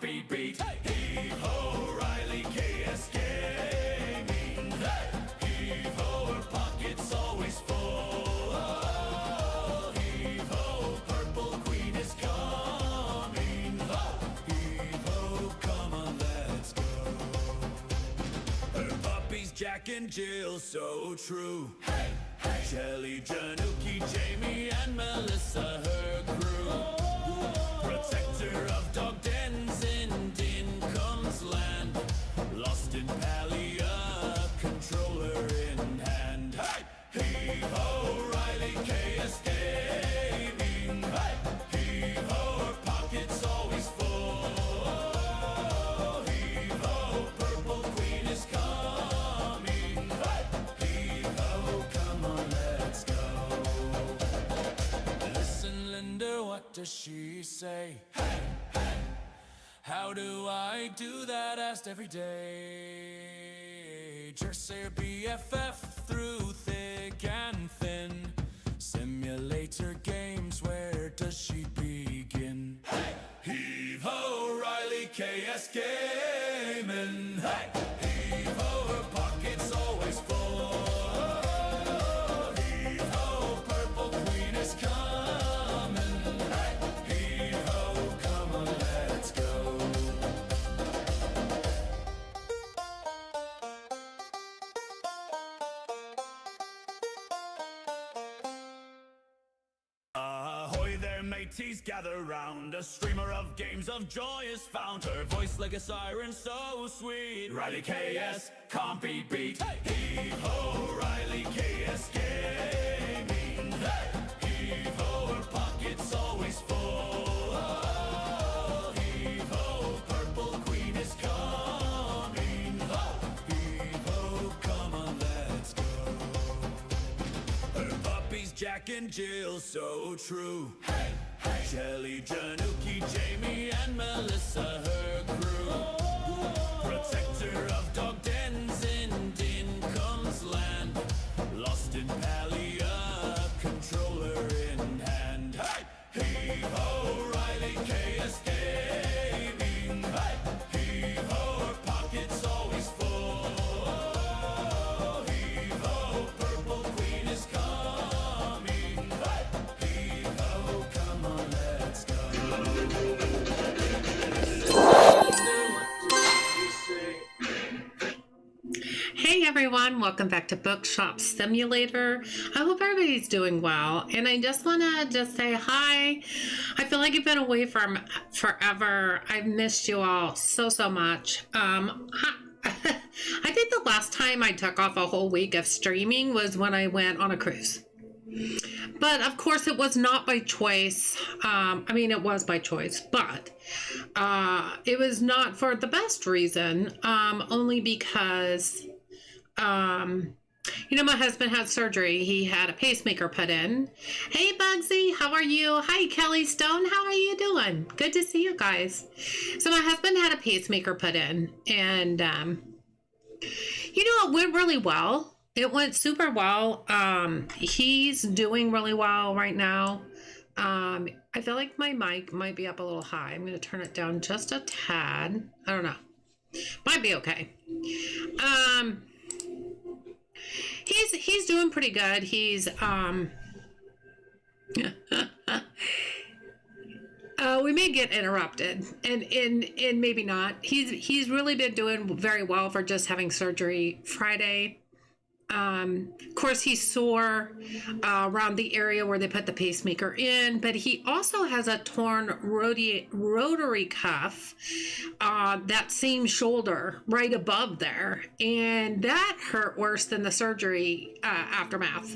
be beat. Heave-ho, O'Reilly KS Gaming. Heave-ho, her pocket's always full. Heave-ho, Purple Queen is coming. Heave-ho, come on, let's go. Her puppies, Jack and Jill, so true. Shelly, Januki, Jamie, and Melissa, her crew. Protector of dog dens in Dincomb's land. Lost in Palia, controller in hand. Heave-ho, O'Reilly KS Gaming. Heave-ho, her pocket's always full. Heave-ho, Purple Queen is coming. Heave-ho, come on, let's go. Listen, Linda, what does she say? How do I do that? Asked every day. Jersey or BFF through thick and thin. Simulator games, where does she begin? Heave-ho, O'Reilly KS Gaming. Heave-ho, her pocket's always full. Heave-ho, Purple Queen is coming. Heave-ho, come on, let's go. Ahoy there, mateys, gather round. A streamer of games of joy is found. Her voice like a siren, so sweet. Riley KS can't be beat. Heave-ho, Riley KS Gaming. Heave-ho, her pocket's always full. Heave-ho, Purple Queen is coming. Heave-ho, come on, let's go. Her puppies, Jack and Jill, so true. Shelly, Januki, Jamie, and Melissa, her crew. Protector of dog dens in Dincomb's land. Lost in Palia, controller in hand. Heave-ho, O'Reilly KS Gaming. Heave-ho, her pocket's always full. Heave-ho, Purple Queen is coming. Heave-ho, come on, let's go. Hey everyone, welcome back to Bookshop Simulator. I hope everybody's doing well, and I just want to say hi. I feel like I've been away from forever. I've missed you all so much. I think the last time I took off a whole week of streaming was when I went on a cruise. But of course it was not by choice. I mean, it was by choice, but it was not for the best reason, only because you know, my husband had surgery. He had a pacemaker put in. Hey Bugsy, how are you? Hi Kelly Stone, how are you doing? Good to see you guys. So my husband had a pacemaker put in, and you know, it went really well. It went super well. He's doing really well right now. I feel like my mic might be up a little high. I'm going to turn it down just a tad. I don't know. Might be okay. He's doing pretty good. He's we may get interrupted, and maybe not. He's really been doing very well for just having surgery Friday. Of course, he's sore around the area where they put the pacemaker in, but he also has a torn rotary cuff, that same shoulder right above there, and that hurt worse than the surgery aftermath.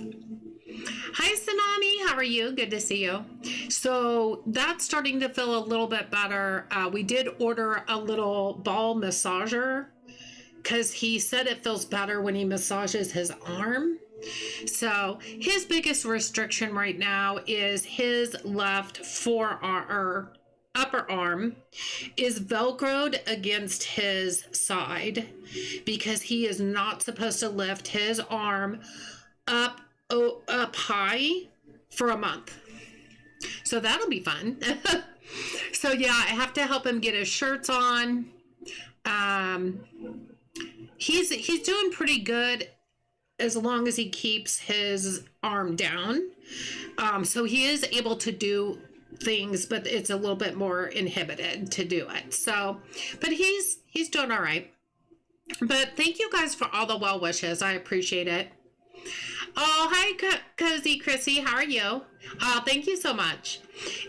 Hi Tsunami, how are you? Good to see you. So that's starting to feel a little bit better. We did order a little ball massager, because he said it feels better when he massages his arm. So his biggest restriction right now is his left forearm, or upper arm, is velcroed against his side, because he is not supposed to lift his arm up high for a month. So that'll be fun. So yeah, I have to help him get his shirts on. He's doing pretty good as long as he keeps his arm down. So he is able to do things, but it's a little bit more inhibited to do it. So, but he's doing all right. But thank you guys for all the well wishes. I appreciate it. Oh, hi, Cozy Chrissy. How are you? Oh, thank you so much.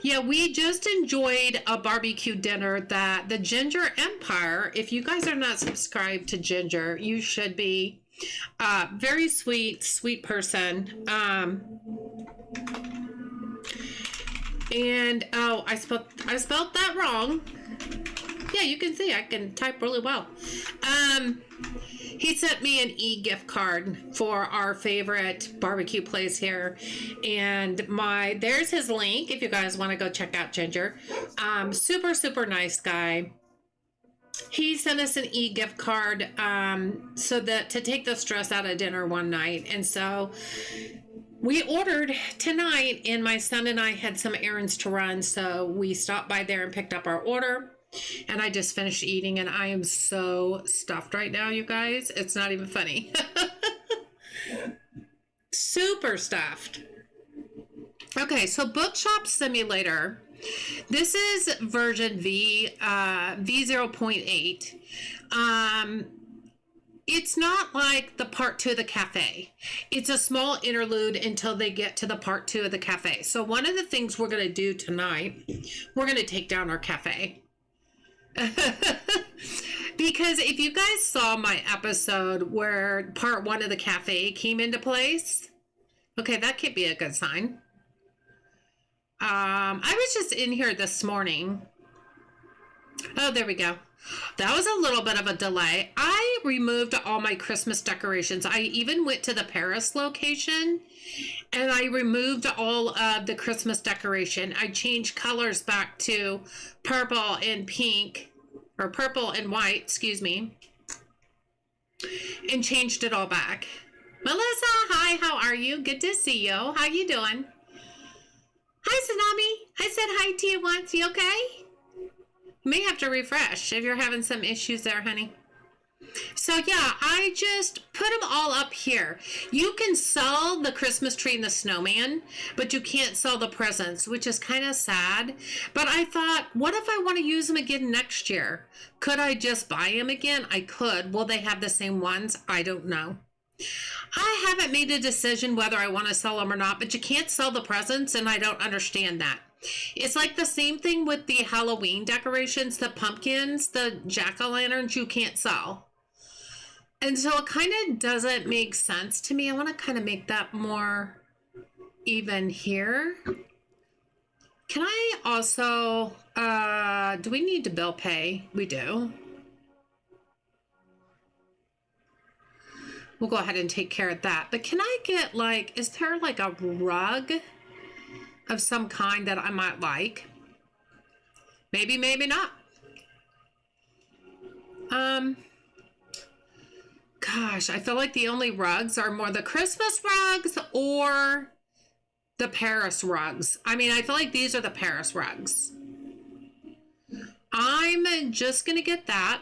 Yeah, we just enjoyed a barbecue dinner that the Ginger Empire, if you guys are not subscribed to Ginger, you should be. Very sweet person. And oh, I spelled that wrong. Yeah, you can see I can type really well. He sent me an e-gift card for our favorite barbecue place here, and there's his link if you guys want to go check out Ginger. Super nice guy. He sent us an e-gift card so that to take the stress out of dinner one night, and so we ordered tonight, and my son and I had some errands to run, so we stopped by there and picked up our order. And I just finished eating, and I am so stuffed right now, you guys. It's not even funny. Super stuffed. Okay, so Bookshop Simulator. This is version v0.8. It's not like the part 2 of the cafe. It's a small interlude until they get to the part 2 of the cafe. So one of the things we're going to do tonight, we're going to take down our cafe. Because if you guys saw my episode where part 1 of the cafe came into place, okay, that could be a good sign. I was just in here this morning. Oh, there we go. That was a little bit of a delay. I removed all my Christmas decorations. I even went to the Paris location and I removed all of the Christmas decoration. I changed colors back to purple and pink, or purple and white, excuse me, and changed it all back. Melissa, hi, how are you? Good to see you. How you doing? Hi, Tsunami. I said hi to you once. You okay? You may have to refresh if you're having some issues there, honey. So yeah, I just put them all up here. You can sell the Christmas tree and the snowman, but you can't sell the presents, which is kind of sad. But I thought, what if I want to use them again next year? Could I just buy them again? I could. Will they have the same ones? I don't know. I haven't made a decision whether I want to sell them or not, but you can't sell the presents, and I don't understand that. It's like the same thing with the Halloween decorations, the pumpkins, the jack-o'-lanterns you can't sell. And so it kind of doesn't make sense to me. I want to kind of make that more even here. Can I also, do we need to bill pay? We do. We'll go ahead and take care of that. But can I get like, is there like a rug of some kind that I might like? Maybe, maybe not. Gosh, I feel like the only rugs are more the Christmas rugs or the Paris rugs. I mean, I feel like these are the Paris rugs. I'm just going to get that.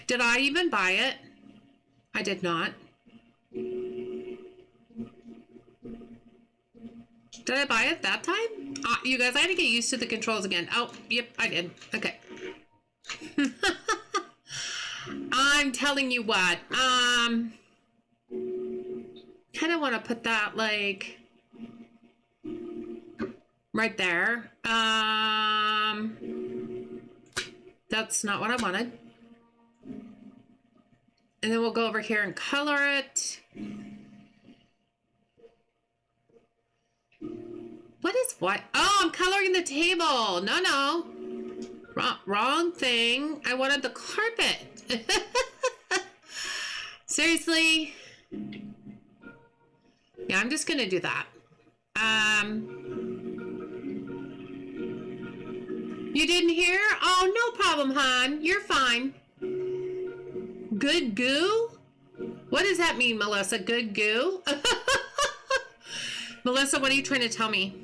Did I even buy it? I did not. Did I buy it that time? You guys, I had to get used to the controls again. Oh, yep, I did. Okay. I'm telling you what. Kind of want to put that like right there. That's not what I wanted. And then we'll go over here and color it. What is what? Oh, I'm coloring the table. No. Wrong thing. I wanted the carpet. Seriously? Yeah, I'm just going to do that. You didn't hear? Oh, no problem, hon. You're fine. Good goo? What does that mean, Melissa? Good goo? Melissa, what are you trying to tell me?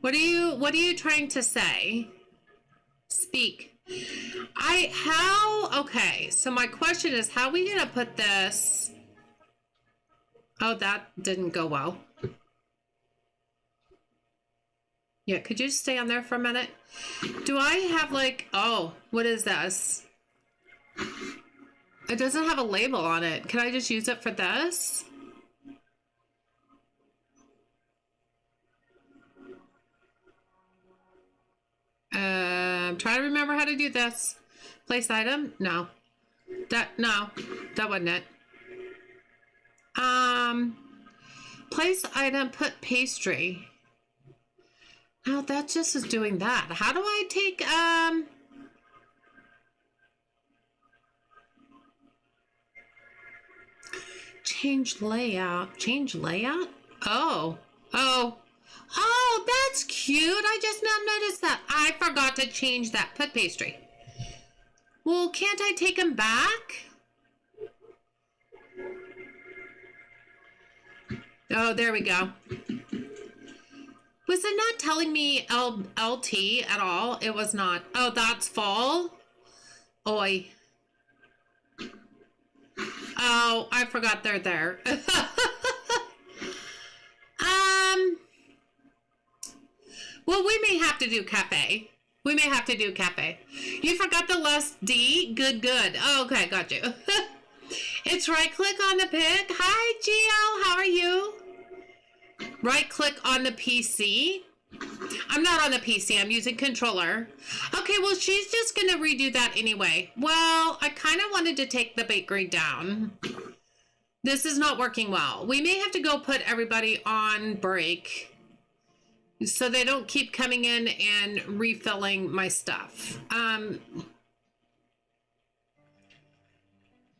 What are you trying to say? Speak. Okay, so my question is, how are we gonna put this? Oh, that didn't go well. Yeah, could you stay on there for a minute? Do I have like, oh, what is this? It doesn't have a label on it. Can I just use it for this? I'm trying to remember how to do this. Place item? No. No, that wasn't it. Place item, put pastry. Oh, that just is doing that. How do I take, change layout? Change layout? Oh, that's cute. I just now noticed that. I forgot to change that. Put pastry. Well, can't I take them back? Oh, there we go. Was it not telling me LT at all? It was not. Oh, that's full? Oi. Oh, I forgot they're there. Well, we may have to do cafe. We may have to do cafe. You forgot the last D? Good. Oh, okay, got you. It's right click on the pic. Hi, Gio. How are you? Right click on the PC. I'm not on the PC. I'm using controller. Okay, well, she's just going to redo that anyway. Well, I kind of wanted to take the bakery down. This is not working well. We may have to go put everybody on break so they don't keep coming in and refilling my stuff.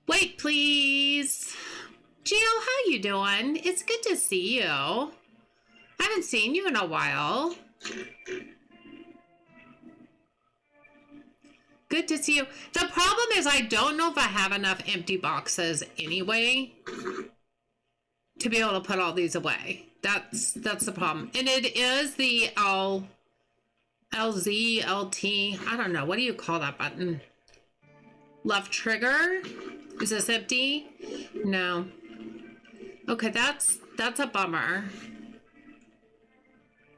Wait, please. Gio, how you doing? It's good to see you. I haven't seen you in a while. Good to see you. The problem is I don't know if I have enough empty boxes anyway to be able to put all these away. That's the problem. And it is the LZ, LT. I don't know. What do you call that button? Left trigger? Is this empty? No. Okay, that's a bummer.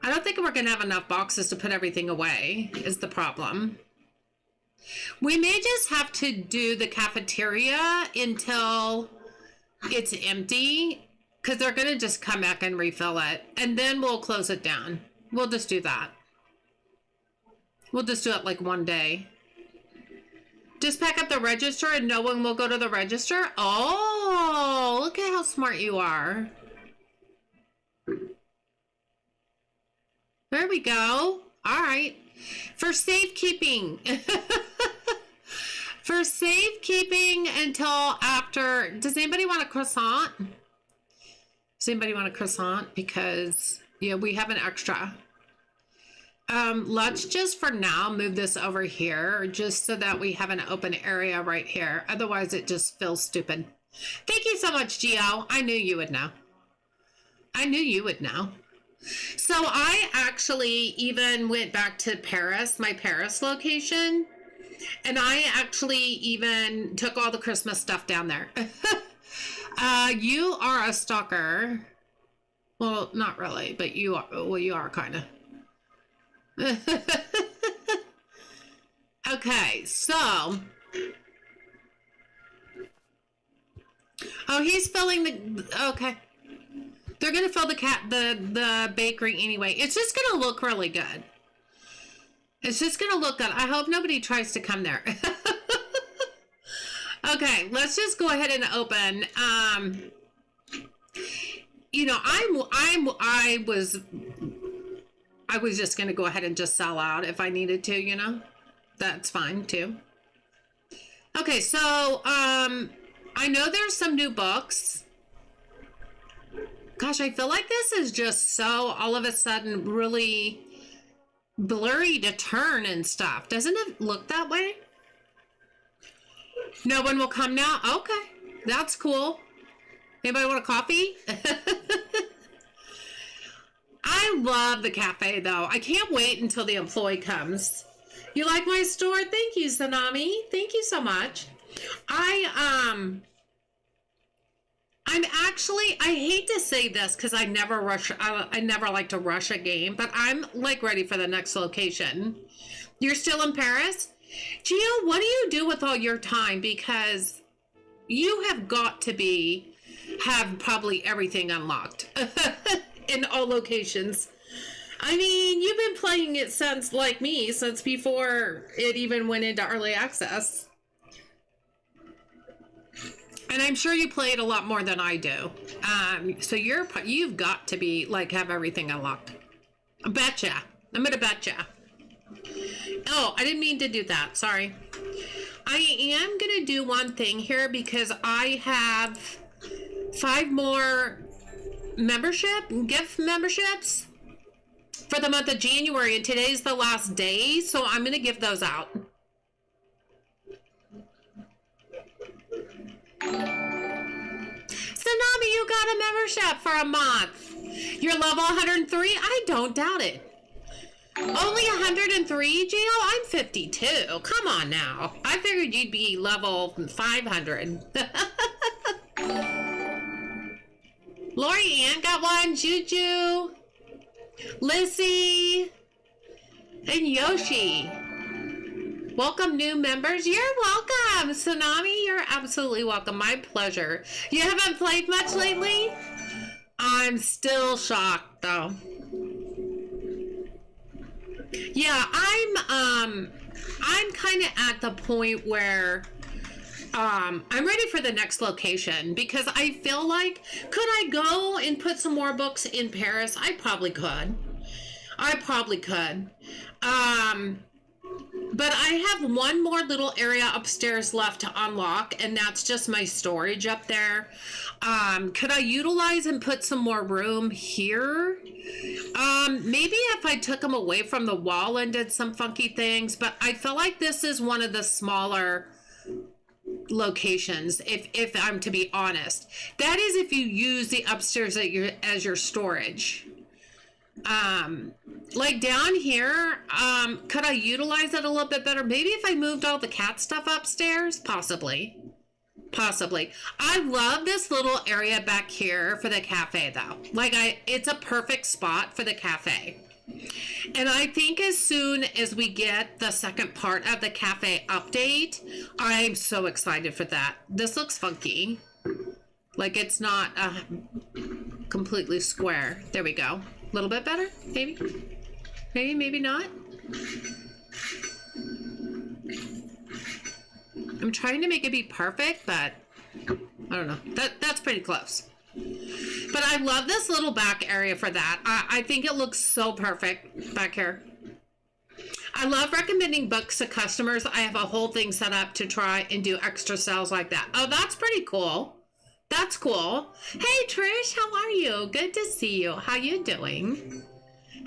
I don't think we're going to have enough boxes to put everything away, is the problem. We may just have to do the cafeteria until it's empty, because they're going to just come back and refill it, and then we'll close it down. We'll just do that. We'll just do it like one day. Just pack up the register and no one will go to the register? Oh, look at how smart you are. There we go. All right. For safekeeping. For safekeeping until after. Does anybody want a croissant? Does anybody want a croissant? Because, yeah, we have an extra. Let's just for now move this over here just so that we have an open area right here. Otherwise, it just feels stupid. Thank you so much, Gio. I knew you would know. I knew you would know. So I actually even went back to Paris, my Paris location, and I actually even took all the Christmas stuff down there. You are a stalker. Well, not really, but you are. Well, you are kind of. Okay, so. Oh, he's filling the. Okay. They're gonna fill the bakery anyway. It's just gonna look really good. It's just gonna look good. I hope nobody tries to come there. Okay, let's just go ahead and open. You know, I was just gonna go ahead and just sell out if I needed to. You know, that's fine too. Okay, so I know there's some new books. Gosh, I feel like this is just so all of a sudden really blurry to turn and stuff. Doesn't it look that way? No one will come now? Okay, that's cool. Anybody want a coffee? I love the cafe though. I can't wait until the employee comes. You like my store? Thank you, Tsunami. Thank you so much. I'm actually, I hate to say this because I never rush, I never like to rush a game, but I'm like ready for the next location. You're still in Paris? Gio, what do you do with all your time? Because you have got to have probably everything unlocked in all locations. I mean, you've been playing it since, like me, since before it even went into early access. And I'm sure you play it a lot more than I do. So you've got to be, like, have everything unlocked. I betcha. I'm gonna betcha. Oh, I didn't mean to do that. Sorry. I am gonna do one thing here because I have 5 more gift memberships for the month of January, and today's the last day, so I'm gonna give those out. Tsunami, you got a membership for a month. You're level 103? I don't doubt it. Only 103, Gio? I'm 52. Come on now. I figured you'd be level 500. Lori Ann got one. Juju. Lissy. And Yoshi. Welcome, new members. You're welcome. Tsunami, you're absolutely welcome. My pleasure. You haven't played much lately? I'm shocked, though. Yeah, I'm kind of at the point where I'm ready for the next location because I feel like, could I go and put some more books in Paris? I probably could. But I have one more little area upstairs left to unlock, and that's just my storage up there. Could I utilize and put some more room here? Maybe if I took them away from the wall and did some funky things, but I feel like this is one of the smaller locations, if I'm to be honest. That is if you use the upstairs as your storage. Like down here, could I utilize it a little bit better? Maybe if I moved all the cat stuff upstairs? Possibly. I love this little area back here for the cafe though. Like it's a perfect spot for the cafe. And I think as soon as we get the second part of the cafe update, I'm so excited for that. This looks funky. Like it's not completely square. There we go. A little bit better, maybe. Maybe not. I'm trying to make it be perfect, but I don't know. That's pretty close. But I love this little back area for that. I think it looks so perfect back here. I love recommending books to customers. I have a whole thing set up to try and do extra sales like that. Oh, that's pretty cool. That's cool. Hey, Trish, how are you? Good to see you. How you doing?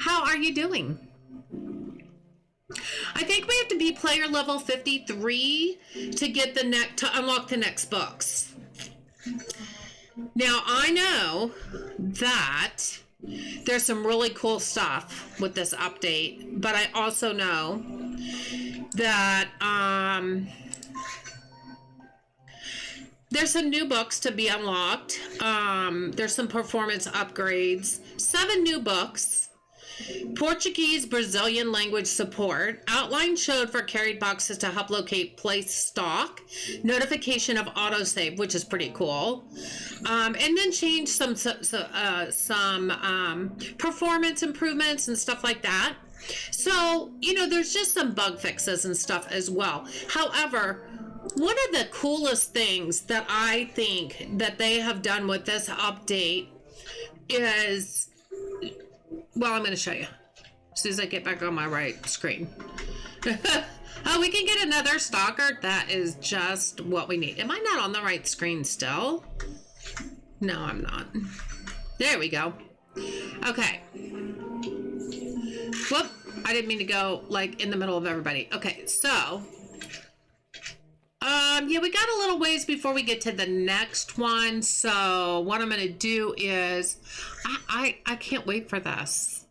How are you doing? I think we have to be player level 53 to get to unlock the next books. Now, I know that there's some really cool stuff with this update, but I also know that there's some new books to be unlocked. There's some performance upgrades. 7 new books. Portuguese, Brazilian language support. Outline showed for carried boxes to help locate place stock. Notification of autosave, which is pretty cool. And then change some performance improvements and stuff like that. So, there's just some bug fixes and stuff as well. However, one of the coolest things that I think that they have done with this update is, well, I'm going to show you as soon as I get back on my right screen. Oh, we can get another stalker. That is just what we need. Am I not on the right screen still? No, I'm not. There we go. Okay. Whoop. I didn't mean to go like in the middle of everybody. Okay, so Yeah, we got a little ways before we get to the next one. So what I'm going to do is, I can't wait for this.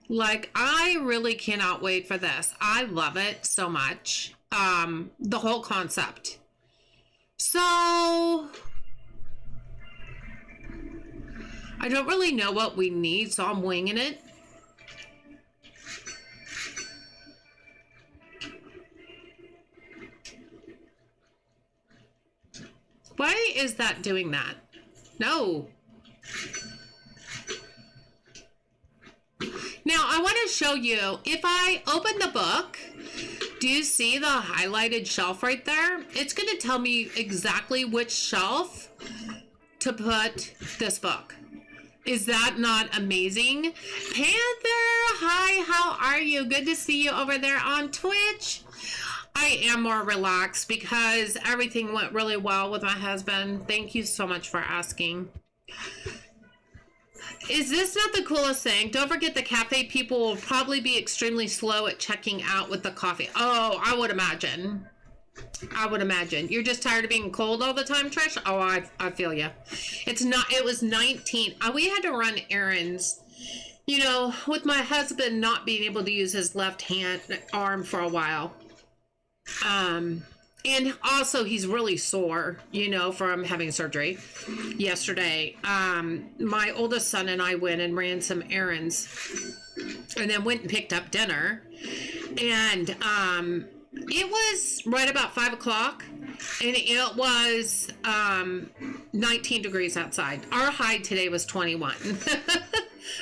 Like, I really cannot wait for this. I love it so much. The whole concept. So I don't really know what we need, so I'm winging it. Why is that doing that? No. Now, I want to show you, if I open the book, do you see the highlighted shelf right there? It's going to tell me exactly which shelf to put this book. Is that not amazing? Panther, hi, how are you? Good to see you over there on Twitch. I am more relaxed because everything went really well with my husband. Thank you so much for asking. Is this not the coolest thing? Don't forget the cafe people will probably be extremely slow at checking out with the coffee. Oh, I would imagine. I would imagine. You're just tired of being cold all the time, Trish? Oh, I feel you. It was 19. We had to run errands. You know, with my husband not being able to use his left arm for a while. And also he's really sore, you know, from having surgery yesterday. My oldest son and I went and ran some errands and then went and picked up dinner. And, it was right about 5 o'clock and it was, 19 degrees outside. Our high today was 21.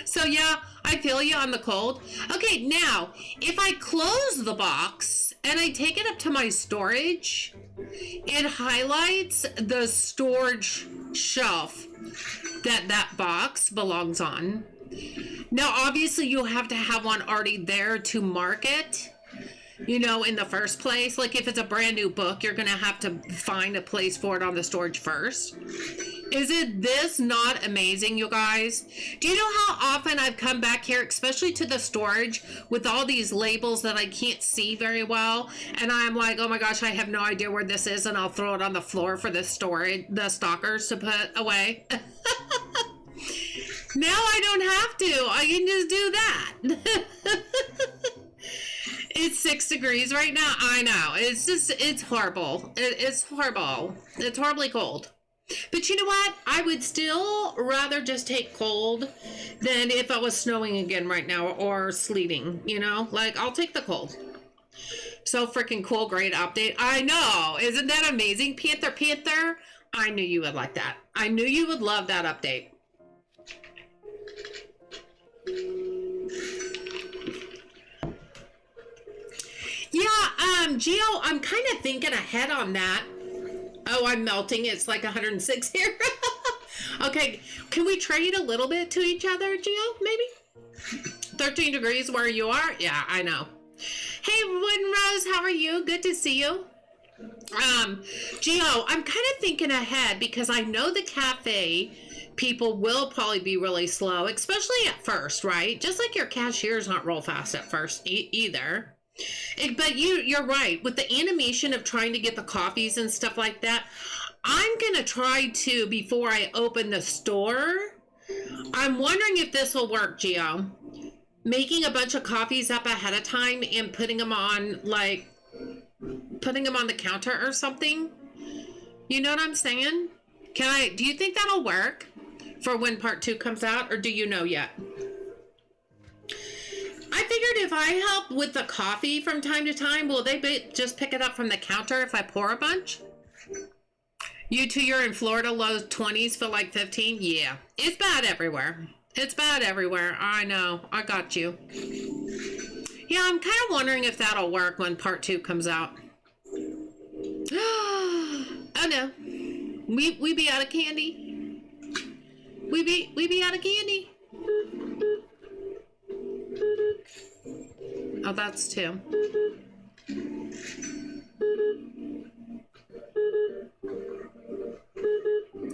So yeah, I feel you on the cold. Okay, now, if I close the box and I take it up to my storage, it highlights the storage shelf that box belongs on. Now, obviously, you have to have one already there to mark it, you know, in the first place. Like, if it's a brand new book, you're going to have to find a place for it on the storage first. Is it this not amazing, you guys? Do you know how often I've come back here, especially to the storage, with all these labels that I can't see very well, and I'm like, oh my gosh, I have no idea where this is, and I'll throw it on the floor for the stalkers to put away. Now I don't have to. I can just do that. It's 6 degrees right now. I know. It's horrible. It's horrible. It's horribly cold. But you know what? I would still rather just take cold than if it was snowing again right now or sleeting, you know? Like, I'll take the cold. So freaking cool. Great update. I know. Isn't that amazing? Panther. I knew you would like that. I knew you would love that update. Yeah, Gio, I'm kind of thinking ahead on that. Oh, I'm melting. It's like 106 here. Okay, can we trade a little bit to each other, Gio, maybe? 13 degrees where you are? Yeah, I know. Hey, Wooden Rose, how are you? Good to see you. Gio, I'm kind of thinking ahead because I know the cafe people will probably be really slow, especially at first, right? Just like your cashiers aren't real fast at first either. But you're right. With the animation of trying to get the coffees and stuff like that, I'm going to try to, before I open the store, I'm wondering if this will work, Gio. Making a bunch of coffees up ahead of time and putting them on, like, putting them on the counter or something. You know what I'm saying? Do you think that'll work for when part 2 comes out, or do you know yet? I figured if I help with the coffee from time to time, will they just pick it up from the counter if I pour a bunch? You two, you're in Florida, low 20s, feel like 15? Yeah. It's bad everywhere. It's bad everywhere. I know. I got you. Yeah, I'm kind of wondering if that'll work when part 2 comes out. Oh no. We be out of candy. We be out of candy. Oh, that's 2.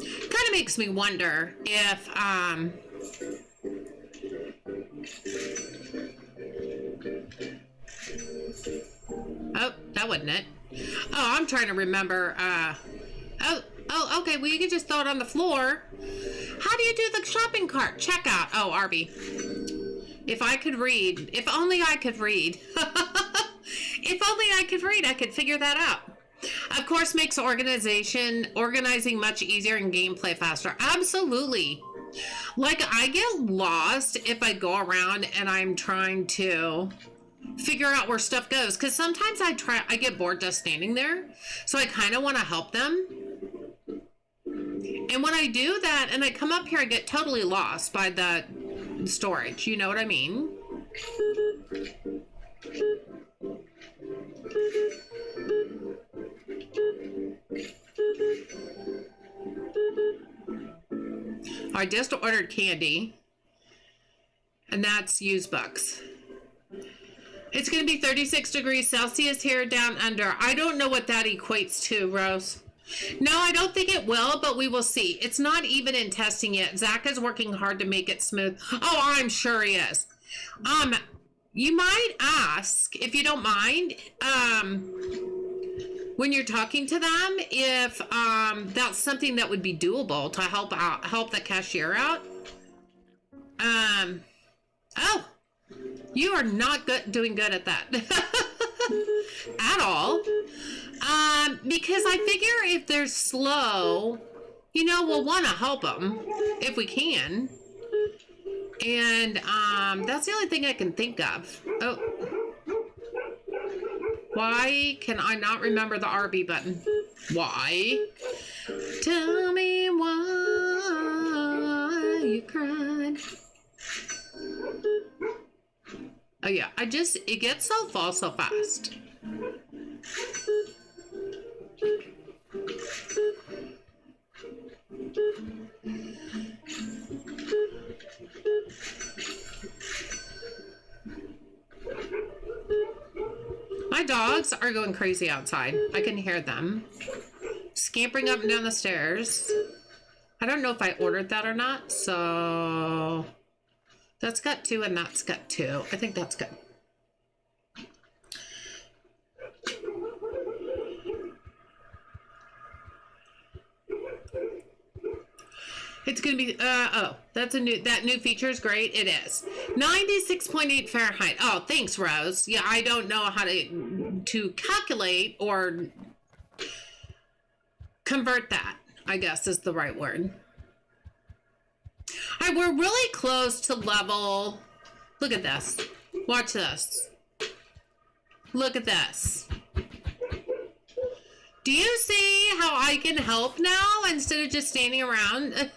Kind of makes me wonder if, oh, that wasn't it. Oh, I'm trying to remember. Okay. Well, you can just throw it on the floor. How do you do the shopping cart? Checkout. Oh, Arby. If I could read. If only I could read. If only I could read, I could figure that out. Of course, makes organizing much easier and gameplay faster. Absolutely. Like, I get lost if I go around and I'm trying to figure out where stuff goes. Because sometimes I get bored just standing there. So I kind of want to help them. And when I do that and I come up here, I get totally lost by the storage. You know what I mean? I just ordered candy, and that's used books. It's going to be 36 degrees Celsius here down under. I don't know what that equates to, Rose. No, I don't think it will, but we will see. It's not even in testing yet. Zach is working hard to make it smooth. Oh, I'm sure he is. You might ask, if you don't mind, when you're talking to them, if that's something that would be doable to help the cashier out. Oh, you are not doing good at that at all. Because I figure if they're slow, we'll want to help them if we can. And that's the only thing I can think of. Oh. Why can I not remember the RB button? Why? Tell me why you cried. Oh yeah, it gets so full so fast. My dogs are going crazy outside. I can hear them scampering up and down the stairs. I don't know if I ordered that or not, so that's got 2 and that's got 2. I think that's good. It's going to be, that new feature is great. It is. 96.8 Fahrenheit. Oh, thanks, Rose. Yeah, I don't know how to calculate or convert that, I guess is the right word. All right, we're really close to level. Look at this. Watch this. Look at this. Do you see how I can help now instead of just standing around?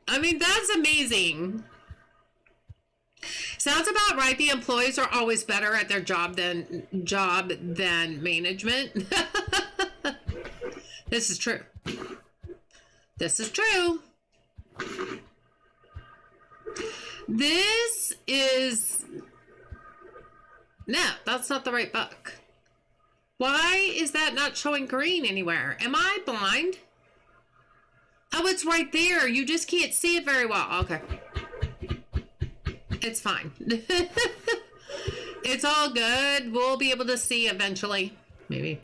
I mean, that's amazing. Sounds about right. The employees are always better at their job than management. This is true. This is true. This is... No, that's not the right book. Why is that not showing green anywhere? Am I blind? Oh, it's right there. You just can't see it very well. Okay. It's fine. It's all good. We'll be able to see eventually. Maybe.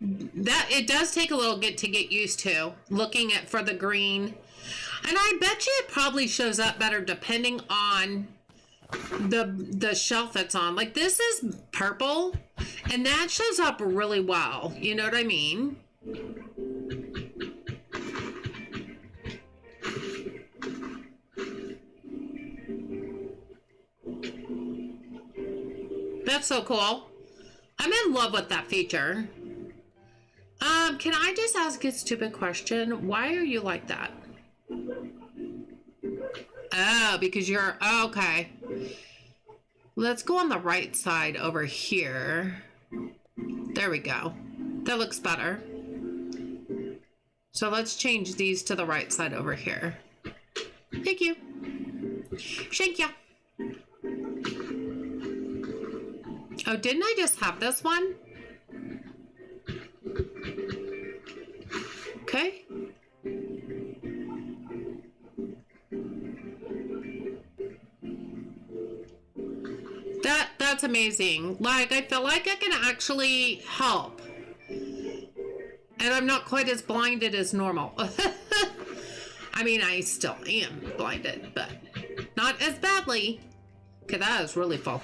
That it does take a little bit to get used to looking at for the green. And I bet you it probably shows up better depending on the shelf it's on. Like this is purple and that shows up really well. You know what I mean? That's so cool. I'm in love with that feature. Can I just ask a stupid question? Why are you like that? Oh, because you're... Oh, okay. Let's go on the right side over here. There we go. That looks better. So let's change these to the right side over here. Thank you. Thank you. Oh, didn't I just have this one? Okay. that's amazing. Like, I feel like I can actually help. And I'm not quite as blinded as normal. I mean, I still am blinded, but not as badly. Okay, that is really full.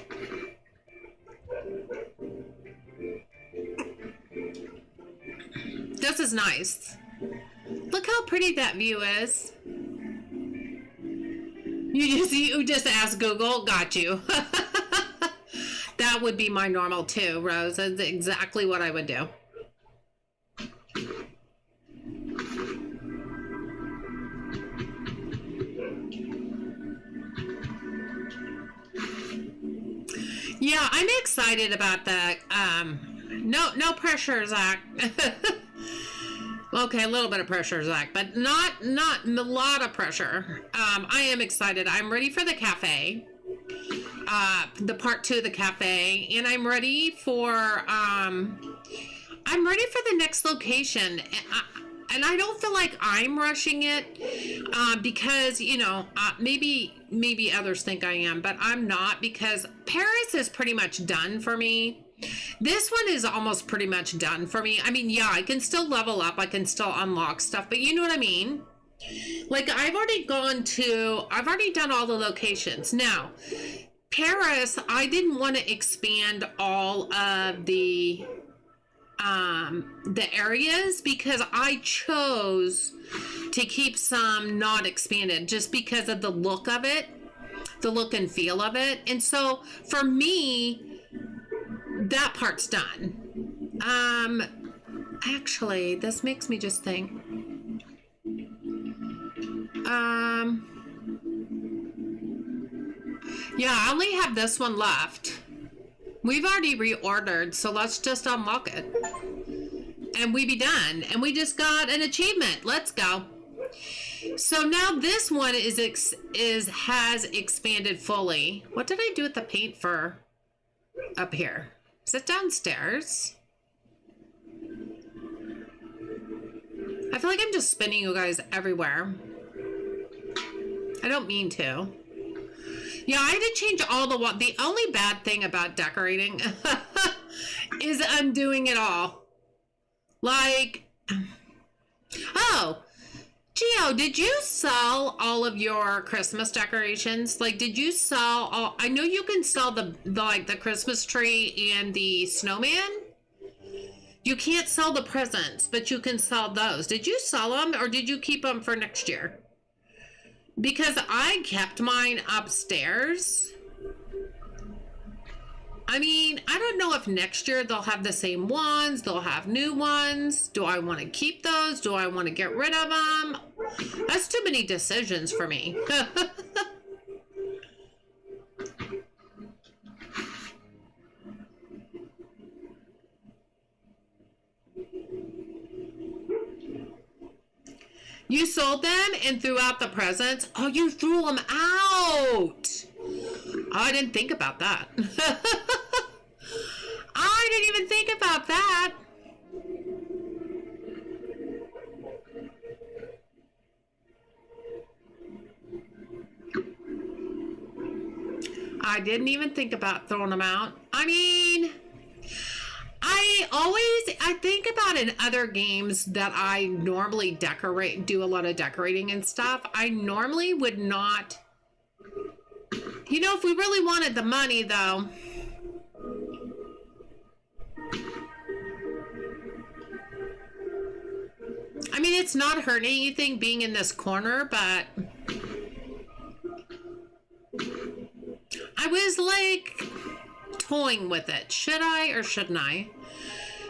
This is nice. Look how pretty that view is. You just asked Google, got you. That would be my normal too, Rose. That's exactly what I would do. Yeah, I'm excited about that. No pressure, Zach. Okay, a little bit of pressure, Zach, but not a lot of pressure. I am excited. I'm ready for the cafe, the part 2 of the cafe, and I'm ready for the next location. And I don't feel like I'm rushing it because, you know, maybe others think I am, but I'm not, because Paris is pretty much done for me. This one is almost pretty much done for me. I mean, yeah, I can still level up. I can still unlock stuff, but you know what I mean? Like, I've already done all the locations. Now, Paris, I didn't want to expand all of the areas because I chose to keep some not expanded just because of the look of it, the look and feel of it. And so for me, that part's done. Actually, this makes me just think. Yeah, I only have this one left. We've already reordered, so let's just unlock it. And we be done. And we just got an achievement. Let's go. So now this one has expanded fully. What did I do with the paint for up here? Is it downstairs? I feel like I'm just spinning you guys everywhere. I don't mean to. Yeah, I had to change all the wall. The only bad thing about decorating is undoing it all. Like, oh, Gio, did you sell all of your Christmas decorations? Like, did you sell all? I know you can sell the Christmas tree and the snowman. You can't sell the presents, but you can sell those. Did you sell them, or did you keep them for next year? Because I kept mine upstairs. I mean, I don't know if next year they'll have the same ones. They'll have new ones. Do I want to keep those? Do I want to get rid of them? That's too many decisions for me. You sold them and threw out the presents? Oh, you threw them out. Oh, I didn't think about that. I didn't even think about that. I didn't even think about throwing them out. I mean, I think about in other games that I normally do a lot of decorating and stuff. I normally would not, you know, if we really wanted the money though. I mean, it's not hurting anything being in this corner, but I was like toying with it. Should I or shouldn't I?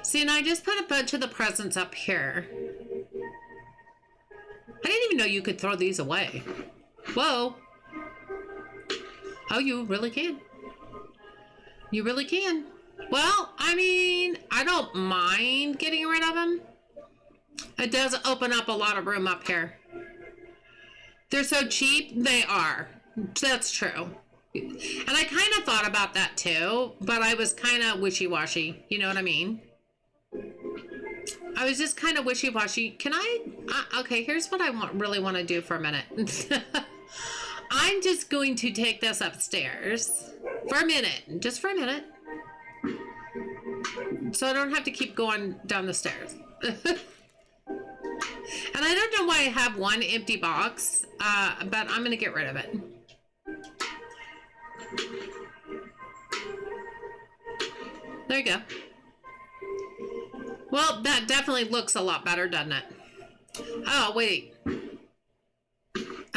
See, and I just put a bunch of the presents up here. I didn't even know you could throw these away. Whoa. Oh, you really can. You really can. Well, I mean, I don't mind getting rid of them. It does open up a lot of room up here. They're so cheap. They are. That's true. And I kind of thought about that too, but I was kind of wishy-washy. You know what I mean? I was just kind of wishy-washy. Can I? Okay, here's what I really want to do for a minute. I'm just going to take this upstairs. For a minute. Just for a minute. So I don't have to keep going down the stairs. And I don't know why I have one empty box, but I'm going to get rid of it. There you go. Well, that definitely looks a lot better, doesn't it? Oh, wait.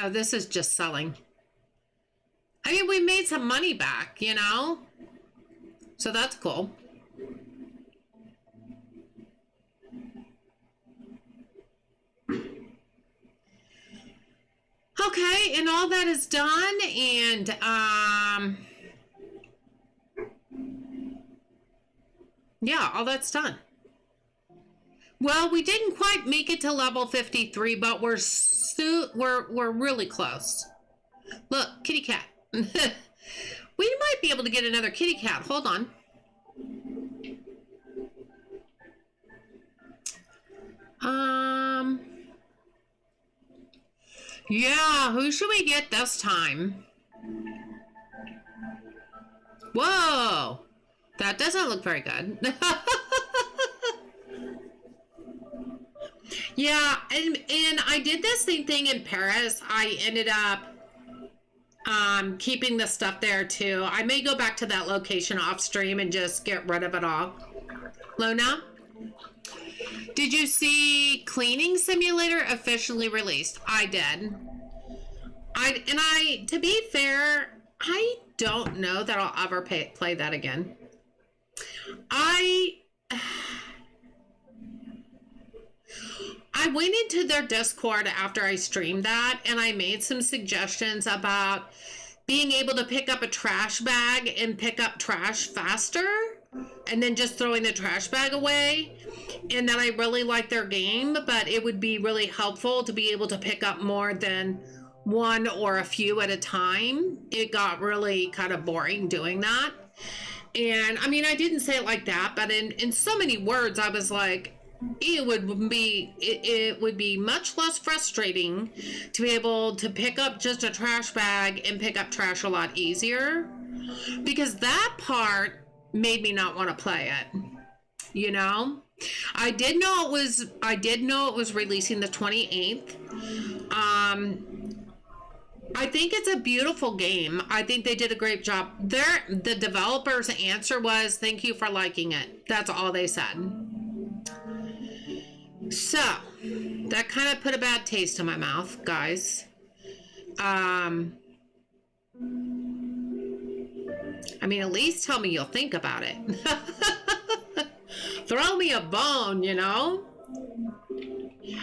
Oh, this is just selling. I mean, we made some money back, you know? So that's cool. Okay, and all that is done, and yeah, all that's done. Well, we didn't quite make it to level 53, but we're really close. Look, kitty cat. We might be able to get another kitty cat. Hold on. Yeah, who should we get this time? Whoa, that doesn't look very good. Yeah, and I did the same thing in Paris. I ended up keeping the stuff there too. I may go back to that location off stream and just get rid of it all. Luna? Did you see Cleaning Simulator officially released? I did. To be fair, I don't know that I'll ever play that again. I went into their Discord after I streamed that, and I made some suggestions about being able to pick up a trash bag and pick up trash faster, and then just throwing the trash bag away. And that I really like their game, but it would be really helpful to be able to pick up more than one or a few at a time. It got really kind of boring doing that. And I mean, I didn't say it like that, but in so many words, I was like, it would be much less frustrating to be able to pick up just a trash bag and pick up trash a lot easier, because that part made me not want to play it, you know? I did know it was releasing the 28th. I think it's a beautiful game. I think they did a great job. The developer's answer was, "Thank you for liking it." That's all they said. So, that kind of put a bad taste in my mouth, guys. I mean, at least tell me you'll think about it. Throw me a bone, you know?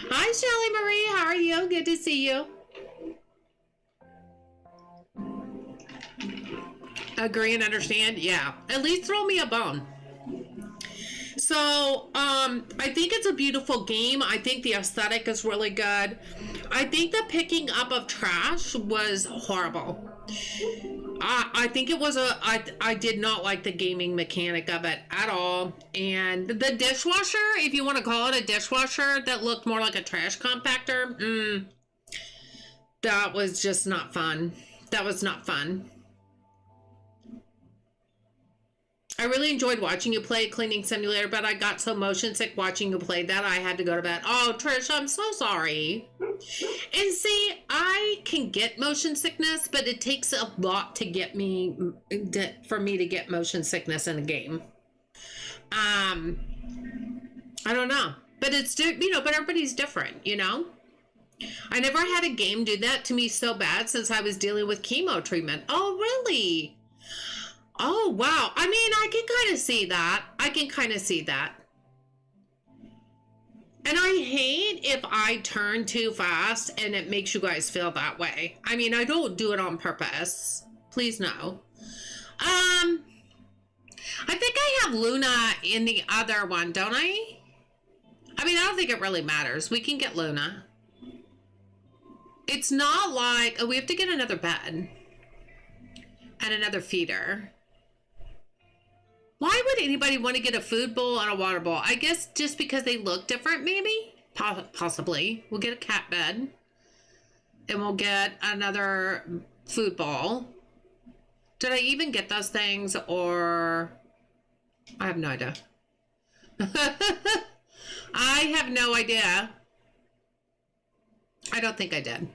Hi, Shelly Marie. How are you? Good to see you. Agree and understand? Yeah. At least throw me a bone. So, I think it's a beautiful game. I think the aesthetic is really good. I think the picking up of trash was horrible. I think it was I did not like the gaming mechanic of it at all. And the dishwasher, if you want to call it a dishwasher, that looked more like a trash compactor. That was just not fun. That was not fun. I really enjoyed watching you play Cleaning Simulator, but I got so motion sick watching you play that I had to go to bed. Oh, Trish, I'm so sorry. And see, I can get motion sickness, but it takes a lot to get me, for me to get motion sickness in a game. I don't know, but it's, you know, but everybody's different, you know? I never had a game do that to me so bad since I was dealing with chemo treatment. Oh, really? Oh, wow. I mean, I can kind of see that. I can kind of see that. And I hate if I turn too fast and it makes you guys feel that way. I mean, I don't do it on purpose. Please no. I think I have Luna in the other one, don't I? I mean, I don't think it really matters. We can get Luna. It's not like, oh, we have to get another bed and another feeder. Why would anybody want to get a food bowl and a water bowl? I guess just because they look different, maybe? Possibly. We'll get a cat bed. And we'll get another food bowl. Did I even get those things, or I have no idea. I have no idea. I don't think I did.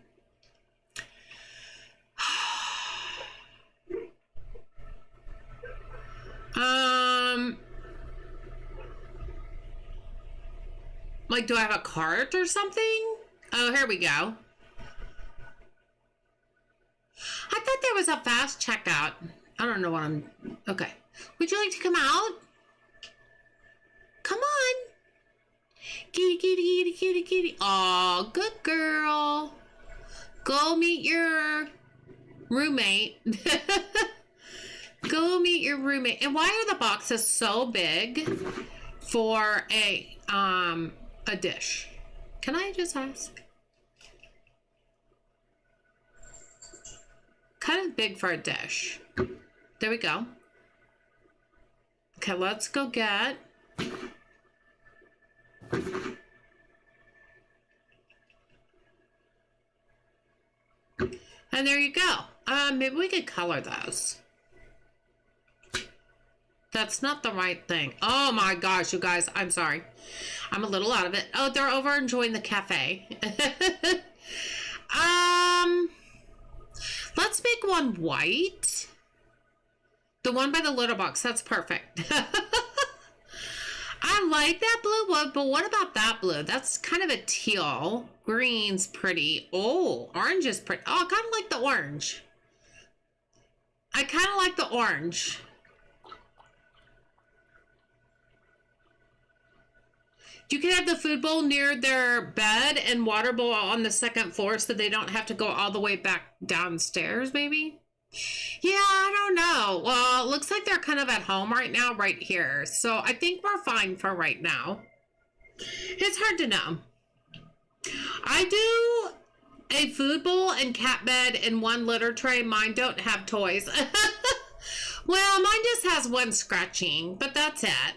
Like, do I have a cart or something? Oh, here we go. I thought there was a fast checkout. I don't know what I'm... Okay. Would you like to come out? Come on. Kitty, kitty, kitty, kitty, kitty. Aw, good girl. Go meet your roommate. Go meet your roommate. And why are the boxes so big for a dish? Can I just ask? Kind of big for a dish. There we go. Okay, let's go get... And there you go. Maybe we could color those. That's not the right thing. Oh my gosh, you guys, I'm sorry. I'm a little out of it. Oh, they're over enjoying the cafe. Let's make one white. The one by the litter box, that's perfect. I like that blue one, but what about that blue? That's kind of a teal. Green's pretty. Oh, orange is pretty. Oh, I kind of like the orange. I kind of like the orange. You can have the food bowl near their bed and water bowl on the second floor so they don't have to go all the way back downstairs, maybe? Yeah, I don't know. Well, it looks like they're kind of at home right now, right here. So I think we're fine for right now. It's hard to know. I do a food bowl and cat bed in one litter tray. Mine don't have toys. Well, mine just has one scratching, but that's it.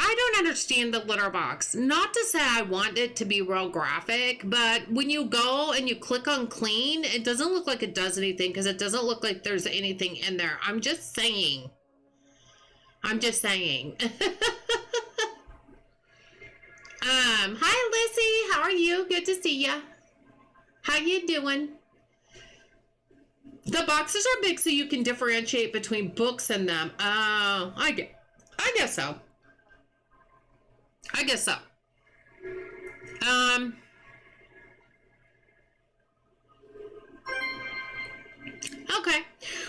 I don't understand the litter box. Not to say I want it to be real graphic, but when you go and you click on clean, it doesn't look like it does anything because it doesn't look like there's anything in there. I'm just saying. I'm just saying. Hi Lizzie, how are you? Good to see ya. How you doing? The boxes are big so you can differentiate between books and them. Oh, I guess so. I guess so. Okay.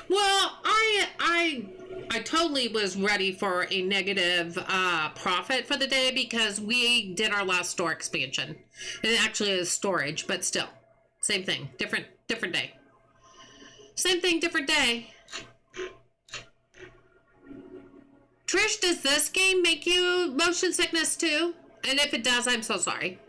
Well, I totally was ready for a negative profit for the day because we did our last store expansion. It actually is storage, but still. Same thing. Different day. Same thing, different day. Trish, does this game make you motion sickness too? And if it does, I'm so sorry.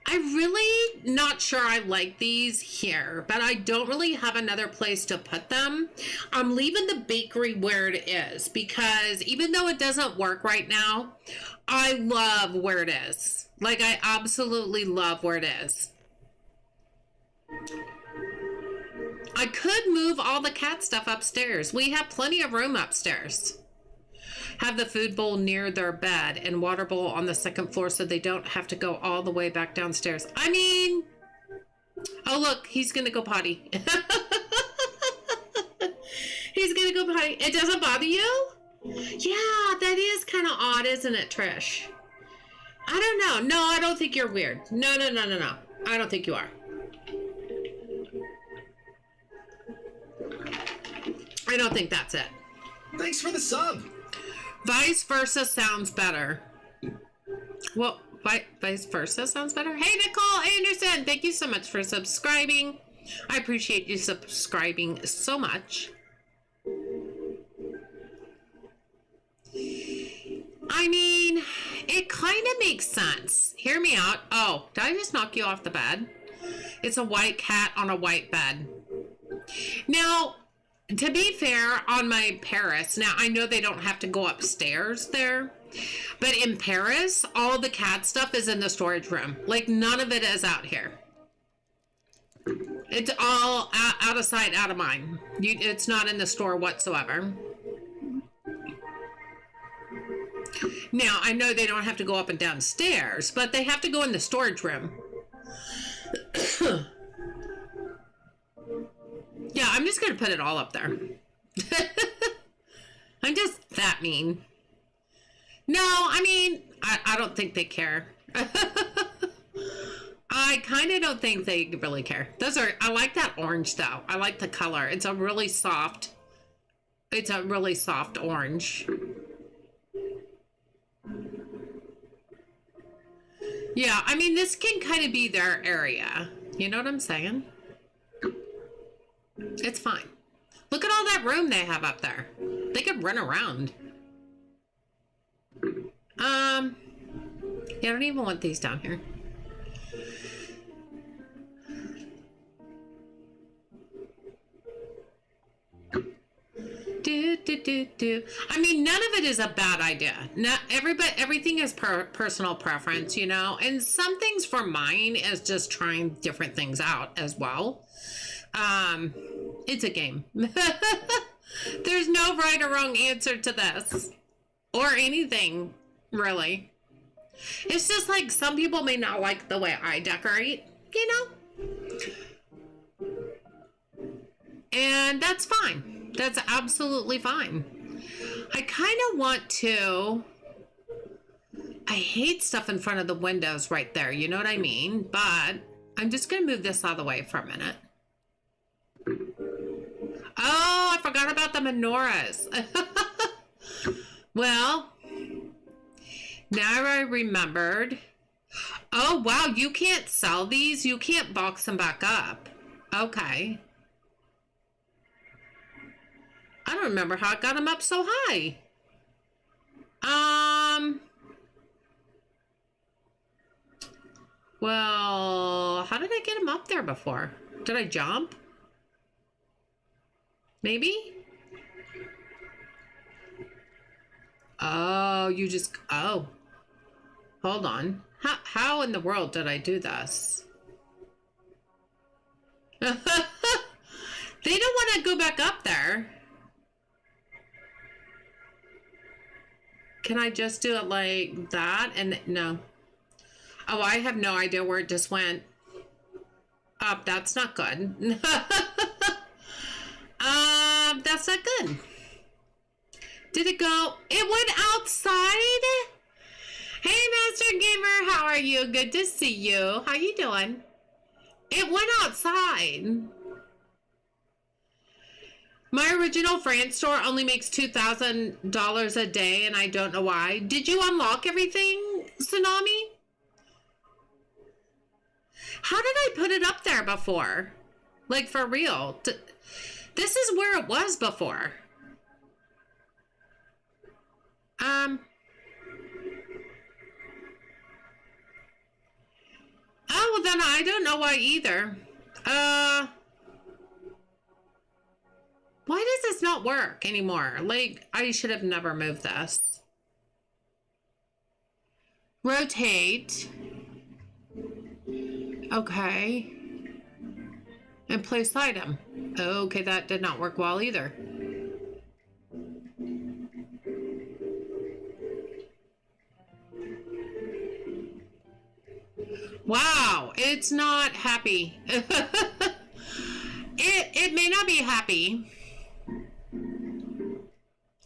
I'm really not sure I like these here, but I don't really have another place to put them. I'm leaving the bakery where it is because even though it doesn't work right now, I love where it is. Like, I absolutely love where it is. I could move all the cat stuff upstairs. We have plenty of room upstairs. Have the food bowl near their bed and water bowl on the second floor so they don't have to go all the way back downstairs. I mean, oh look, he's gonna go potty. He's gonna go potty. It doesn't bother you? Yeah, that is kind of odd, isn't it, Trish? I don't know. No, I don't think you're weird. No. I don't think you are. I don't think that's it. Thanks for the sub. Vice versa sounds better. Well, vice versa sounds better. Hey, Nicole Anderson, thank you so much for subscribing. I appreciate you subscribing so much. I mean, it kind of makes sense. Hear me out. Oh, did I just knock you off the bed? It's a white cat on a white bed. Now, to be fair, on my Paris, now I know they don't have to go upstairs there, but in Paris, all the cat stuff is in the storage room. Like, none of it is out here. It's all out of sight, out of mind. It's not in the store whatsoever. Now, I know they don't have to go up and down stairs, but they have to go in the storage room. Yeah, I'm just going to put it all up there. I'm just that mean. No, I mean, I don't think they care. I kind of don't think they really care. I like that orange though. I like the color. It's a really soft orange. Yeah, I mean, this can kind of be their area. You know what I'm saying? It's fine. Look at all that room they have up there. They could run around. Yeah, I don't even want these down here. I mean, none of it is a bad idea. Not everything is personal preference, you know, and some things for mine is just trying different things out as well. It's a game. There's no right or wrong answer to this or anything, really. It's just like some people may not like the way I decorate, you know, and that's fine. That's absolutely fine. I kind of want to, I hate stuff in front of the windows right there. You know what I mean? But I'm just going to move this out of the way for a minute. Oh, I forgot about the menorahs. Well, now I remembered. Oh, wow. You can't sell these. You can't box them back up. Okay. I don't remember how I got them up so high. Well, how did I get them up there before? Did I jump? Maybe? Oh, oh. Hold on. How in the world did I do this? They don't want to go back up there. Can I just do it like that? And no. Oh, I have no idea where it just went. Up. That's not good. That's not good. Did it go? It went outside? Hey, Master Gamer, how are you? Good to see you. How you doing? It went outside. My original France store only makes $2,000 a day, and I don't know why. Did you unlock everything, Tsunami? How did I put it up there before? Like, for real? This is where it was before. Oh, well then I don't know why either. Why does this not work anymore? Like, I should have never moved this. Rotate. Okay. And place item. Okay, that did not work well either. Wow, it's not happy. It may not be happy.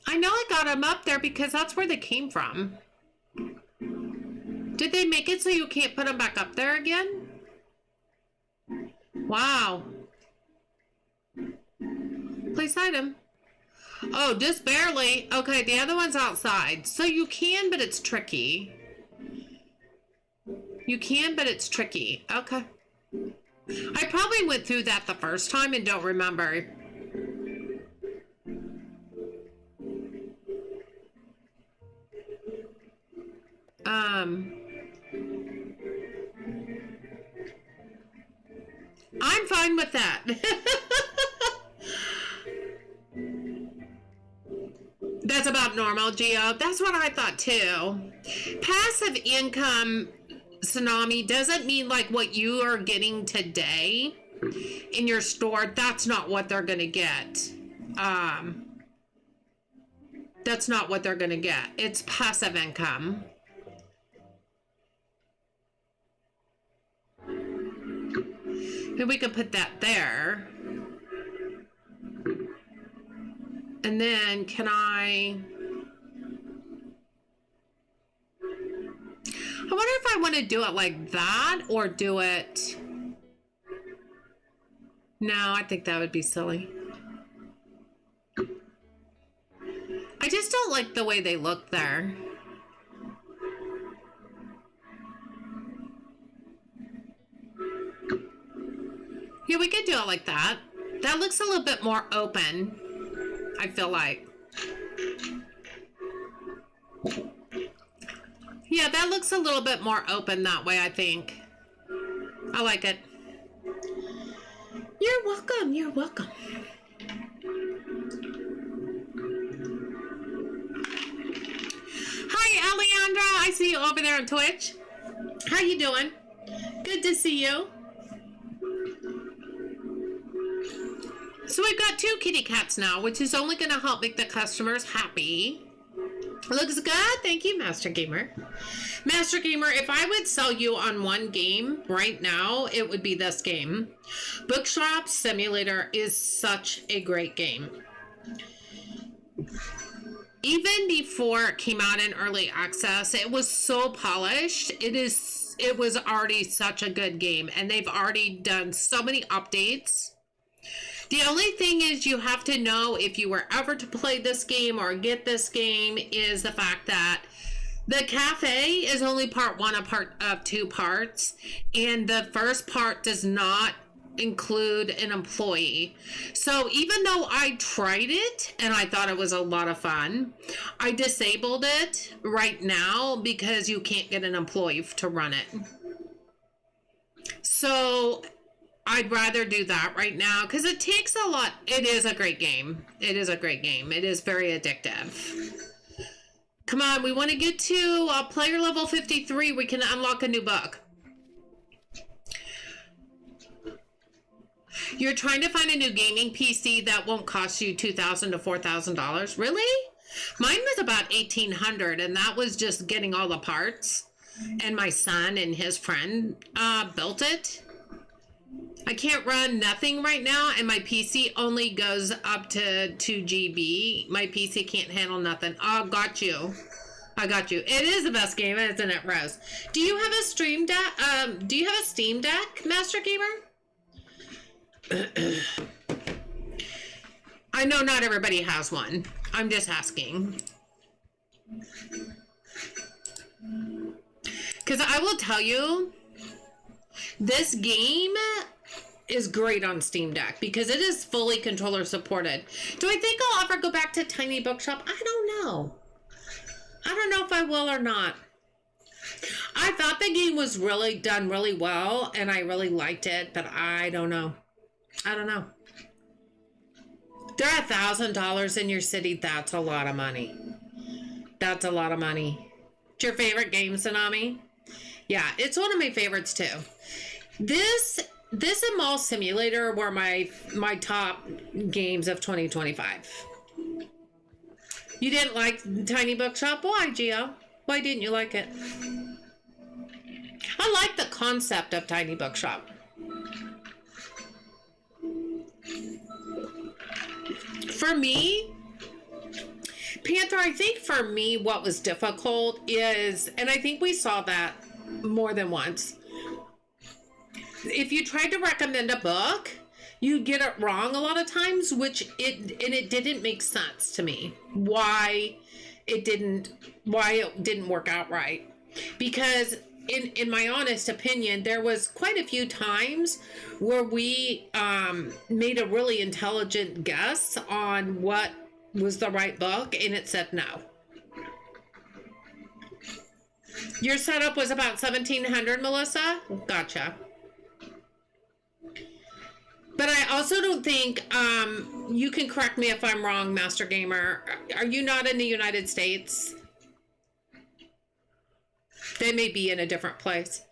I know I got them up there because that's where they came from. Did they make it so you can't put them back up there again? Wow. Place item. Oh, just barely. Okay, the other one's outside. So you can, but it's tricky. You can, but it's tricky. Okay. I probably went through that the first time and don't remember. I'm fine with that. That's about normal, Geo. That's what I thought too. Passive income, Tsunami, doesn't mean like what you are getting today. in your store, that's not what they're going to get. That's not what they're going to get. It's passive income. Maybe we can put that there. And then can I wonder if I want to do it like that or do it. No, I think that would be silly. I just don't like the way they look there. Yeah, we could do it like that. That looks a little bit more open, I feel like. Yeah, that looks a little bit more open that way, I think. I like it. You're welcome. You're welcome. Hi, Alejandra. I see you over there on Twitch. How you doing? Good to see you. So we've got 2 kitty cats now, which is only going to help make the customers happy. Looks good. Thank you, Master Gamer. Master Gamer, if I would sell you on one game right now, it would be this game. Bookshop Simulator is such a great game. Even before it came out in early access, it was so polished. It was already such a good game, and they've already done so many updates. The only thing is you have to know if you were ever to play this game or get this game is the fact that the cafe is only part 1 of 2 parts, and the first part does not include an employee. So even though I tried it and I thought it was a lot of fun, I disabled it right now because you can't get an employee to run it. So I'd rather do that right now because it takes a lot. It is a great game. It is a great game. It is very addictive. Come on, we want to get to player level 53. We can unlock a new book. You're trying to find a new gaming PC that won't cost you $2,000 to $4,000. Really? Mine was about $1,800, and that was just getting all the parts. And my son and his friend built it. I can't run nothing right now, and my PC only goes up to 2 GB. My PC can't handle nothing. Oh, got you. I got you. It is the best game, isn't it, Rose? Do you have a Steam Deck? Do you have a Steam Deck, Master Gamer? I know not everybody has one. I'm just asking. Because I will tell you, this game is great on Steam Deck because it is fully controller supported. Do I think I'll ever go back to Tiny Bookshop? I don't know. I don't know if I will or not. I thought the game was really done really well and I really liked it, but I don't know. I don't know. They're $1,000 in your city. That's a lot of money. That's a lot of money. It's your favorite game, Tsunami? Yeah, it's one of my favorites too. This and Mall Simulator were my top games of 2025. You didn't like Tiny Bookshop? Why, Gio? Why didn't you like it? I like the concept of Tiny Bookshop. For me, Panther, I think for me what was difficult is, and I think we saw that more than once, if you tried to recommend a book, you get it wrong a lot of times, it didn't make sense to me why it didn't work out right. Because in my honest opinion, there was quite a few times where we made a really intelligent guess on what was the right book, and it said no. Your setup was about 1,700, Melissa? Gotcha. But I also don't think, you can correct me if I'm wrong, Master Gamer. Are you not in the United States? They may be in a different place.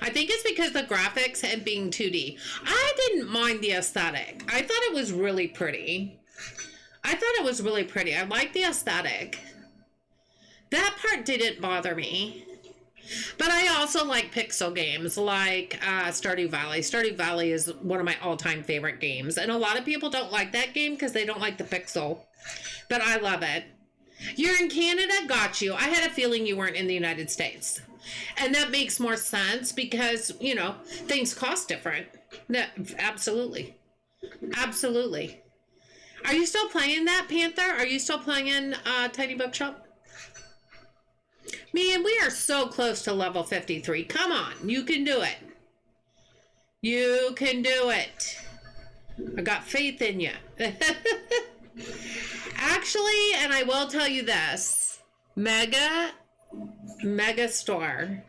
I think it's because the graphics and being 2D. I didn't mind the aesthetic. I thought it was really pretty. I like the aesthetic. That part didn't bother me. But I also like pixel games like Stardew Valley. Stardew Valley is one of my all-time favorite games. And a lot of people don't like that game because they don't like the pixel. But I love it. You're in Canada? Got you. I had a feeling you weren't in the United States. And that makes more sense because, you know, things cost different. No, absolutely. Absolutely. Are you still playing that, Panther? Are you still playing Tiny Bookshop? Man, we are so close to level 53. Come on, you can do it. You can do it. I got faith in you. Actually, and I will tell you this, Mega Store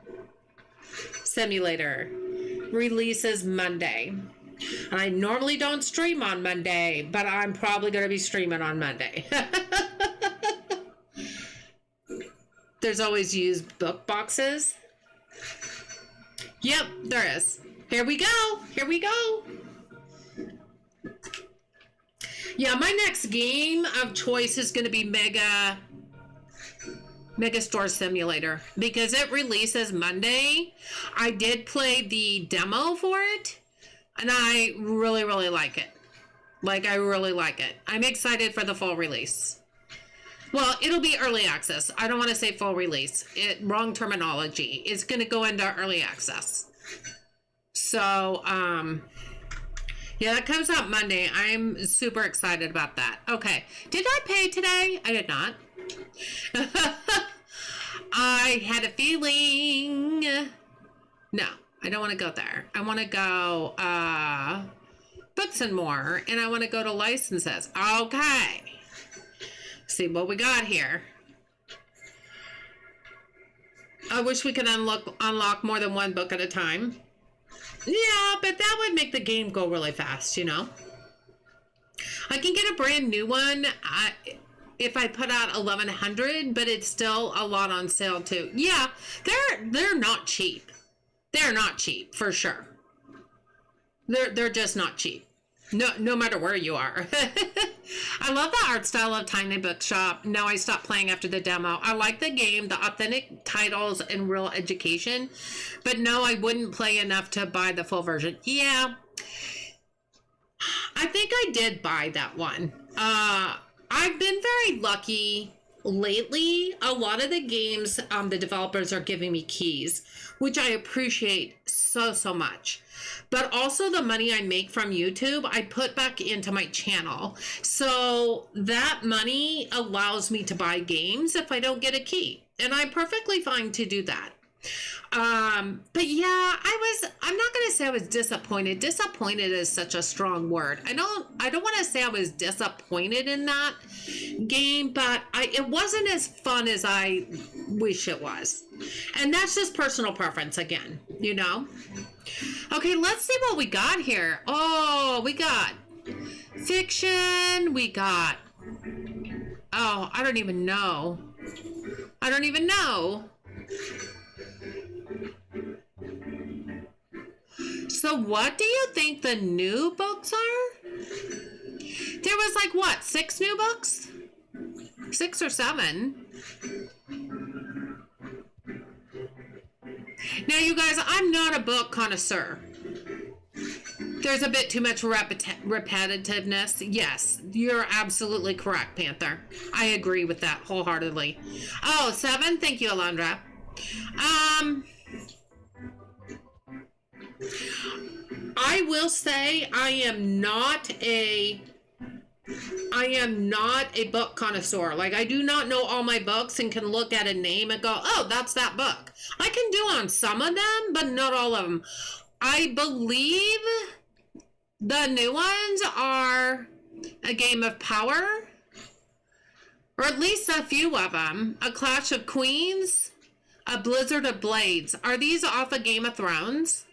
Simulator releases Monday. And I normally don't stream on Monday, but I'm probably going to be streaming on Monday. There's always used book boxes. Yep, there is. Here we go. Here we go. Yeah, my next game of choice is going to be Mega Store Simulator because it releases Monday. I did play the demo for it, and I really, really like it. I really like it. I'm excited for the full release. Well, it'll be early access. I don't want to say full release. Wrong terminology. It's going to go into early access. So, yeah, that comes out Monday. I'm super excited about that. Okay. Did I pay today? I did not. I had a feeling. No, I don't want to go there. I want to go Books and More, and I want to go to licenses. Okay. See what we got here. I wish we could unlock more than one book at a time. Yeah, but that would make the game go really fast, you know? I can get a brand new one if I put out 1100, but it's still a lot on sale too. Yeah, they're not cheap. They're not cheap for sure. They're just not cheap. No matter where you are. I love the art style of Tiny Bookshop. No, I stopped playing after the demo. I like the game, the authentic titles, and real education. But no, I wouldn't play enough to buy the full version. Yeah. I think I did buy that one. I've been very lucky lately. A lot of the games, the developers are giving me keys, which I appreciate so much. But also the money I make from YouTube, I put back into my channel. So that money allows me to buy games if I don't get a key. And I'm perfectly fine to do that. But yeah, I'm not going to say I was disappointed. Disappointed is such a strong word. I don't want to say I was disappointed in that game, but it wasn't as fun as I wish it was. And that's just personal preference again, you know? Okay, let's see what we got here. Oh, we got fiction. We got, oh, I don't even know. So what do you think the new books are? There was like, what, 6 new books? 6 or 7. Now, you guys, I'm not a book connoisseur. There's a bit too much repetitiveness. Yes, you're absolutely correct, Panther. I agree with that wholeheartedly. Oh, 7? Thank you, Alondra. I will say I am not a book connoisseur. Like, I do not know all my books and can look at a name and go, oh, that's that book. I can do on some of them, but not all of them. I believe the new ones are A Game of Power, or at least a few of them. A Clash of Queens, A Blizzard of Blades. Are these off of Game of Thrones?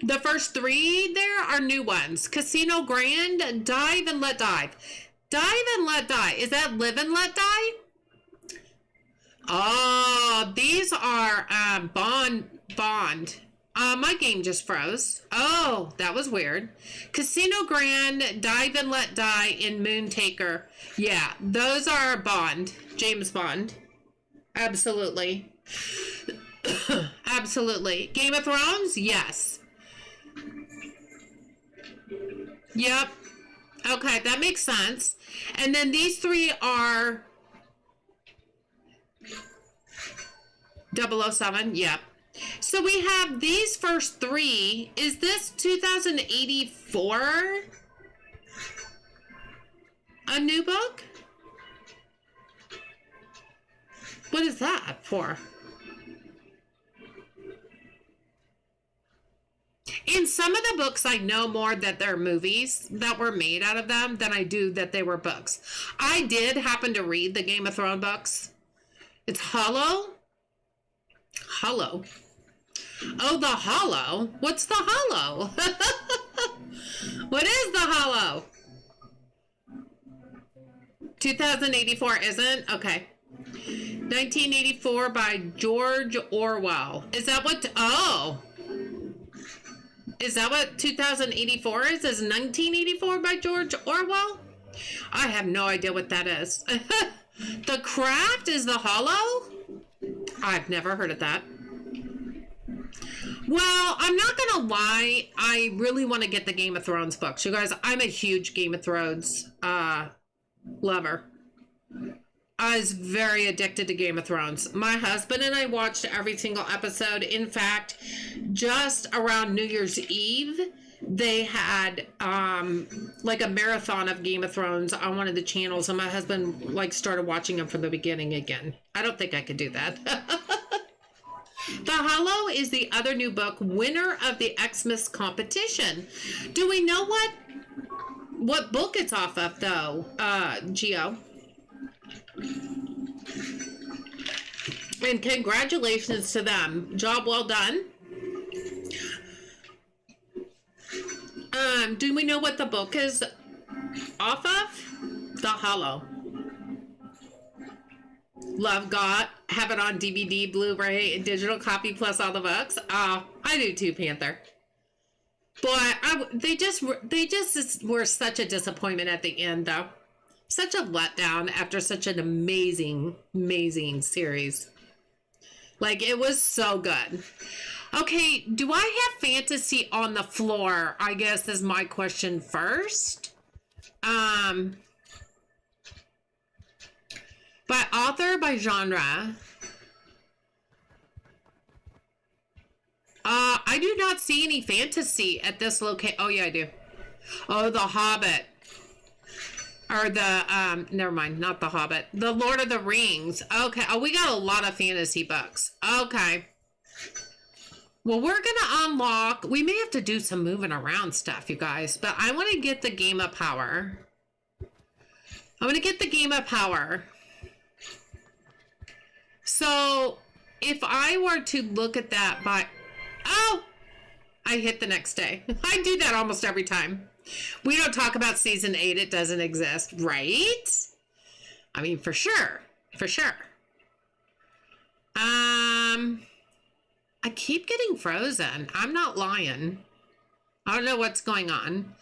The first 3 there are new ones. Casino Grand, Dive and Let Dive. Dive and Let Die. Is that Live and Let Die? Oh, these are Bond. My game just froze. Oh, that was weird. Casino Grand, Dive and Let Die, and Moontaker. Yeah, those are Bond. James Bond. Absolutely. Absolutely. Game of Thrones? Yes. Yep. Okay, that makes sense. And then these three are 007. Yep. So we have these first three. Is this 2084? A new book? What is that for? In some of the books, I know more that they're movies that were made out of them than I do that they were books. I did happen to read the Game of Thrones books. It's Hollow? Hollow. Oh, the Hollow? What's the Hollow? What is the Hollow? 2084 isn't? Okay. 1984 by George Orwell. Is that what? Oh. Is that what 2084 is? Is 1984 by George Orwell? I have no idea what that is. The Craft is the Hollow? I've never heard of that. Well, I'm not gonna lie. I really want to get the Game of Thrones books. You guys, I'm a huge Game of Thrones lover. I was very addicted to Game of Thrones. My husband and I watched every single episode. In fact, just around New Year's Eve, they had like a marathon of Game of Thrones on one of the channels, and my husband like started watching them from the beginning again. I don't think I could do that. The Hollow is the other new book, winner of the Xmas competition. Do we know what book it's off of, though, Gio? And congratulations to them. Job well done. Do we know what the book is off of? The Hollow. Love Got. Have it on DVD, Blu-ray, and digital copy plus all the books. Oh, I do too, Panther. Boy, they just were such a disappointment at the end, though. Such a letdown after such an amazing, amazing series. Like, it was so good. Okay, do I have fantasy on the floor? I guess is my question first. By author, by genre. I do not see any fantasy at this location. Oh, yeah, I do. Oh, The Hobbit. Or the, never mind, not The Hobbit. The Lord of the Rings. Okay. Oh, we got a lot of fantasy books. Okay. Well, we're going to unlock, we may have to do some moving around stuff, you guys, but I want to get the Game of Power. I'm going to get the Game of Power. So, if I were to look at that by, oh, I hit the next day. I do that almost every time. We don't talk about season 8. It doesn't exist, right? I mean, for sure. For sure. I keep getting frozen. I'm not lying. I don't know what's going on.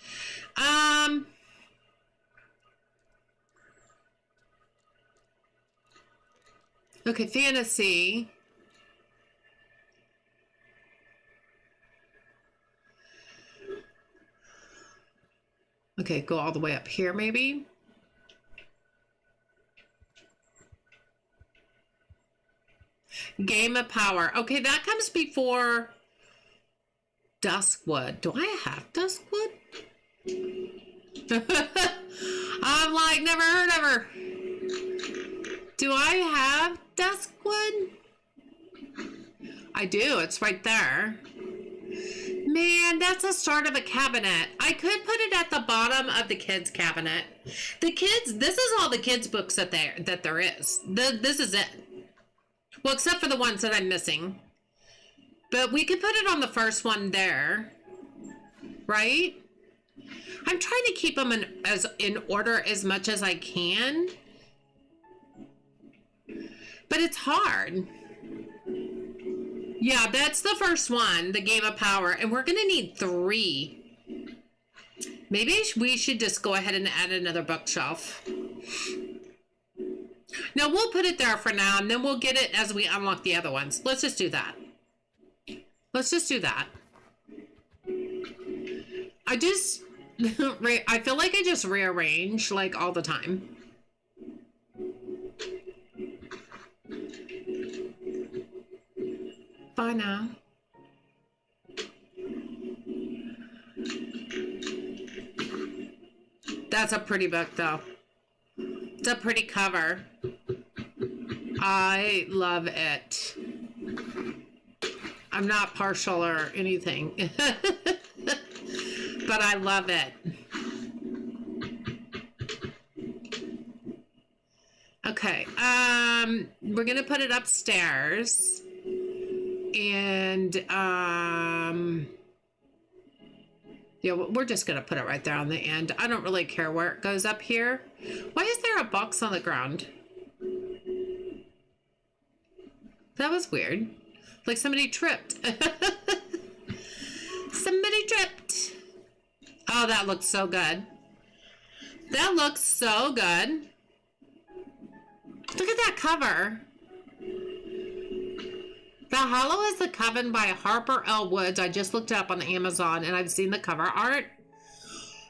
Okay, fantasy. Okay, go all the way up here, maybe. Game of Power. Okay, that comes before Duskwood. Do I have Duskwood? I'm like, never heard of her. Do I have Duskwood? I do. It's right there. Man, that's the start of a cabinet. I could put it at the bottom of the kids' cabinet. The kids, this is all the kids' books that there is. This is it. Well, except for the ones that I'm missing. But we could put it on the first one there. Right? I'm trying to keep them in order as much as I can. But it's hard. Yeah, that's the first one, the Game of Power. And we're going to need 3. Maybe we should just go ahead and add another bookshelf. No, we'll put it there for now, and then we'll get it as we unlock the other ones. Let's just do that. Let's just do that. I feel like I just rearrange, like, all the time. Bye now. That's a pretty book, though. It's a pretty cover. I love it. I'm not partial or anything. But I love it. Okay. We're going to put it upstairs. And, yeah, we're just going to put it right there on the end. I don't really care where it goes up here. Why is there a box on the ground? That was weird. Like somebody tripped. Somebody tripped. Oh, that looks so good. That looks so good. Look at that cover. The Hollow is the Coven by Harper L. Woods. I just looked it up on Amazon and I've seen the cover art.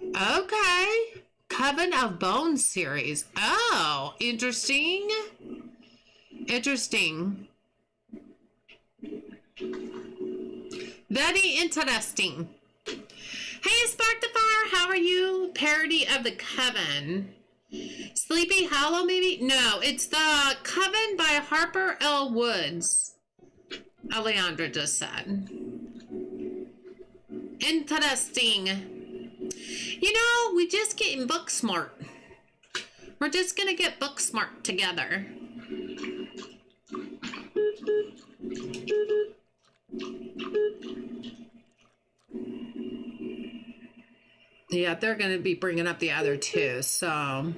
Okay. Coven of Bones series. Oh, interesting. Interesting. Very interesting. Hey, Spark the Fire, how are you? Parody of the Coven. Sleepy Hollow, maybe? No, it's the Coven by Harper L. Woods. Alejandra just said. Interesting. You know, we just getting book smart. We're just gonna get book smart together. Yeah, they're gonna be bringing up the other two, so.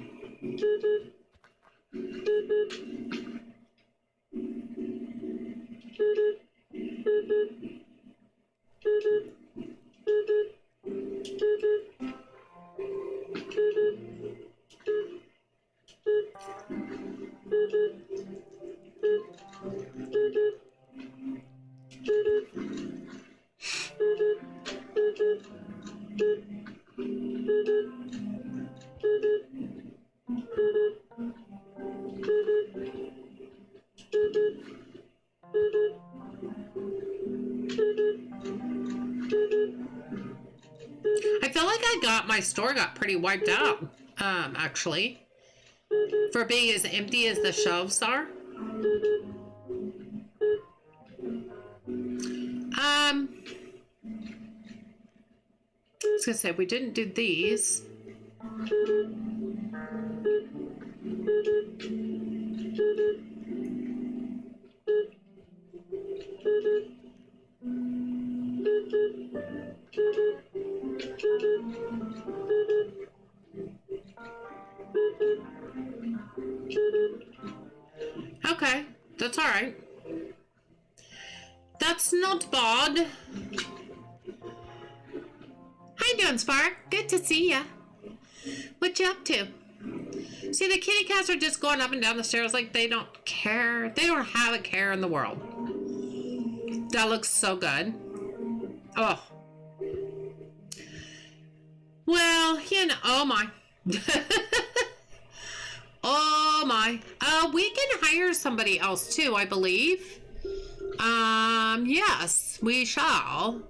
I feel like my store got pretty wiped out, actually, for being as empty as the shelves are. I was gonna say, we didn't do these. Okay, that's all right. That's not bad. How you doing, Spark? Good to see ya. What you up to? See, the kitty cats are just going up and down the stairs like they don't care. They don't have a care in the world. That looks so good. Oh. Well, you know, oh my. Oh my. We can hire somebody else too, I believe. Yes, we shall.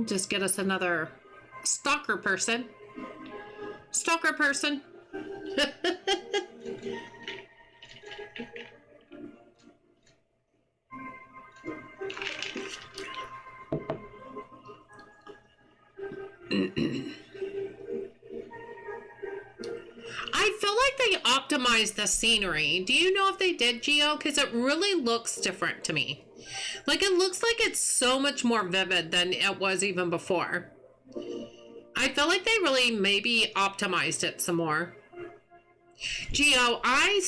Just get us another stalker person. Stalker person. I feel feel like they optimized the scenery. Do you know if they did, Gio? Because it really looks different to me. Like, it looks like it's so much more vivid than it was even before. I feel like they really maybe optimized it some more. Gio, I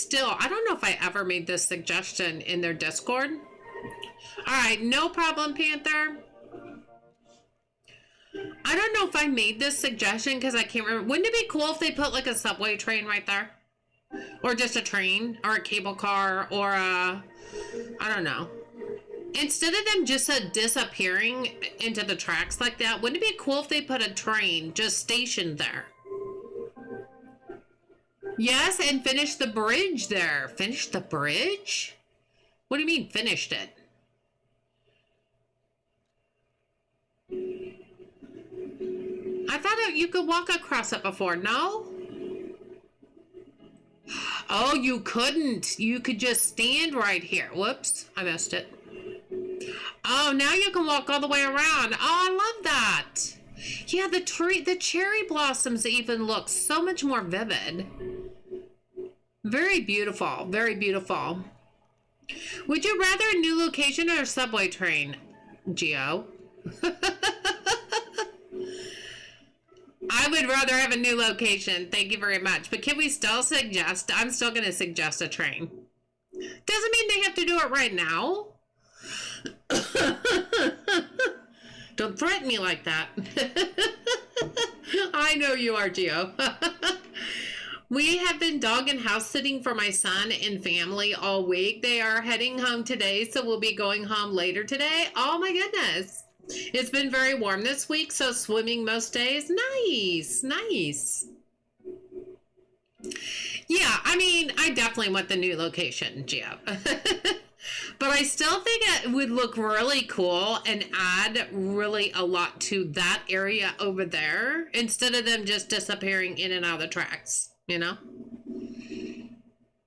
don't know if I ever made this suggestion in their Discord. All right, no problem, Panther. I don't know if I made this suggestion because I can't remember. Wouldn't it be cool if they put like a subway train right there? Or just a train or a cable car or a, I don't know. Instead of them just disappearing into the tracks like that, wouldn't it be cool if they put a train just stationed there? Yes, and finish the bridge there. Finish the bridge? What do you mean finished it? I thought you could walk across it before, no? Oh, you couldn't. You could just stand right here. Whoops, I missed it. Oh, now you can walk all the way around. Oh, I love that. Yeah, the cherry blossoms even look so much more vivid. Very beautiful, very beautiful. Would you rather a new location or a subway train, Gio? I would rather have a new location. Thank you very much. But can we still suggest? I'm still going to suggest a train. Doesn't mean they have to do it right now. Don't threaten me like that. I know you are, Gio. We have been dog and house sitting for my son and family all week. They are heading home today, so we'll be going home later today. Oh my goodness. It's been very warm this week, so swimming most days. Nice, nice. Yeah, I mean, I definitely want the new location, Gio. But I still think it would look really cool and add really a lot to that area over there instead of them just disappearing in and out of the tracks, you know?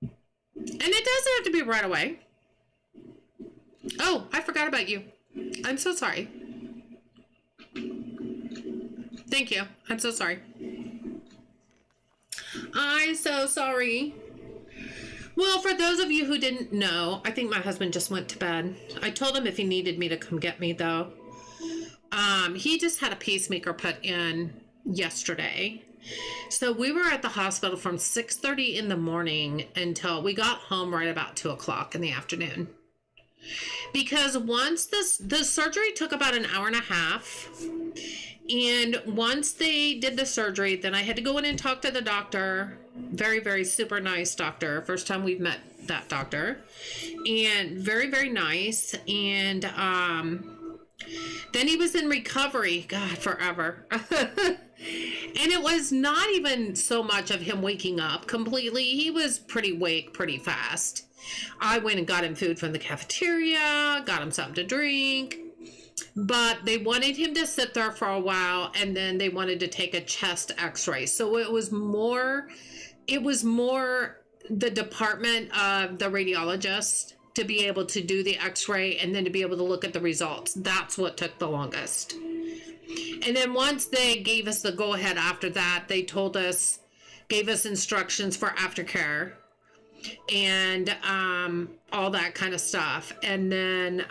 And it doesn't have to be right away. Oh, I forgot about you. I'm so sorry. Thank you. I'm so sorry. I'm so sorry. Well, for those of you who didn't know, I think my husband just went to bed. I told him if he needed me to come get me, though. He just had a pacemaker put in yesterday. So we were at the hospital from 6:30 in the morning until we got home right about 2 o'clock in the afternoon. Because once the surgery took about an hour and a half, and once they did the surgery, then I had to go in and talk to the doctor. Very, very super nice doctor. First time we've met that doctor. And very, very nice. And then he was in recovery. God, forever. And it was not even so much of him waking up completely. He was pretty awake pretty fast. I went and got him food from the cafeteria, got him something to drink. But they wanted him to sit there for a while, and then they wanted to take a chest x-ray. So it was more the department of the radiologist to be able to do the x-ray and then to be able to look at the results. That's what took the longest. And then once they gave us the go-ahead after that, they gave us instructions for aftercare and all that kind of stuff. And then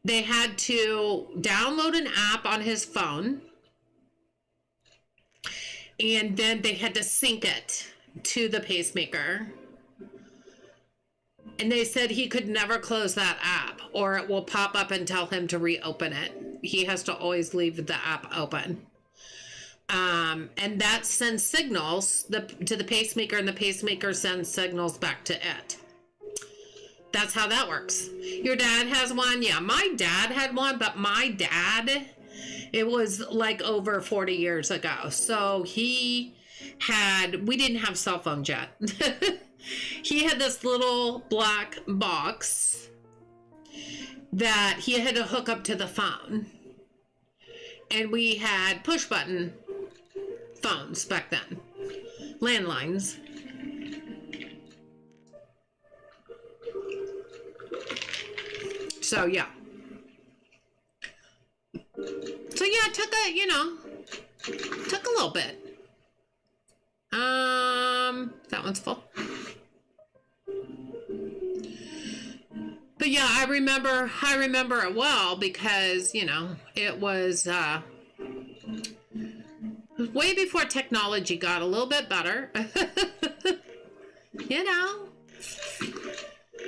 they had to download an app on his phone, and then they had to sync it to the pacemaker. And they said he could never close that app or it will pop up and tell him to reopen it. He has to always leave the app open. And that sends signals to the pacemaker, and the pacemaker sends signals back to it. That's how that works. Your dad has one? Yeah, my dad had one, but my dad, it was like over 40 years ago. So we didn't have cell phones yet. He had this little black box that he had to hook up to the phone. And we had push button phones back then. Landlines. So yeah. So yeah, it took a little bit. That one's full. But yeah, I remember it well because, you know, it was way before technology got a little bit better. You know,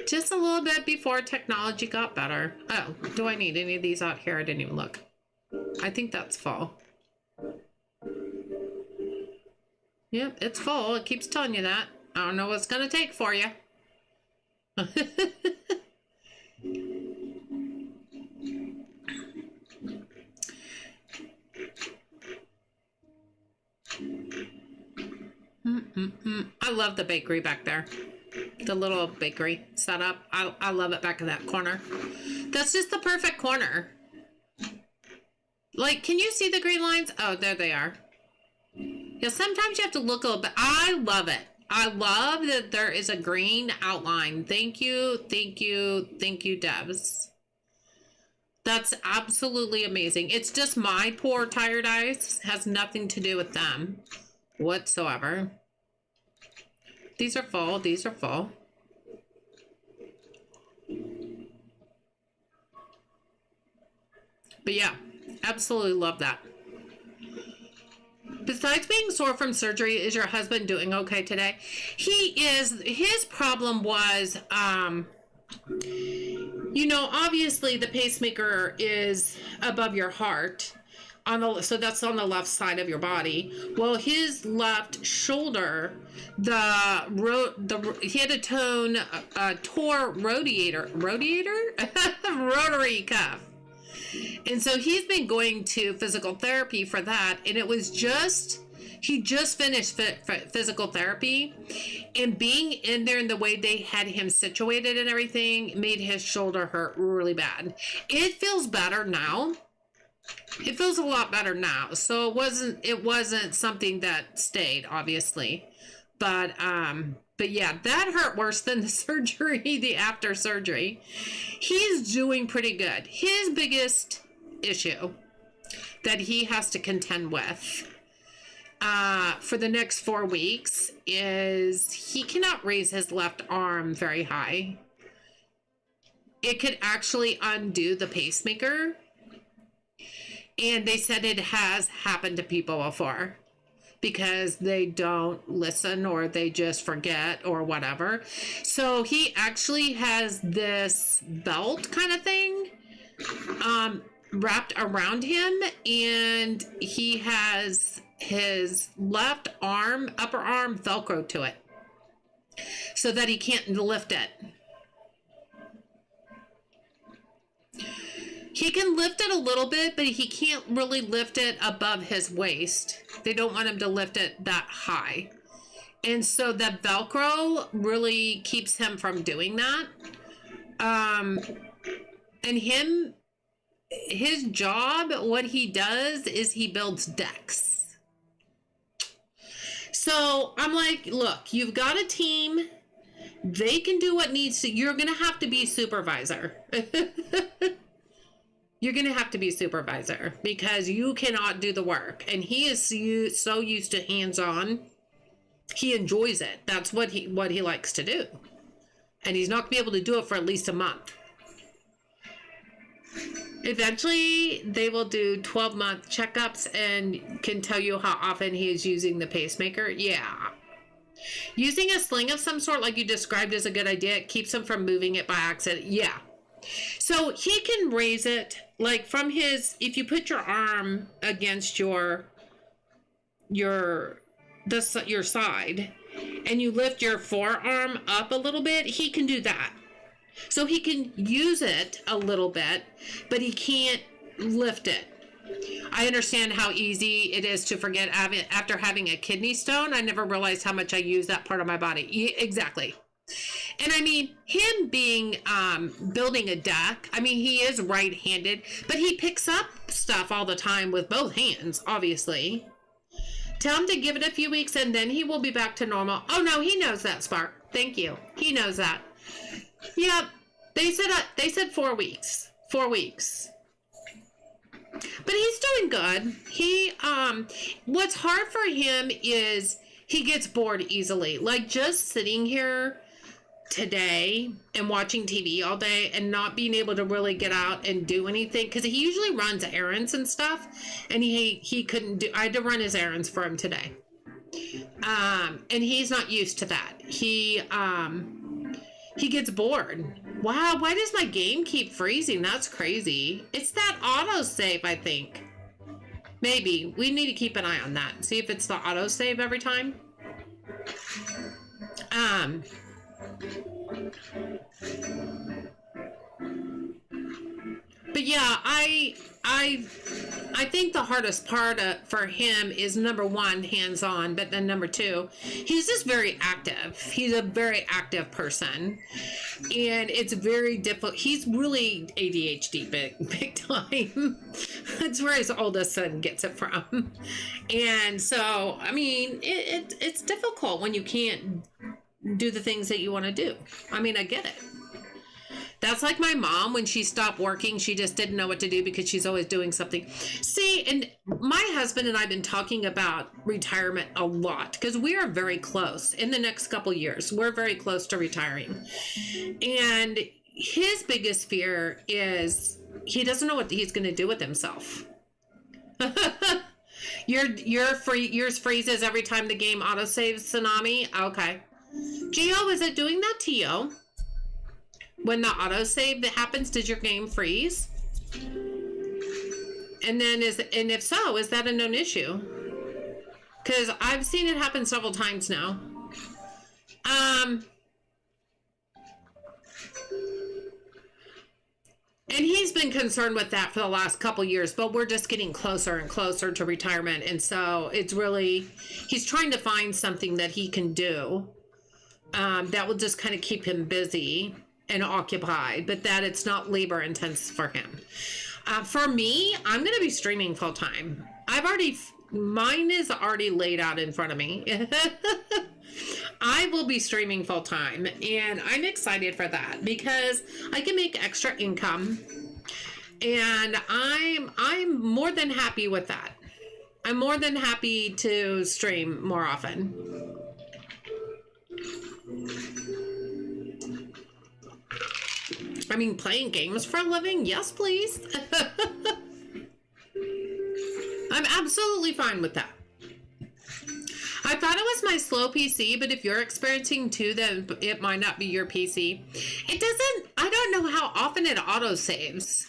just a little bit before technology got better. Oh, do I need any of these out here? I didn't even look. I think that's full. Yep, it's full. It keeps telling you that. I don't know what it's going to take for you. I love the bakery back there. The little bakery setup. I love it back in that corner. That's just the perfect corner. Like, can you see the green lines? Oh, there they are. Yeah, sometimes you have to look a little bit. I love it. I love that there is a green outline. Thank you, thank you, thank you, devs. That's absolutely amazing. It's just my poor tired eyes. It has nothing to do with them whatsoever. These are full. These are full. But yeah, absolutely love that. Besides being sore from surgery, is your husband doing okay today? He is. His problem was, you know, obviously the pacemaker is above your heart. So that's on the left side of your body. Well, his left shoulder, he had a tore rotary cuff. And so he's been going to physical therapy for that. And it was he just finished physical therapy, and being in there and the way they had him situated and everything made his shoulder hurt really bad. It feels better now. It feels a lot better now. So it wasn't something that stayed, obviously. But yeah, that hurt worse than the surgery, the after surgery. He's doing pretty good. His biggest issue that he has to contend with for the next 4 weeks is he cannot raise his left arm very high. It could actually undo the pacemaker. And they said it has happened to people before because they don't listen or they just forget or whatever. So he actually has this belt kind of thing wrapped around him, and he has his left arm, upper arm, Velcro to it so that he can't lift it. He can lift it a little bit, but he can't really lift it above his waist. They don't want him to lift it that high. And so the Velcro really keeps him from doing that. And his job, what he does is he builds decks. So I'm like, look, you've got a team. They can do what needs to. You're going to have to be supervisor. You're going to have to be supervisor because you cannot do the work. And he is so used to hands-on. He enjoys it. That's what he likes to do. And he's not going to be able to do it for at least a month. Eventually, they will do 12-month checkups and can tell you how often he is using the pacemaker. Yeah. Using a sling of some sort, like you described, is a good idea. It keeps him from moving it by accident. Yeah. So he can raise it like from his, if you put your arm against your side and you lift your forearm up a little bit, he can do that. So he can use it a little bit, but he can't lift it. I understand how easy it is to forget after having a kidney stone. I never realized how much I use that part of my body. Exactly. And I mean, him being, building a deck, I mean, he is right-handed, but he picks up stuff all the time with both hands, obviously. Tell him to give it a few weeks and then he will be back to normal. Oh no, he knows that, Spark. Thank you. He knows that. Yep. They said 4 weeks. 4 weeks. But he's doing good. What's hard for him is he gets bored easily. Like just sitting here today and watching TV all day and not being able to really get out and do anything, because he usually runs errands and stuff, and he couldn't do. I had to run his errands for him today, and he's not used to that. He gets bored. Wow, why does my game keep freezing? That's crazy. It's that autosave, I think. Maybe we need to keep an eye on that. See if it's the autosave every time. But yeah, I think the hardest part for him is number one, hands-on, but then number two, he's just very active. He's a very active person, and it's very difficult. He's really ADHD big time. That's where his oldest son gets it from. And so, I mean, it's difficult when you can't do the things that you want to do. I mean, I get it. That's like my mom, when she stopped working, she just didn't know what to do because she's always doing something. See, and my husband and I have been talking about retirement a lot because we are very close in the next couple years. We're very close to retiring. And his biggest fear is he doesn't know what he's going to do with himself. Yours freezes every time the game autosaves, Tsunami? Okay. Gio, is it doing that to you? When the autosave that happens, does your game freeze? And if so, is that a known issue? Because I've seen it happen several times now. And he's been concerned with that for the last couple years, but we're just getting closer and closer to retirement. And so it's really, he's trying to find something that he can do that will just kind of keep him busy and occupied, but that it's not labor intense for him. For me, I'm going to be streaming full time. Mine is already laid out in front of me. I will be streaming full time, and I'm excited for that because I can make extra income, and I'm more than happy with that. I'm more than happy to stream more often. I mean, playing games for a living? Yes, please. I'm absolutely fine with that. I thought it was my slow PC, but if you're experiencing too, then it might not be your PC. It doesn't, I don't know how often it autosaves.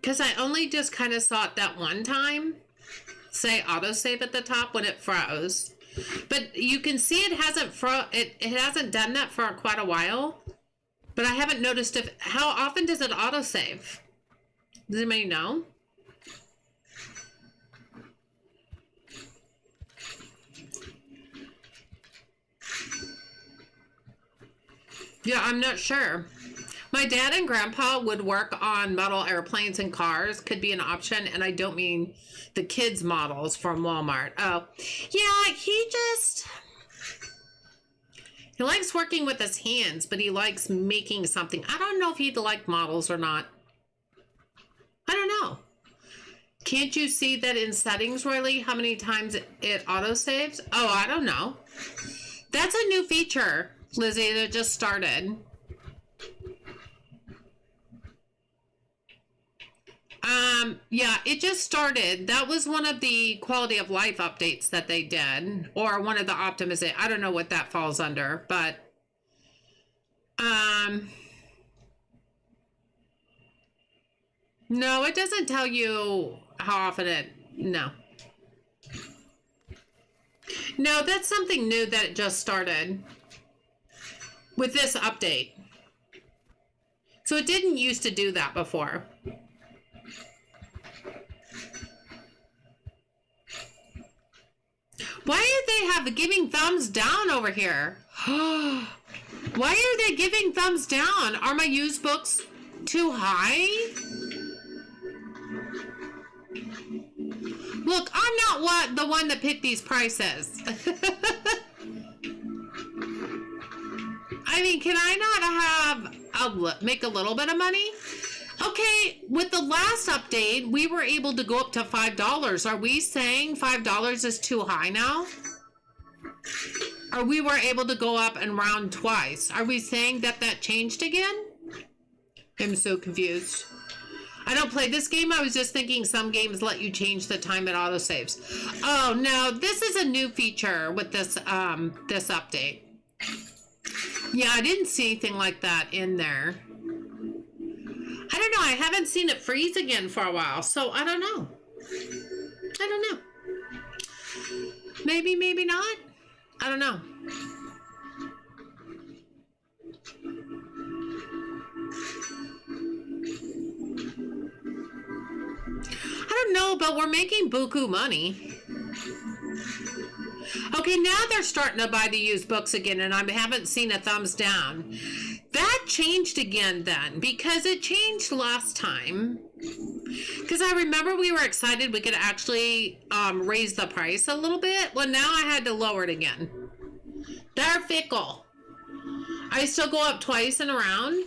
Because I only just kind of saw it that one time. Say autosave at the top when it froze. But you can see it hasn't it hasn't done that for quite a while. But I haven't noticed how often does it autosave? Does anybody know? Yeah, I'm not sure. My dad and grandpa would work on model airplanes and cars, could be an option, and I don't mean the kids' models from Walmart. Oh, yeah, he likes working with his hands, but he likes making something. I don't know if he'd like models or not. I don't know. Can't you see that in settings, Roylee, how many times it autosaves? Oh, I don't know. That's a new feature, Lizzie, that just started. Yeah, it just started. That was one of the quality of life updates that they did, or one of the optimization. I don't know what that falls under, but no, it doesn't tell you how often no, that's something new that it just started with this update. So it didn't used to do that before. Why are they giving thumbs down over here? Why are they giving thumbs down? Are my used books too high? Look, I'm not the one that picked these prices. I mean, can I not make a little bit of money? Okay, with the last update, we were able to go up to $5. Are we saying $5 is too high now? Or we were able to go up and round twice? Are we saying that that changed again? I'm so confused. I don't play this game. I was just thinking some games let you change the time it autosaves. Oh no, this is a new feature with this this update. Yeah, I didn't see anything like that in there. I don't know. I haven't seen it freeze again for a while, so I don't know. I don't know. Maybe, maybe not. I don't know. I don't know, but we're making buku money. Okay, now they're starting to buy the used books again, and I haven't seen a thumbs down. That changed again then, because it changed last time. Because I remember we were excited we could actually raise the price a little bit. Well, now I had to lower it again. They're fickle. I still go up twice in a round.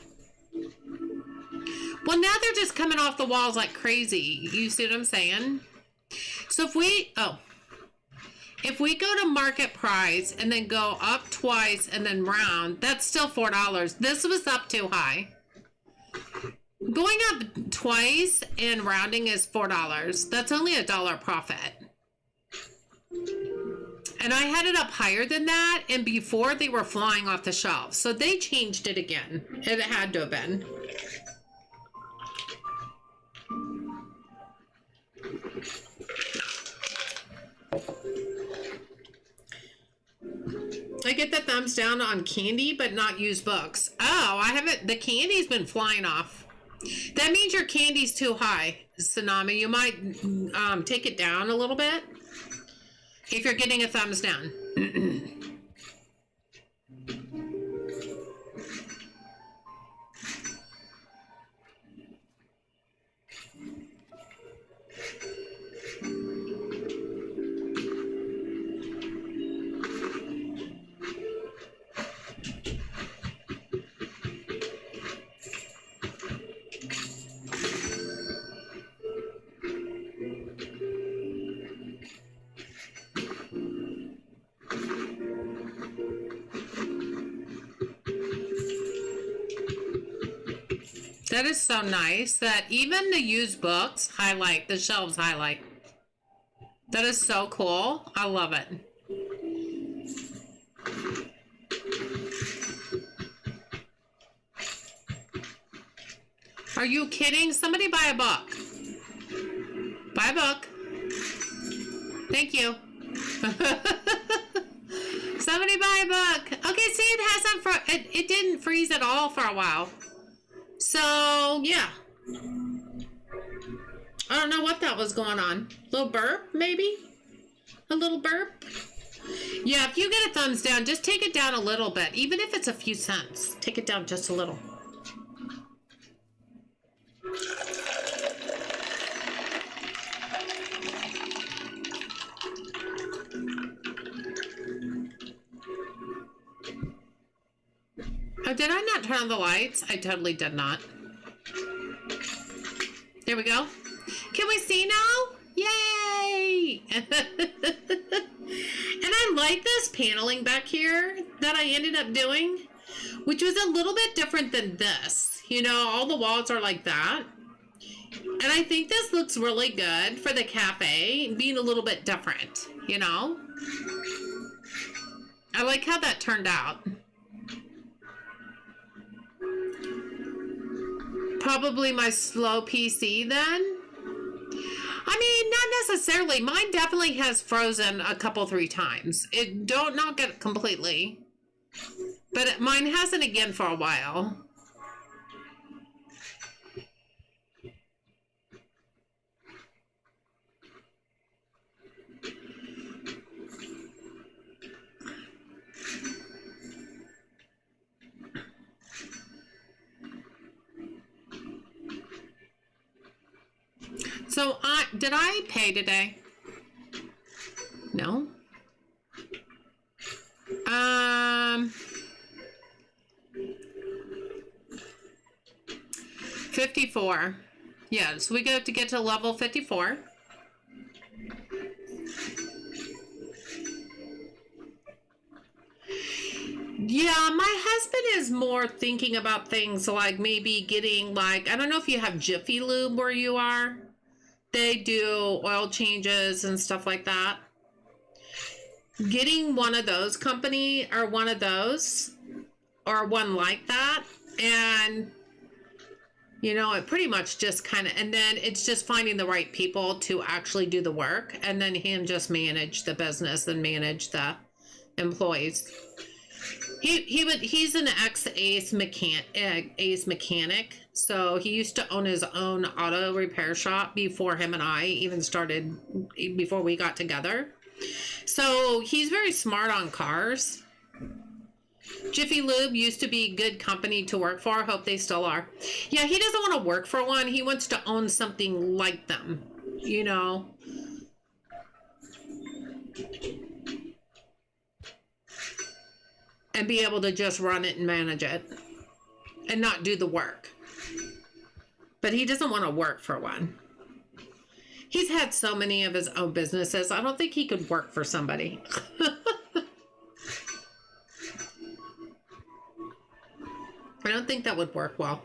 Well, now they're just coming off the walls like crazy. You see what I'm saying? So if we go to market price and then go up twice and then round, that's still $4. This was up too high. Going up twice and rounding is $4. That's only $1 profit. And I had it up higher than that, and before they were flying off the shelf. So they changed it again. It had to have been. I get the thumbs down on candy, but not used books. Oh, I haven't. The candy's been flying off. That means your candy's too high, Tsunami. You might take it down a little bit if you're getting a thumbs down. That is so nice that even the used books highlight, the shelves highlight. That is so cool. I love it. Are you kidding? Somebody buy a book. Buy a book. Thank you. Somebody buy a book. Okay, see, it hasn't, it didn't freeze at all for a while. So, yeah. I don't know what that was going on. A little burp, maybe? A little burp? Yeah, if you get a thumbs down, just take it down a little bit. Even if it's a few cents. Take it down just a little. Oh, did I not turn on the lights? I totally did not. There we go. Can we see now? Yay! And I like this paneling back here that I ended up doing, which was a little bit different than this. You know, all the walls are like that. And I think this looks really good for the cafe, being a little bit different, you know? I like how that turned out. Probably my slow PC then. I mean, not necessarily. Mine definitely has frozen a couple, 3 times. It don't knock it completely. But mine hasn't again for a while. So, did I pay today? No. 55 54. Yeah, so we have to get to level 54. Yeah, my husband is more thinking about things like maybe getting like, I don't know if you have Jiffy Lube where you are. They do oil changes and stuff like that. Getting one of those company or one of those or one like that, and you know, it pretty much just kind of, and then it's just finding the right people to actually do the work, and then him just manage the business and manage the employees. He's an ex-ace mechanic, so he used to own his own auto repair shop before him and I even started, before we got together. So he's very smart on cars. Jiffy Lube used to be good company to work for. Hope they still are. Yeah, he doesn't want to work for one. He wants to own something like them, you know. And be able to just run it and manage it and not do the work. But he doesn't want to work for one. He's had so many of his own businesses. I don't think he could work for somebody. I don't think that would work well.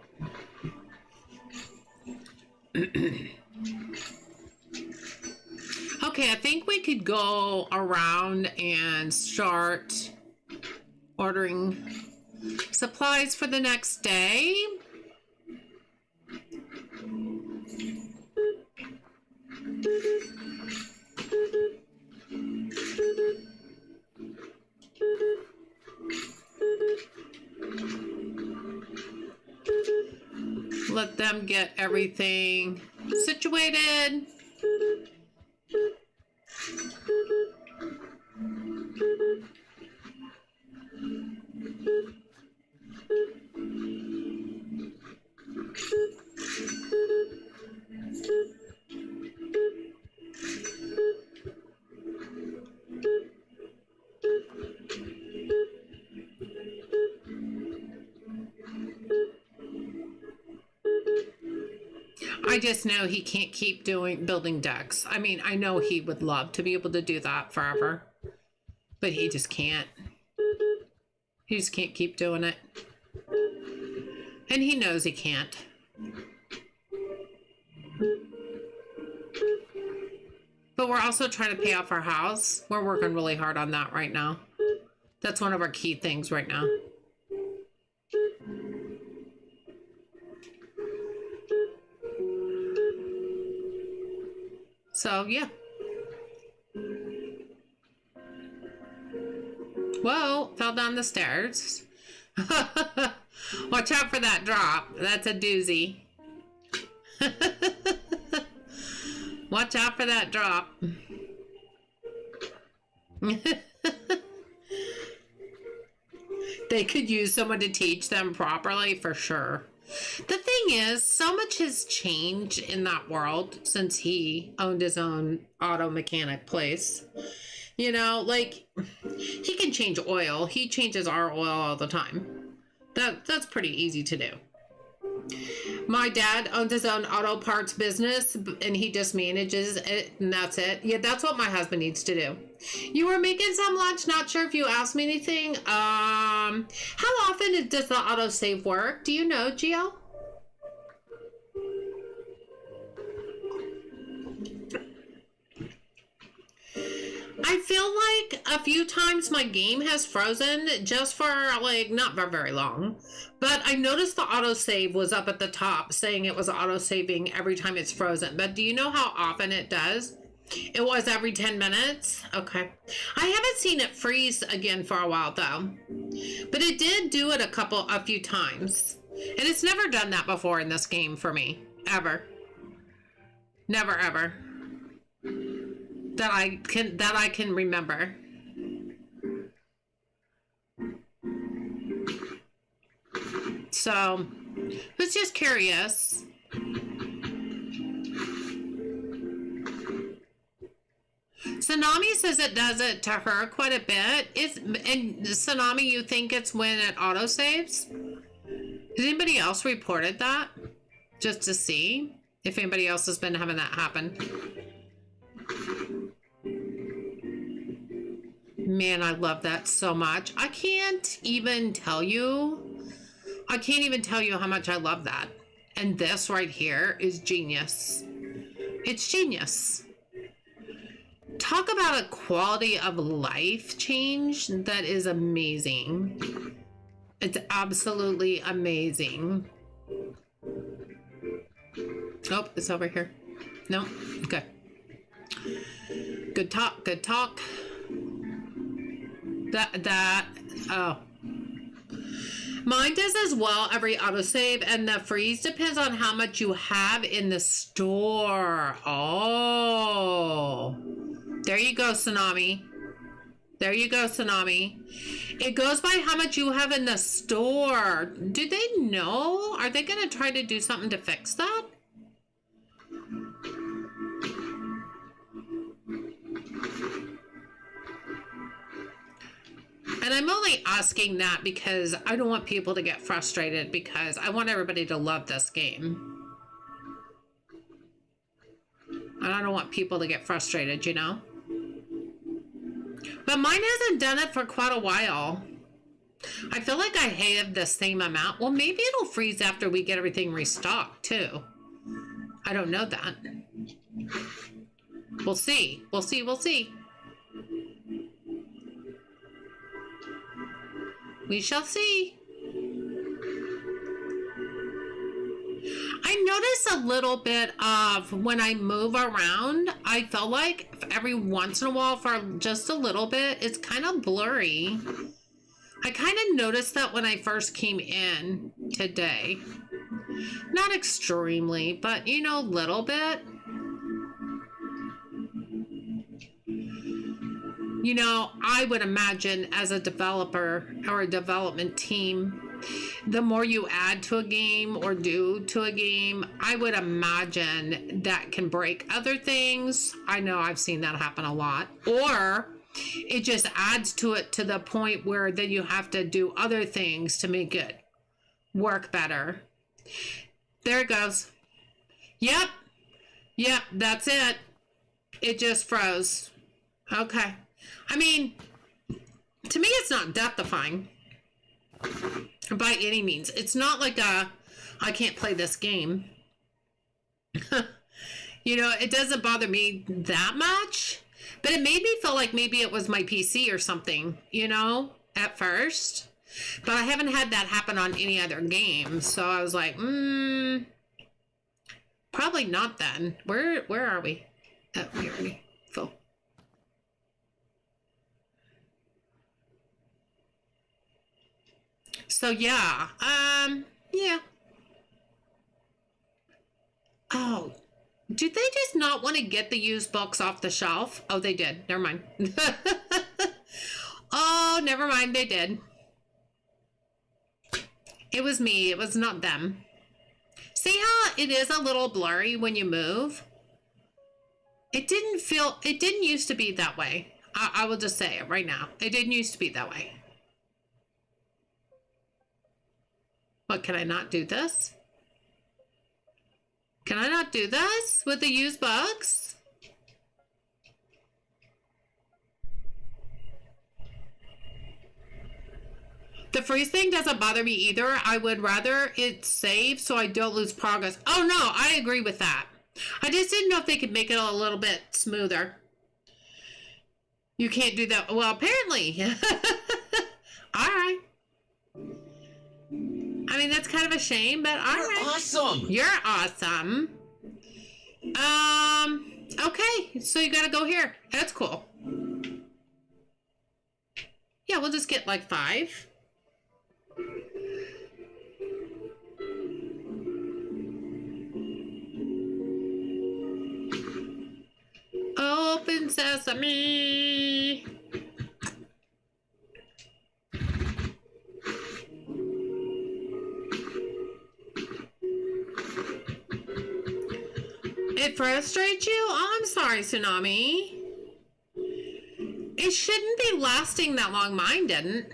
Okay, I think we could go around and start ordering supplies for the next day. Let them get everything situated. I just know he can't keep building decks. I mean, I know he would love to be able to do that forever, but he just can't. He just can't keep doing it. And he knows he can't. But we're also trying to pay off our house. We're working really hard on that right now. That's one of our key things right now. So, yeah. Whoa, fell down the stairs. Watch out for that drop. That's a doozy. Watch out for that drop. They could use someone to teach them properly for sure. The thing is, so much has changed in that world since he owned his own auto mechanic place. You know, like, he can change oil. He changes our oil all the time. That's pretty easy to do. My dad owns his own auto parts business, and he just manages it, and that's it. Yeah, that's what my husband needs to do. You were making some lunch. Not sure if you asked me anything. How often does the autosave work? Do you know, Gio? I feel like a few times my game has frozen just for like not very long, but I noticed the autosave was up at the top saying it was autosaving every time it's frozen. But do you know how often it does? It was every 10 minutes. Okay. I haven't seen it freeze again for a while though, but it did do it a few times, and it's never done that before in this game for me, ever. Never ever. That I can remember. So, was just curious. Tsunami says it does it to her quite a bit. And Tsunami, you think it's when it autosaves? Has anybody else reported that? just to see if anybody else has been having that happen. Man, I love that so much. I can't even tell you how much I love that. And this right here is genius. It's genius. Talk about a quality of life change that is amazing. It's absolutely amazing. Oh, it's over here. No? Okay. Good talk, good talk. Oh. Mine does as well, every autosave, and the freeze depends on how much you have in the store. Oh. There you go, Tsunami. There you go, Tsunami. It goes by how much you have in the store. Do they know? Are they going to try to do something to fix that? And I'm only asking that because I don't want people to get frustrated, because I want everybody to love this game. And I don't want people to get frustrated, you know? But mine hasn't done it for quite a while. I feel like I have the same amount. Well, maybe it'll freeze after we get everything restocked, too. I don't know that. We'll see. We'll see. We'll see. We shall see. I notice a little bit of when I move around, I feel like every once in a while for just a little bit, it's kind of blurry. I kind of noticed that when I first came in today. Not extremely, but you know, a little bit. You know, I would imagine as a developer or a development team, the more you add to a game or do to a game, I would imagine that can break other things. I know I've seen that happen a lot. Or it just adds to it to the point where then you have to do other things to make it work better. There it goes. Yep. Yep, that's it. It just froze. Okay. I mean, to me, it's not death-defying by any means. It's not like I can't play this game. You know, it doesn't bother me that much, but it made me feel like maybe it was my PC or something, you know, at first. But I haven't had that happen on any other game, so I was like, probably not then. Where are we? Oh, here we go. So yeah, yeah. Oh, did they just not want to get the used books off the shelf? Oh, they did. Never mind. Oh, never mind. They did. It was me. It was not them. See how it is a little blurry when you move? It didn't used to be that way. I will just say it right now. It didn't used to be that way. What, can I not do this? Can I not do this with the used books? The freeze thing doesn't bother me either. I would rather it save so I don't lose progress. Oh no, I agree with that. I just didn't know if they could make it a little bit smoother. You can't do that. Well, apparently. All right. I mean, that's kind of a shame, but all right. You're awesome. You're awesome. Okay, so you gotta go here. That's cool. Yeah, we'll just get like 5. Open sesame. It frustrates you? Oh, I'm sorry, Tsunami. It shouldn't be lasting that long. Mine didn't.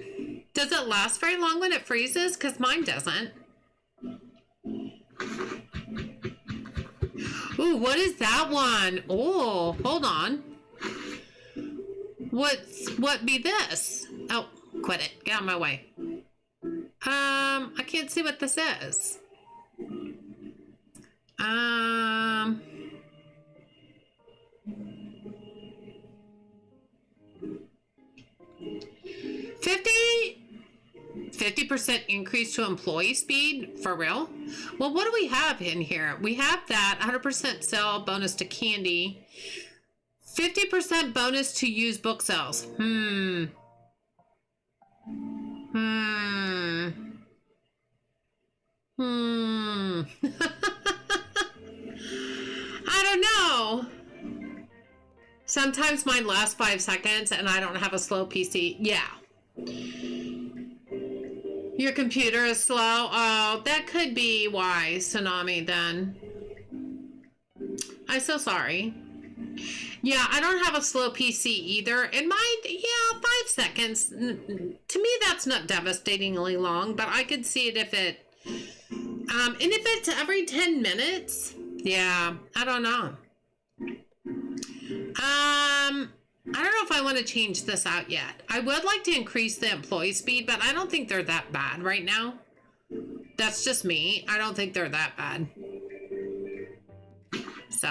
Does it last very long when it freezes? Because mine doesn't. Ooh, what is that one? Oh, hold on. What be this? Oh, quit it. Get out of my way. I can't see what this is. 50% increase to employee speed? For real? Well, what do we have in here? We have that 100% sale bonus to candy. 50% bonus to used book sales. I don't know. Sometimes mine lasts 5 seconds and I don't have a slow PC. Yeah. Your computer is slow. Oh, that could be why, Tsunami, then. I'm so sorry. Yeah, I don't have a slow PC either. And mine, yeah, 5 seconds. To me, that's not devastatingly long, but I could see it if it... and if it's every 10 minutes, yeah, I don't know. I don't know if I want to change this out yet. I would like to increase the employee speed, but I don't think they're that bad right now. That's just me. I don't think they're that bad. So.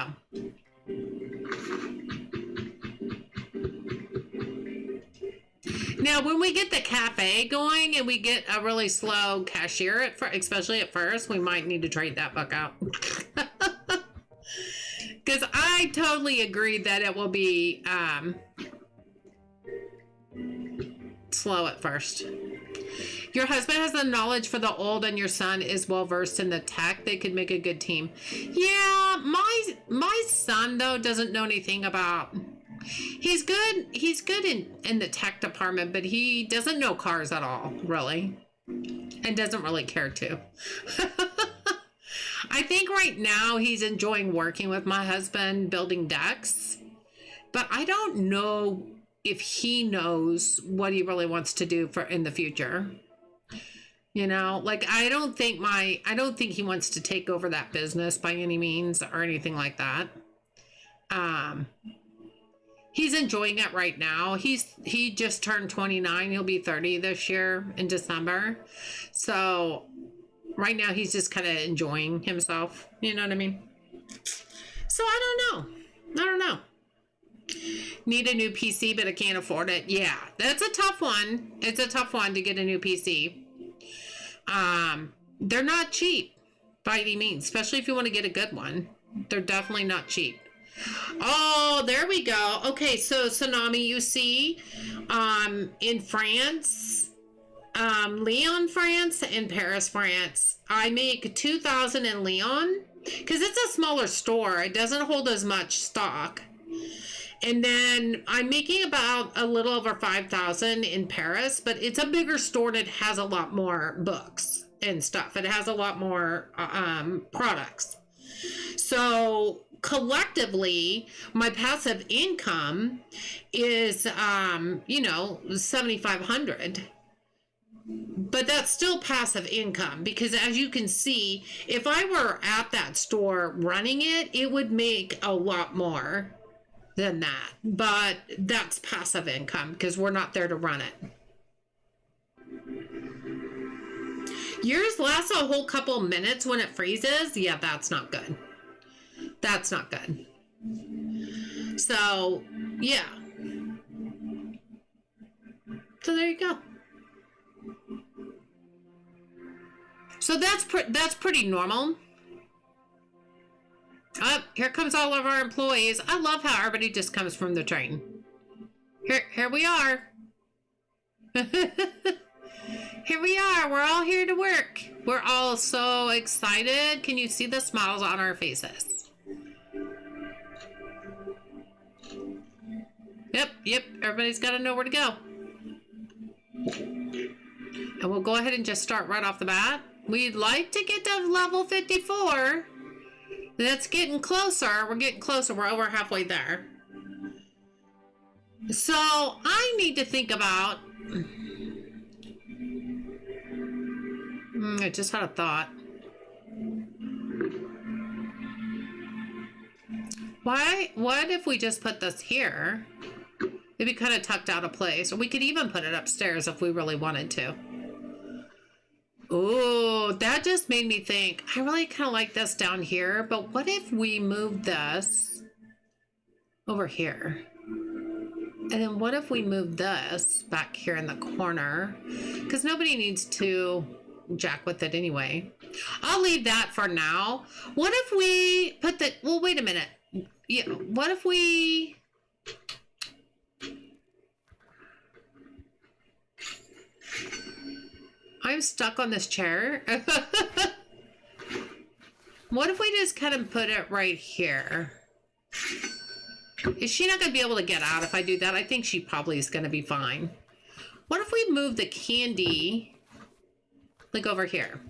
Now, when we get the cafe going and we get a really slow cashier, especially at first, we might need to trade that book out. Because I totally agree that it will be slow at first. Your husband has the knowledge for the old and your son is well versed in the tech. They could make a good team. Yeah, my son, though, doesn't know anything about... He's good in the tech department, but he doesn't know cars at all, really. And doesn't really care to. I think right now he's enjoying working with my husband, building decks. But I don't know if he knows what he really wants to do in the future. You know, like I don't think he wants to take over that business by any means or anything like that. He's enjoying it right now. He just turned 29. He'll be 30 this year in December. So right now he's just kind of enjoying himself. You know what I mean? So I don't know. Need a new PC, but I can't afford it. Yeah, that's a tough one. It's a tough one to get a new PC. They're not cheap by any means, especially if you want to get a good one. They're definitely not cheap. Oh, there we go. Okay, so Tsunami, you see, in France, Lyon, France, and Paris, France, I make 2,000 in Lyon because it's a smaller store. It doesn't hold as much stock. And then I'm making about a little over 5,000 in Paris, but it's a bigger store and it has a lot more books and stuff. It has a lot more products. So collectively, my passive income is, 7,500. But that's still passive income because as you can see, if I were at that store running it, it would make a lot more than that. But that's passive income because we're not there to run it. Yours lasts a whole couple minutes when it freezes. Yeah, that's not good. That's not good. So, yeah. So there you go. So that's pretty normal. Here comes all of our employees. I love how everybody just comes from the train. Here we are. Here we are. We're all here to work. We're all so excited. Can you see the smiles on our faces? Yep. Everybody's got to know where to go. And we'll go ahead and just start right off the bat. We'd like to get to level 54. That's getting closer. We're getting closer. We're over halfway there. So I need to think about... I just had a thought. What if we just put this here? Maybe kind of tucked out of place. Or we could even put it upstairs if we really wanted to. Oh, that just made me think. I really kind of like this down here, but what if we moved this over here? And then what if we move this back here in the corner? Because nobody needs to jack with it anyway. I'll leave that for now. What if we put the... Well, wait a minute. Yeah, what if we... I'm stuck on this chair. What if we just kind of put it right here? Is she not going to be able to get out if I do that? I think she probably is going to be fine. What if we move the candy like over here?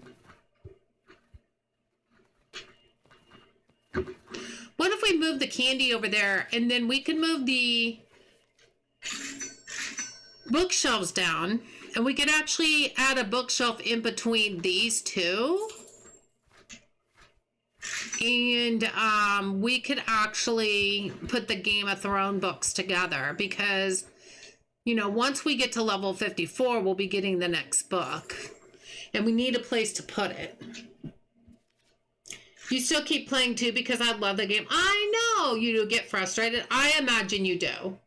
What if we move the candy over there and then we can move the bookshelves down and we could actually add a bookshelf in between these two? And we could actually put the Game of Thrones books together because, you know, once we get to level 54, we'll be getting the next book. And we need a place to put it. You still keep playing too because I love the game. I know you do get frustrated. I imagine you do.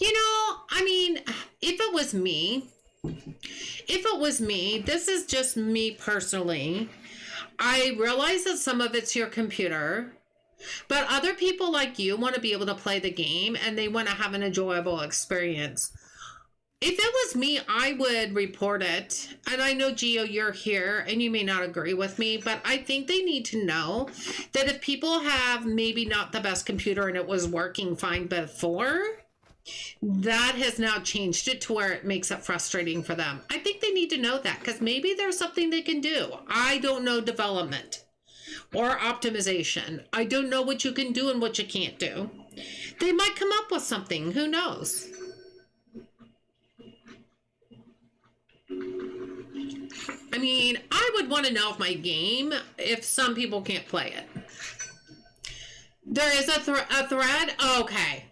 You know, I mean, if it was me, this is just me personally. I realize that some of it's your computer, but other people like you want to be able to play the game and they want to have an enjoyable experience. If it was me, I would report it. And I know, Gio, you're here and you may not agree with me, but I think they need to know that if people have maybe not the best computer and it was working fine before, that has now changed it to where it makes it frustrating for them. I think they need to know that because maybe there's something they can do. I don't know development or optimization. I don't know what you can do and what you can't do. They might come up with something. Who knows? I mean, I would want to know if my game, if some people can't play it. There is a thread? Okay.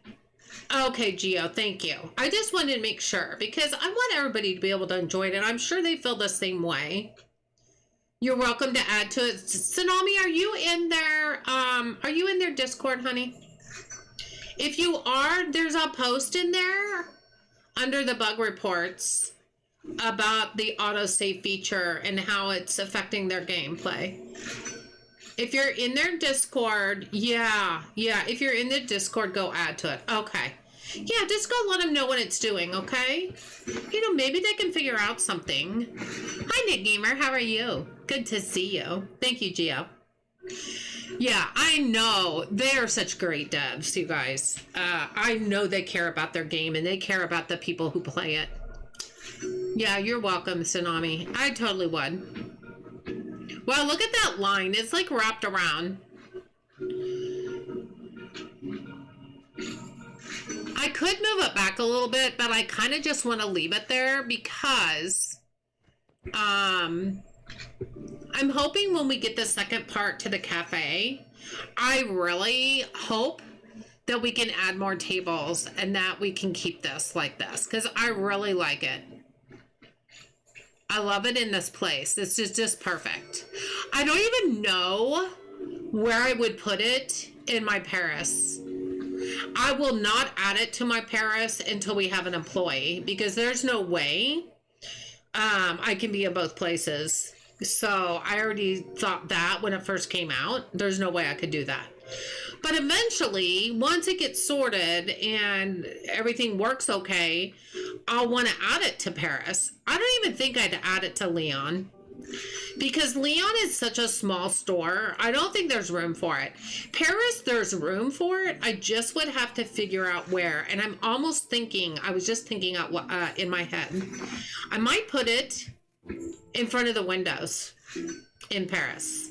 Okay, Gio, thank you. I just wanted to make sure because I want everybody to be able to enjoy it, and I'm sure they feel the same way. You're welcome to add to it. Tsunami, are you in there? Are you in their Discord, honey? If you are, there's a post in there under the bug reports about the autosave feature and how it's affecting their gameplay. If you're in their Discord, yeah, if you're in the Discord, go add to it. Okay. Yeah, just go let them know what it's doing, okay? You know, maybe they can figure out something. Hi, Nick Gamer. How are you? Good to see you. Thank you, Gio. Yeah, I know. They're such great devs, you guys. I know they care about their game, and they care about the people who play it. Yeah, you're welcome, Tsunami. I totally would. Wow, look at that line. It's like wrapped around. I could move it back a little bit, but I kind of just want to leave it there because I'm hoping when we get the second part to the cafe, I really hope that we can add more tables and that we can keep this like this because I really like it. I love it in this place. It's just perfect. I don't even know where I would put it in my Paris. I will not add it to my Paris until we have an employee because there's no way I can be in both places. So I already thought that when it first came out, there's no way I could do that. But eventually, once it gets sorted and everything works okay, I'll want to add it to Paris. I don't even think I'd add it to Leon because Leon is such a small store. I don't think there's room for it. Paris, there's room for it. I just would have to figure out where. And I'm almost thinking, I was just thinking out in my head, I might put it in front of the windows in Paris.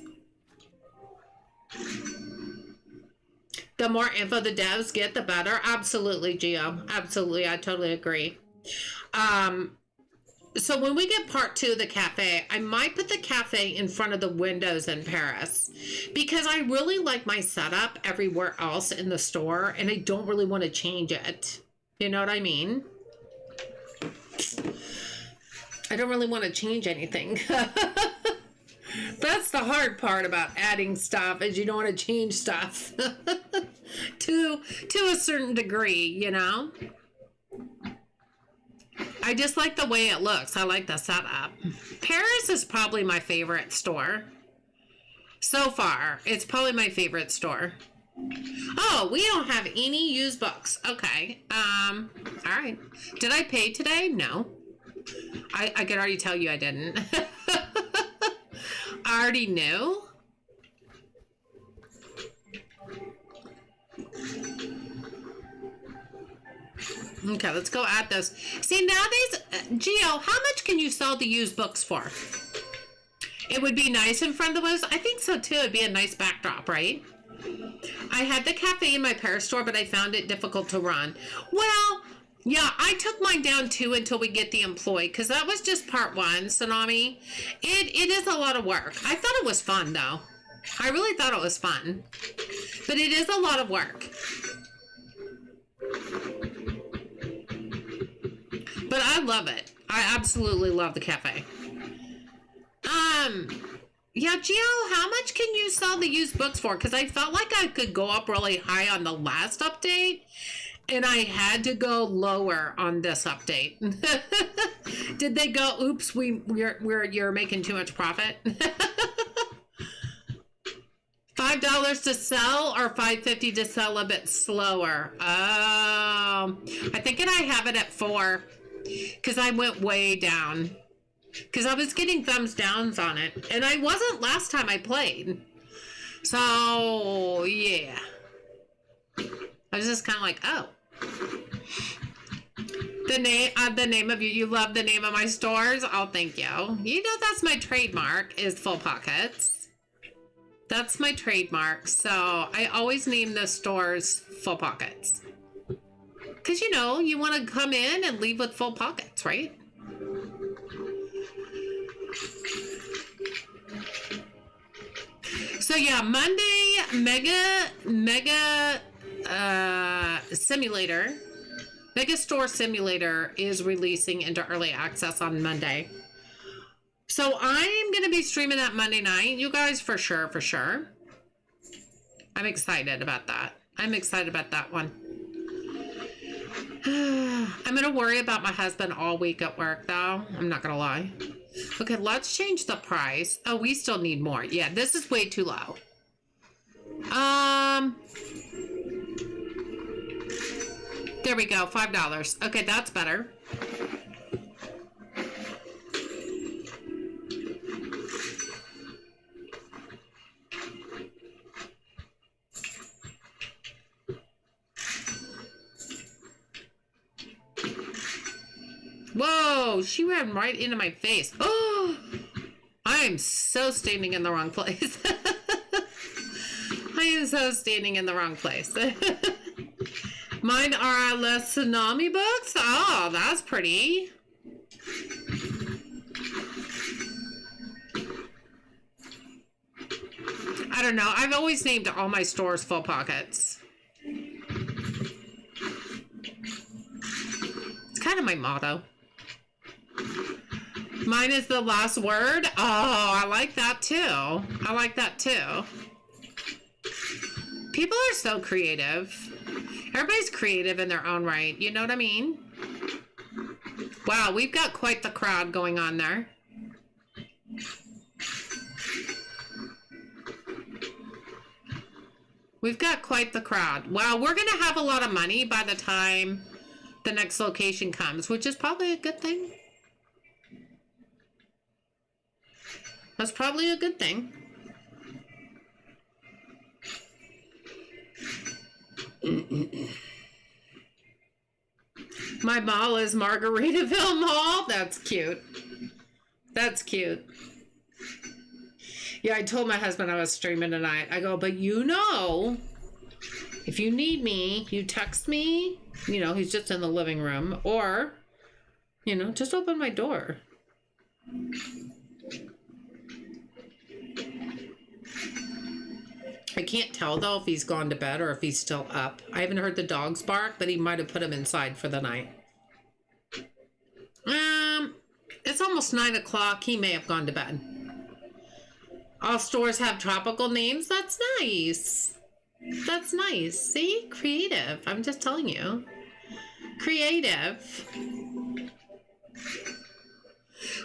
The more info the devs get, the better. Absolutely, Gio. Absolutely. I totally agree. So when we get part 2 of the cafe, I might put the cafe in front of the windows in Paris because I really like my setup everywhere else in the store and I don't really want to change it. You know what I mean? I don't really want to change anything. That's the hard part about adding stuff is you don't want to change stuff to a certain degree, you know? I just like the way it looks. I like the setup. Paris is probably my favorite store. So far, it's probably my favorite store. Oh, we don't have any used books. Okay. All right. Did I pay today? No. I could already tell you I didn't. I already knew. Okay, let's go add those. See, nowadays, Gio, how much can you sell the used books for? It would be nice in front of the windows. I think so, too. It'd be a nice backdrop, right? I had the cafe in my Paris store, but I found it difficult to run. Well, yeah, I took mine down, too, until we get the employee, because that was just part 1, Tsunami. It is a lot of work. I thought it was fun, though. I really thought it was fun. But it is a lot of work. But I love it. I absolutely love the cafe. Yeah, Gio, how much can you sell the used books for? Because I felt like I could go up really high on the last update, and I had to go lower on this update. Did they go, oops, you're making too much profit? $5 to sell or $5.50 to sell a bit slower? I think I have it at 4 because I went way down because I was getting thumbs downs on it and I wasn't last time I played. So yeah, I was just kind of like, oh, the name of you love the name of my stores. Oh, thank you. You know, that's my trademark is Full Pockets. That's my trademark, so I always name the stores Full Pockets. Because, you know, you want to come in and leave with full pockets, right? So, yeah, Monday, Mega Simulator, Mega Store Simulator is releasing into early access on Monday. So I'm going to be streaming that Monday night. You guys, for sure. I'm excited about that. I'm excited about that one. I'm going to worry about my husband all week at work, though. I'm not going to lie. Okay, let's change the price. Oh, we still need more. Yeah, this is way too low. There we go, $5. Okay, that's better. Whoa, she ran right into my face. Oh, I'm so standing in the wrong place. I am so standing in the wrong place. Mine are the Tsunami books. Oh, that's pretty. I don't know. I've always named all my stores Full Pockets. It's kind of my motto. Mine is the last word. Oh, I like that too. I like that too. People are so creative. Everybody's creative in their own right. You know what I mean? Wow, we've got quite the crowd going on there. We've got quite the crowd. Wow, we're going to have a lot of money by the time the next location comes, which is probably a good thing. That's probably a good thing. My mall is Margaritaville Mall. That's cute. That's cute. Yeah, I told my husband I was streaming tonight. I go, but you know, if you need me, you text me. You know, he's just in the living room. Or, you know, just open my door. I can't tell though if he's gone to bed or if he's still up. I haven't heard the dogs bark, but he might have put him inside for the night. It's almost 9 o'clock. He may have gone to bed. All stores have tropical names. That's nice. That's nice. See? Creative. I'm just telling you. Creative.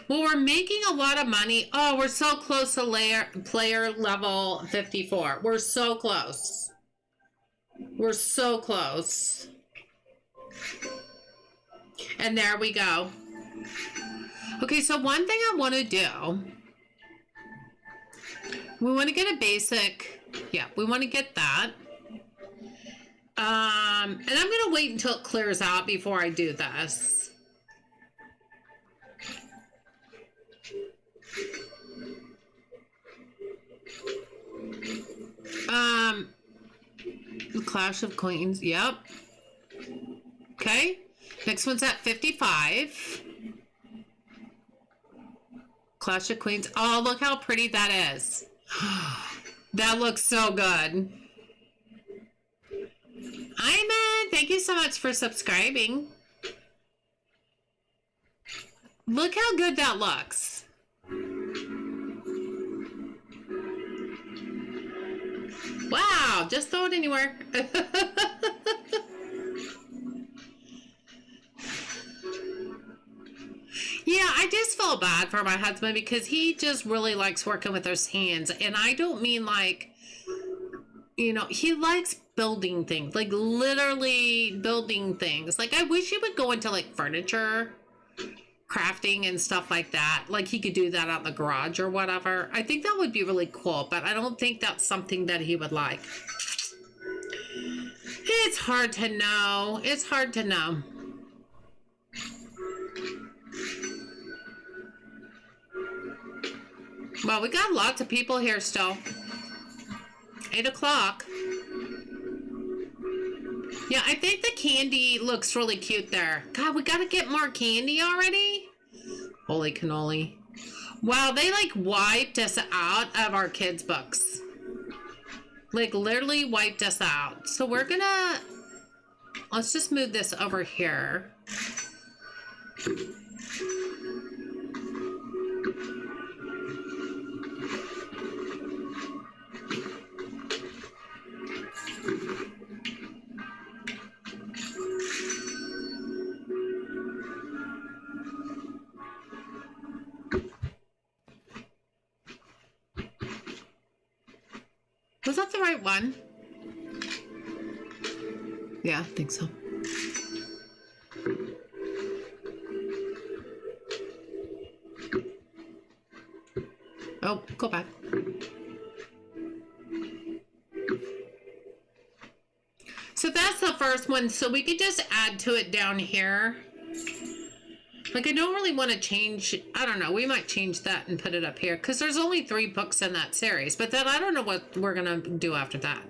Well, we're making a lot of money. Oh, we're so close to player level 54. We're so close. We're so close. And there we go. Okay, so one thing I want to do. We want to get a basic. Yeah, we want to get that. And I'm going to wait until it clears out before I do this. The Clash of Queens. Yep. Okay. Next one's at 55. Clash of Queens. Oh, look how pretty that is. That looks so good. Iman, thank you so much for subscribing. Look how good that looks. Wow, just throw it anywhere. Yeah, I just feel bad for my husband because he just really likes working with his hands. And I don't mean like, you know, he likes building things, like literally building things. Like I wish he would go into like furniture crafting and stuff like that. Like he could do that out in the garage or whatever. I think that would be really cool, but I don't think that's something that he would like. It's hard to know. It's hard to know. Well, we got lots of people here still. 8 o'clock. Yeah, I think the candy looks really cute there. God, we gotta get more candy already? Holy cannoli. Wow, they like wiped us out of our kids' books. Like literally wiped us out. So we're gonna... Let's just move this over here. Was that the right one? Yeah, I think so. Oh, go back. So that's the first one. So we could just add to it down here. Like, I don't really want to change. I don't know. We might change that and put it up here. Because there's only 3 books in that series. But then I don't know what we're going to do after that.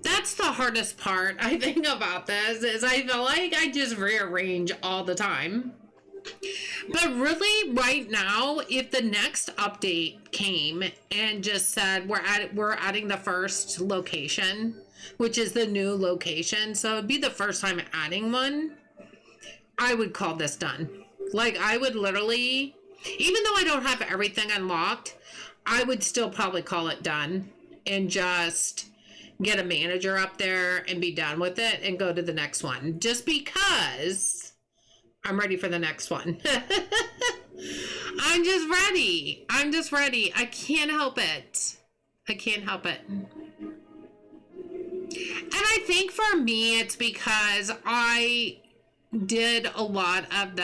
That's the hardest part, I think, about this. Is I feel like I just rearrange all the time. But really, right now, if the next update came and just said we're adding the first location, which is the new location. So it'd be the first time adding one. I would call this done. Like, I would literally, even though I don't have everything unlocked, I would still probably call it done and just get a manager up there and be done with it and go to the next one. Just because I'm ready for the next one. I'm just ready. I'm just ready. I can't help it. I can't help it. And I think for me, it's because I did a lot of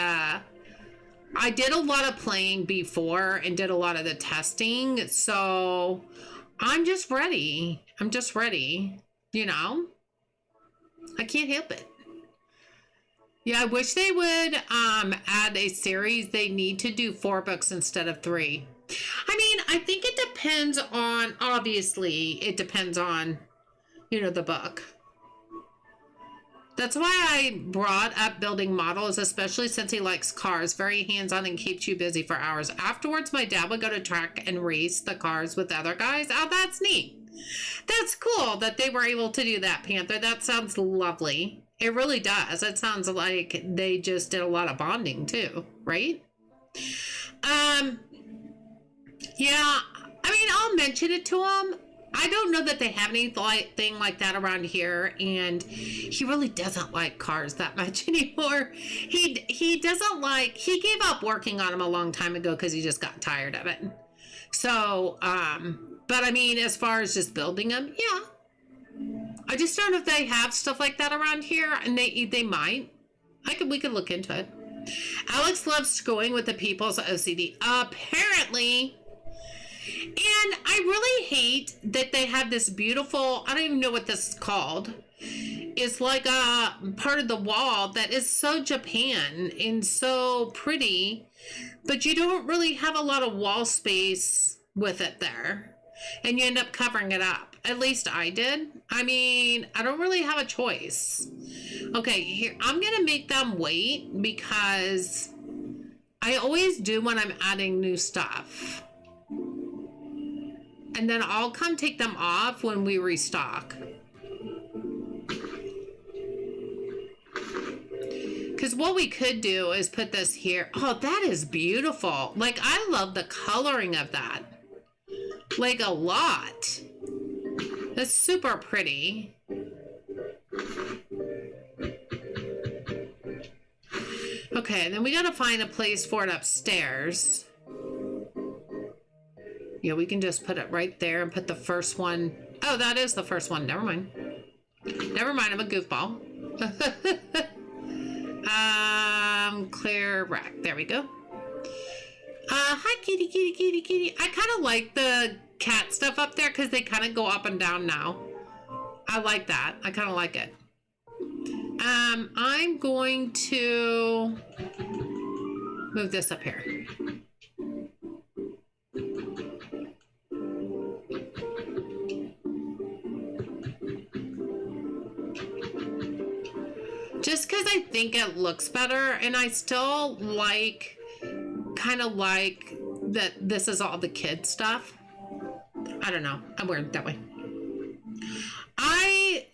playing before and did a lot of the testing. So I'm just ready. I'm just ready. You know, I can't help it. Yeah, I wish they would add a series. They need to do 4 books instead of 3. I mean, I think it depends on, obviously, it depends on, you know, the book. That's why I brought up building models, especially since he likes cars. Very hands-on and keeps you busy for hours. Afterwards, my dad would go to track and race the cars with other guys. Oh, that's neat. That's cool that they were able to do that, Panther. That sounds lovely. It really does. It sounds like they just did a lot of bonding too, right? Yeah, I mean, I'll mention it to him. I don't know that they have anything like that around here, and he really doesn't like cars that much anymore. He doesn't like, he gave up working on them a long time ago because he just got tired of it. So, but I mean, as far as just building them, yeah. I just don't know if they have stuff like that around here, and they might. We could look into it. Alex loves screwing with the people's OCD. Apparently. And I really hate that they have this beautiful, I don't even know what this is called. It's like a part of the wall that is so Japan and so pretty, but you don't really have a lot of wall space with it there. And you end up covering it up. At least I did. I mean, I don't really have a choice. Okay, here, I'm going to make them wait because I always do when I'm adding new stuff. And then I'll come take them off when we restock. Because what we could do is put this here. Oh, that is beautiful. Like, I love the coloring of that. Like, a lot. That's super pretty. Okay, then we gotta find a place for it upstairs. Yeah, we can just put it right there and put the first one. Oh, that is the first one. Never mind. Never mind, I'm a goofball. Clear rack. There we go. Hi, kitty, kitty, kitty, kitty. I kind of like the cat stuff up there because they kind of go up and down now. I like that. I kind of like it. I'm going to move this up here. Just because I think it looks better, and I still like, kind of like that this is all the kid stuff. I don't know. I'm weird that way. I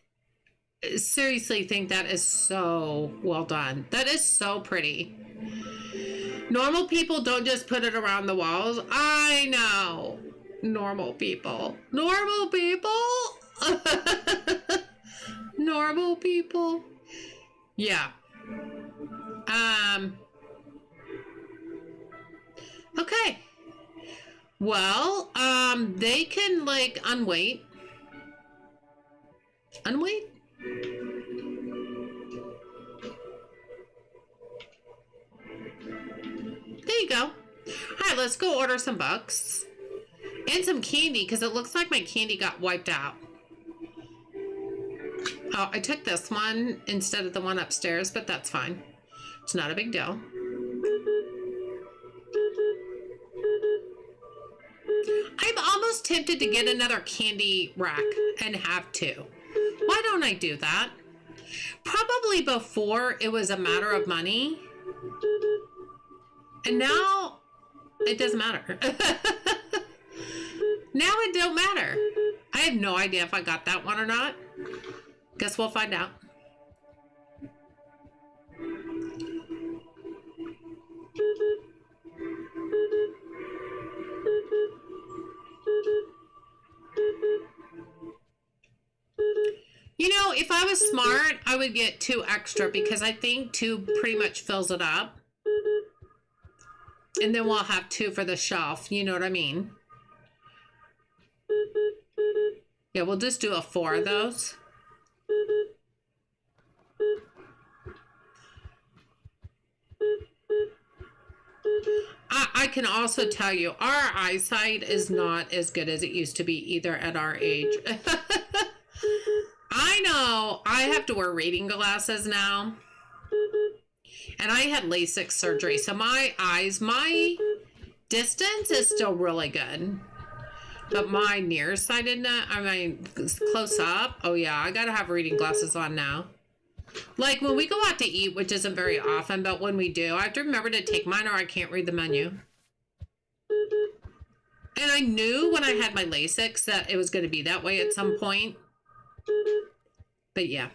seriously think that is so well done. That is so pretty. Normal people don't just put it around the walls. I know. Normal people. Normal people? Normal people. Yeah. Okay. Well, they can like unweight. Unweight? There you go. All right, let's go order some books and some candy because it looks like my candy got wiped out. Oh, I took this one instead of the one upstairs, but that's fine. It's not a big deal. I'm almost tempted to get another candy rack and have two. Why don't I do that? Probably before it was a matter of money. And now it doesn't matter. Now it don't matter. I have no idea if I got that one or not. Guess we'll find out. You know, if I was smart, I would get 2 extra because I think 2 pretty much fills it up. And then we'll have 2 for the shelf. You know what I mean? Yeah, we'll just do a 4 of those. I can also tell you, our eyesight is not as good as it used to be either at our age. I know. I have to wear reading glasses now. And I had LASIK surgery. So my eyes, my distance is still really good. But my nearsightedness, I mean, close up. Oh, yeah. I got to have reading glasses on now. Like when we go out to eat, which isn't very often, but when we do, I have to remember to take mine or I can't read the menu. And I knew when I had my LASIK that it was going to be that way at some point. But yeah.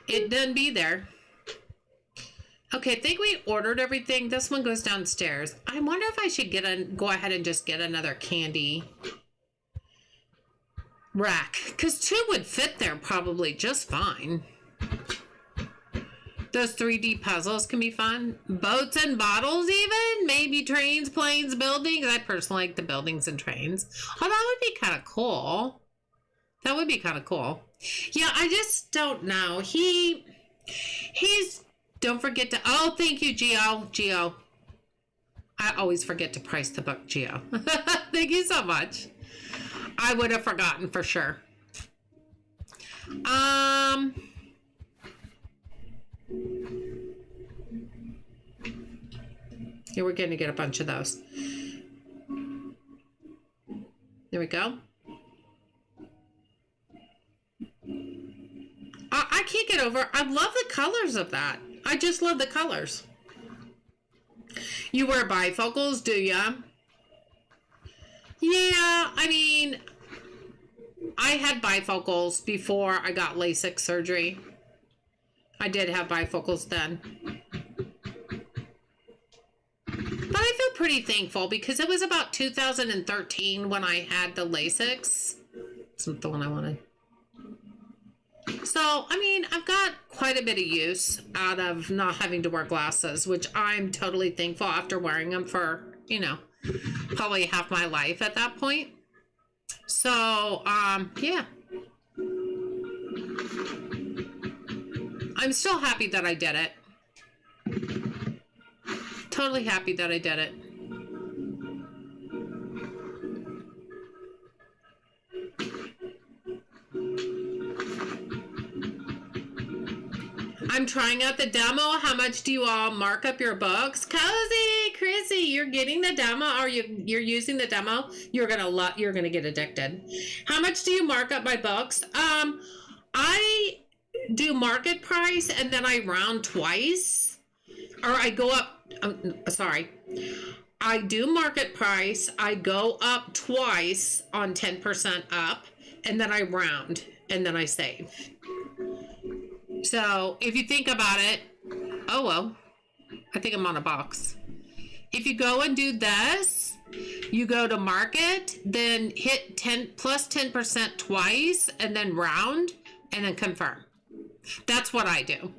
It didn't be there. Okay, I think we ordered everything. This one goes downstairs. I wonder if I should go ahead and just get another candy rack. Because 2 would fit there probably just fine. Those 3D puzzles can be fun. Boats and bottles even. Maybe trains, planes, buildings. I personally like the buildings and trains. Oh, that would be kind of cool. That would be kind of cool. Yeah, I just don't know. He's... Don't forget to... Oh, thank you, Gio. I always forget to price the book, Gio. Thank you so much. I would have forgotten for sure. Yeah, we're going to get a bunch of those. There we go. I can't get over... I love the colors of that. I just love the colors. You wear bifocals, do ya? Yeah, I mean, I had bifocals before I got LASIK surgery. I did have bifocals then. But I feel pretty thankful because it was about 2013 when I had the LASIKs. That's not the one I wanted. So, I mean, I've got quite a bit of use out of not having to wear glasses, which I'm totally thankful after wearing them for, you know, probably half my life at that point. So, yeah. I'm still happy that I did it. Totally happy that I did it. I'm trying out the demo. How much do you all mark up your books? Cozy, Chrissy, you're getting the demo, or you're using the demo. You're gonna get addicted. How much do you mark up my books? I do market price and then I round twice, or I go up. Sorry, I do market price. I go up twice on 10% up, and then I round and then I save. So if you think about it, oh well, I think I'm on a box. If you go and do this, you go to market, then hit 10 plus 10% twice, and then round, and then confirm. That's what I do.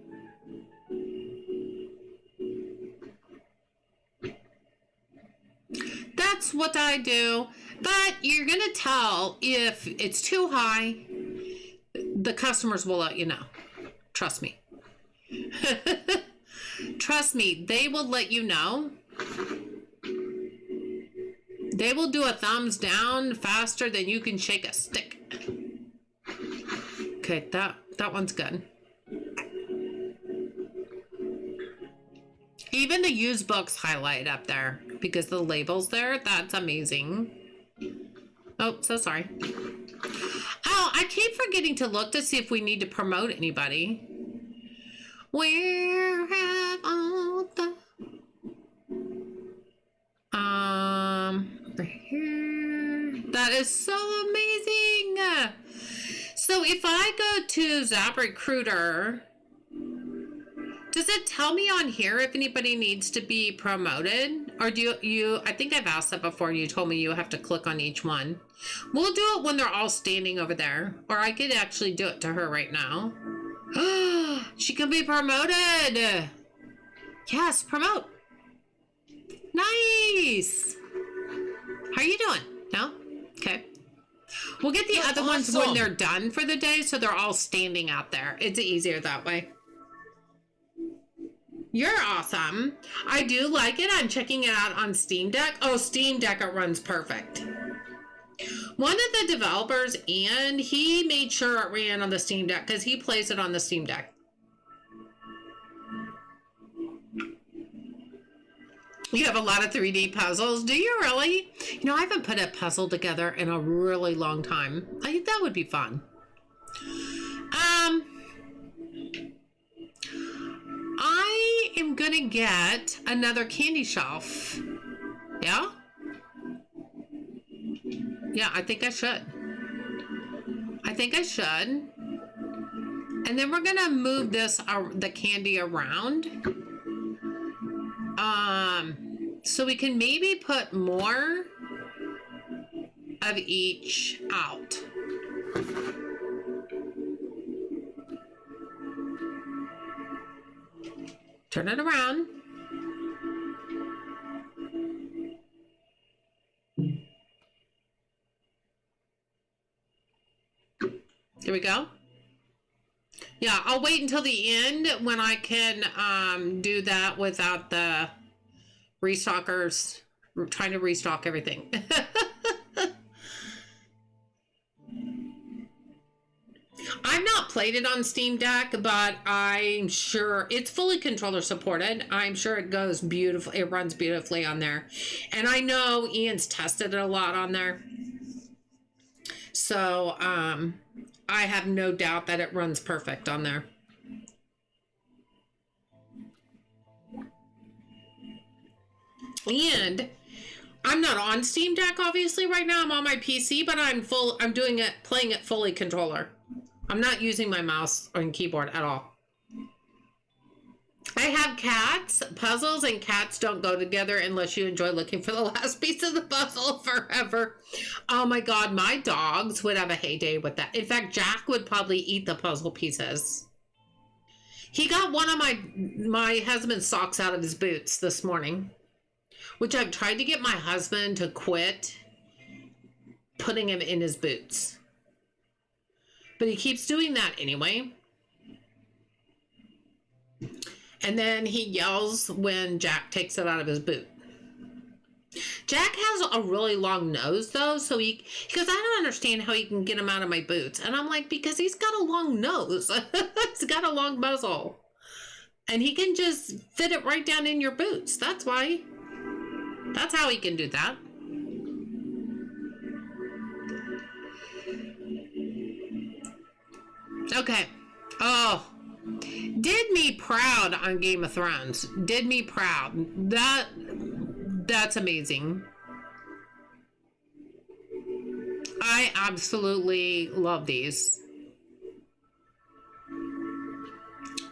That's what I do. But you're going to tell if it's too high, the customers will let you know. Trust me. Trust me, they will let you know. They will do a thumbs down faster than you can shake a stick. Okay, that one's good. Even the used books highlight up there because the label's there. That's amazing. Oh, so sorry. Oh, I keep forgetting to look to see if we need to promote anybody. Where have all the... Over here. That is so amazing. So if I go to Zap Recruiter, does it tell me on here if anybody needs to be promoted? Or do you I think I've asked that before and you told me you have to click on each one. We'll do it when they're all standing over there. Or I could actually do it to her right now. She can be promoted. Yes, promote. Nice. How are you doing? No? Okay. We'll get the other ones when they're done for the day, so they're all standing out there. It's easier that way. You're awesome. I do like it. I'm checking it out on Steam Deck. Oh, Steam Deck, it runs perfect. One of the developers, and he made sure it ran on the Steam Deck because he plays it on the Steam Deck. You have a lot of 3D puzzles. Do you really? You know, I haven't put a puzzle together in a really long time. I think that would be fun. gonna get another candy shelf. Yeah? Yeah, I think I should. I think I should. And then we're gonna move this, the candy around. So we can maybe put more of each out. Turn it around. Here we go. Yeah, I'll wait until the end when I can do that without the restockers trying to restock everything. I've not played it on Steam Deck, but I'm sure it's fully controller supported. I'm sure it goes beautiful. It runs beautifully on there. And I know Ian's tested it a lot on there. So, I have no doubt that it runs perfect on there. And I'm not on Steam Deck obviously right now. I'm on my PC, but I'm playing it fully controller. I'm not using my mouse and keyboard at all. I have cats. Puzzles and cats don't go together unless you enjoy looking for the last piece of the puzzle forever. Oh my God, my dogs would have a heyday with that. In fact, Jack would probably eat the puzzle pieces. He got one of my husband's socks out of his boots this morning, which I've tried to get my husband to quit putting him in his boots. But he keeps doing that anyway. And then he yells when Jack takes it out of his boot. Jack has a really long nose though, so he goes, I don't understand how he can get him out of my boots. And I'm like, because he's got a long nose. He's got a long muzzle. And he can just fit it right down in your boots. That's why. That's how he can do that. Okay. Oh, did me proud on Game of Thrones. Did me proud. That's amazing. I absolutely love these.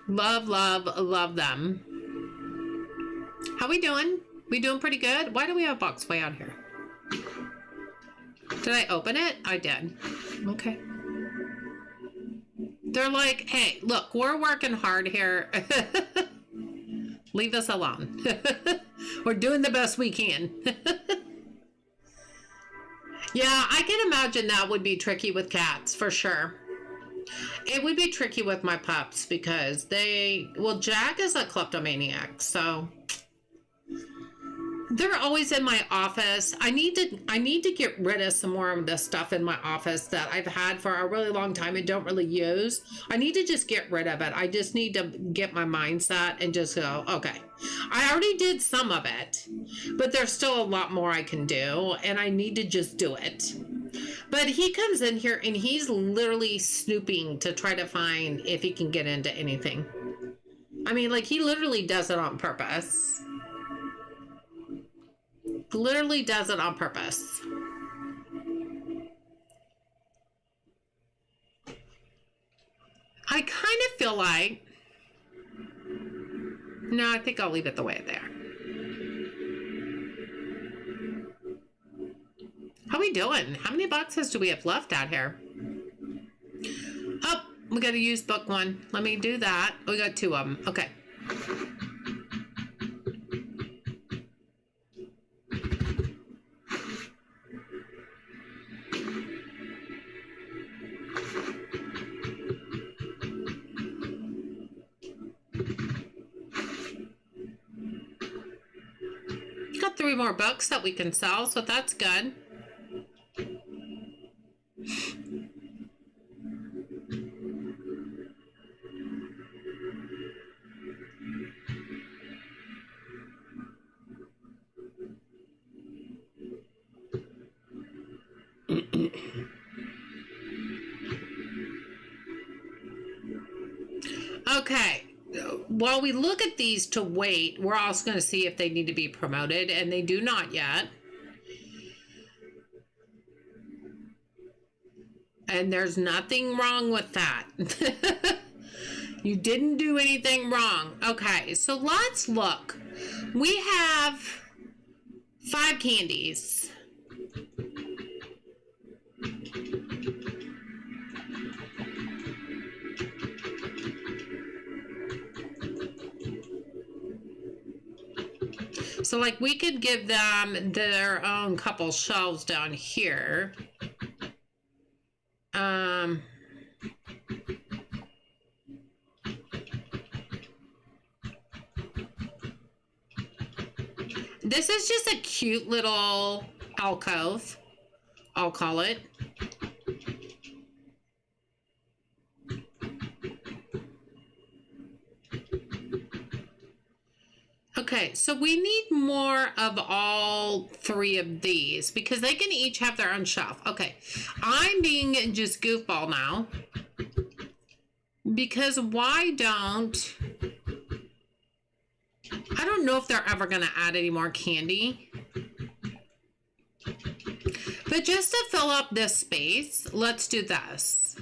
Love, love, love them. How we doing? We doing pretty good? Why do we have a box way out here? Did I open it? I did. Okay. They're like, hey, look, we're working hard here. Leave us alone. We're doing the best we can. Yeah, I can imagine that would be tricky with cats, for sure. It would be tricky with my pups because Jack is a kleptomaniac, so they're always in my office. I need to get rid of some more of this stuff in my office that I've had for a really long time and don't really use. I need to just get rid of it. I just need to get my mindset and just go, okay, I already did some of it, but there's still a lot more I can do, and I need to just do it. But he comes in here and he's literally snooping to try to find if he can get into anything. I mean, like, he literally does it on purpose. Literally does it on purpose. I kind of feel like... No, I think I'll leave it the way there. How we doing? How many boxes do we have left out here? Oh, we got to use book one. Let me do that. We got 2 of them. Okay. Got 3 more books that we can sell, so that's good. Okay, while we look at these to wait, we're also going to see if they need to be promoted, and they do not yet. And there's nothing wrong with that. You didn't do anything wrong. Okay, so let's look. We have 5 candies. So like we could give them their own couple shelves down here. This is just a cute little alcove, I'll call it. Okay, so we need more of all 3 of these because they can each have their own shelf. Okay, I'm being just goofball now because why don't... I don't know if they're ever going to add any more candy. But just to fill up this space, let's do this.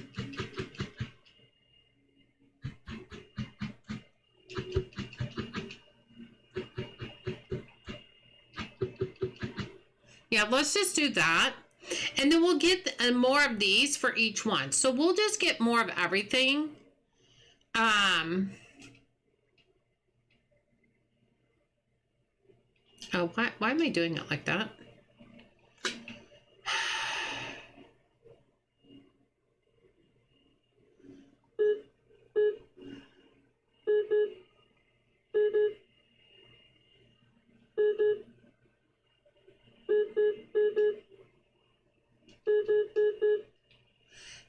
Yeah, let's just do that. And then we'll get more of these for each one. So we'll just get more of everything. Oh, why am I doing it like that?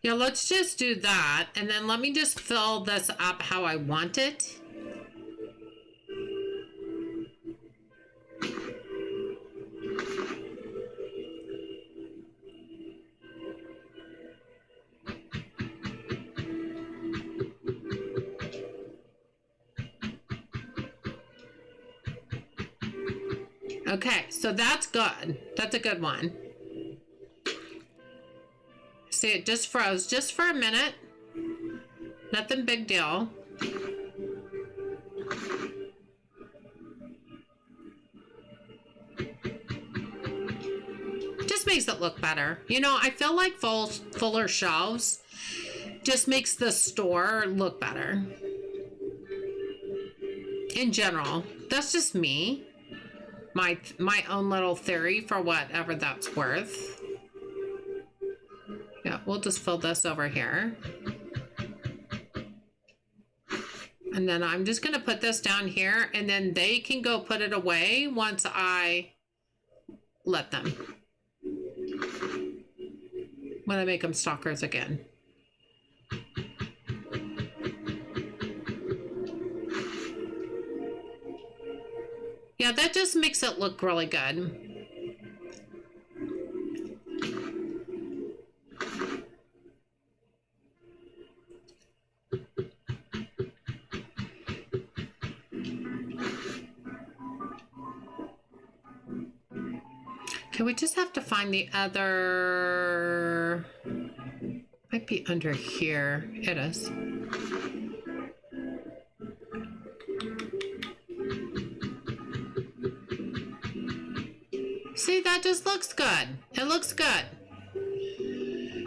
Yeah, let's just do that. And then let me just fill this up how I want it. Okay, so that's good. That's a good one. See, it just froze just for a minute. Nothing big deal. Just makes it look better. You know, I feel like fuller shelves just makes the store look better. In general, that's just me. My own little theory for whatever that's worth. Yeah, we'll just fill this over here. And then I'm just going to put this down here, and then they can go put it away once I let them. When I make them stalkers again. Yeah, that just makes it look really good. Okay, we just have to find the other... Might be under here. It is. See, that just looks good. It looks good.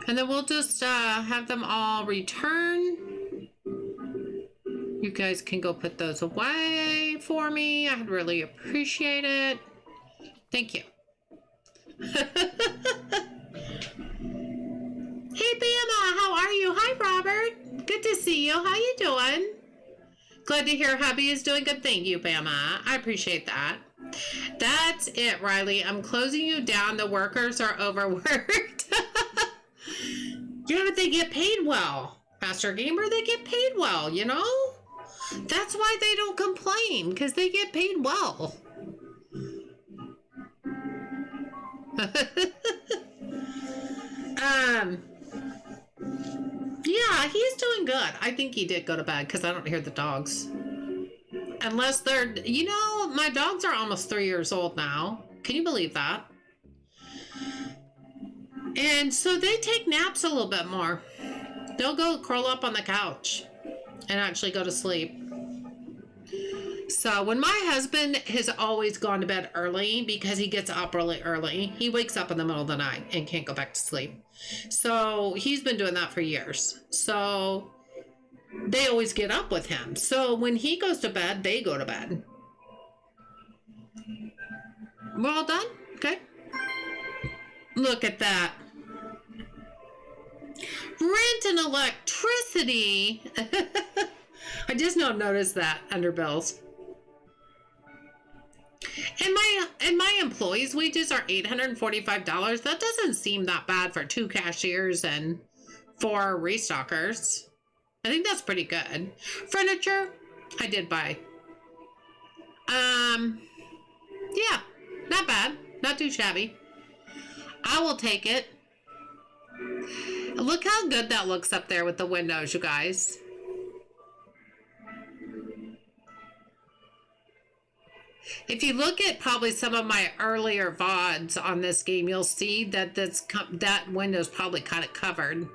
And then we'll just have them all return. You guys can go put those away for me. I'd really appreciate it. Thank you. Hey, Bama, how are you? Hi, Robert. Good to see you. How you doing? Glad to hear hubby is doing good. Thank you, Bama. I appreciate that. That's it, Riley. I'm closing you down. The workers are overworked. Yeah, but they get paid well. Master Gamer, they get paid well, you know? That's why they don't complain, because they get paid well. Yeah, he's doing good. I think he did go to bed because I don't hear the dogs. Unless they're, you know, my dogs are almost 3 years old now. Can you believe that? And so they take naps a little bit more. They'll go curl up on the couch and actually go to sleep. So when my husband has always gone to bed early because he gets up really early, he wakes up in the middle of the night and can't go back to sleep. So he's been doing that for years. So they always get up with him. So when he goes to bed, they go to bed. We're all done? Okay. Look at that. Rent and electricity. I just now noticed that under bills. And my employees' wages are $845. That doesn't seem that bad for 2 cashiers and 4 restockers. I think that's pretty good. Furniture, I did buy. Yeah, not bad. Not too shabby. I will take it. Look how good that looks up there with the windows, you guys. If you look at probably some of my earlier VODs on this game, you'll see that that window's probably kind of covered.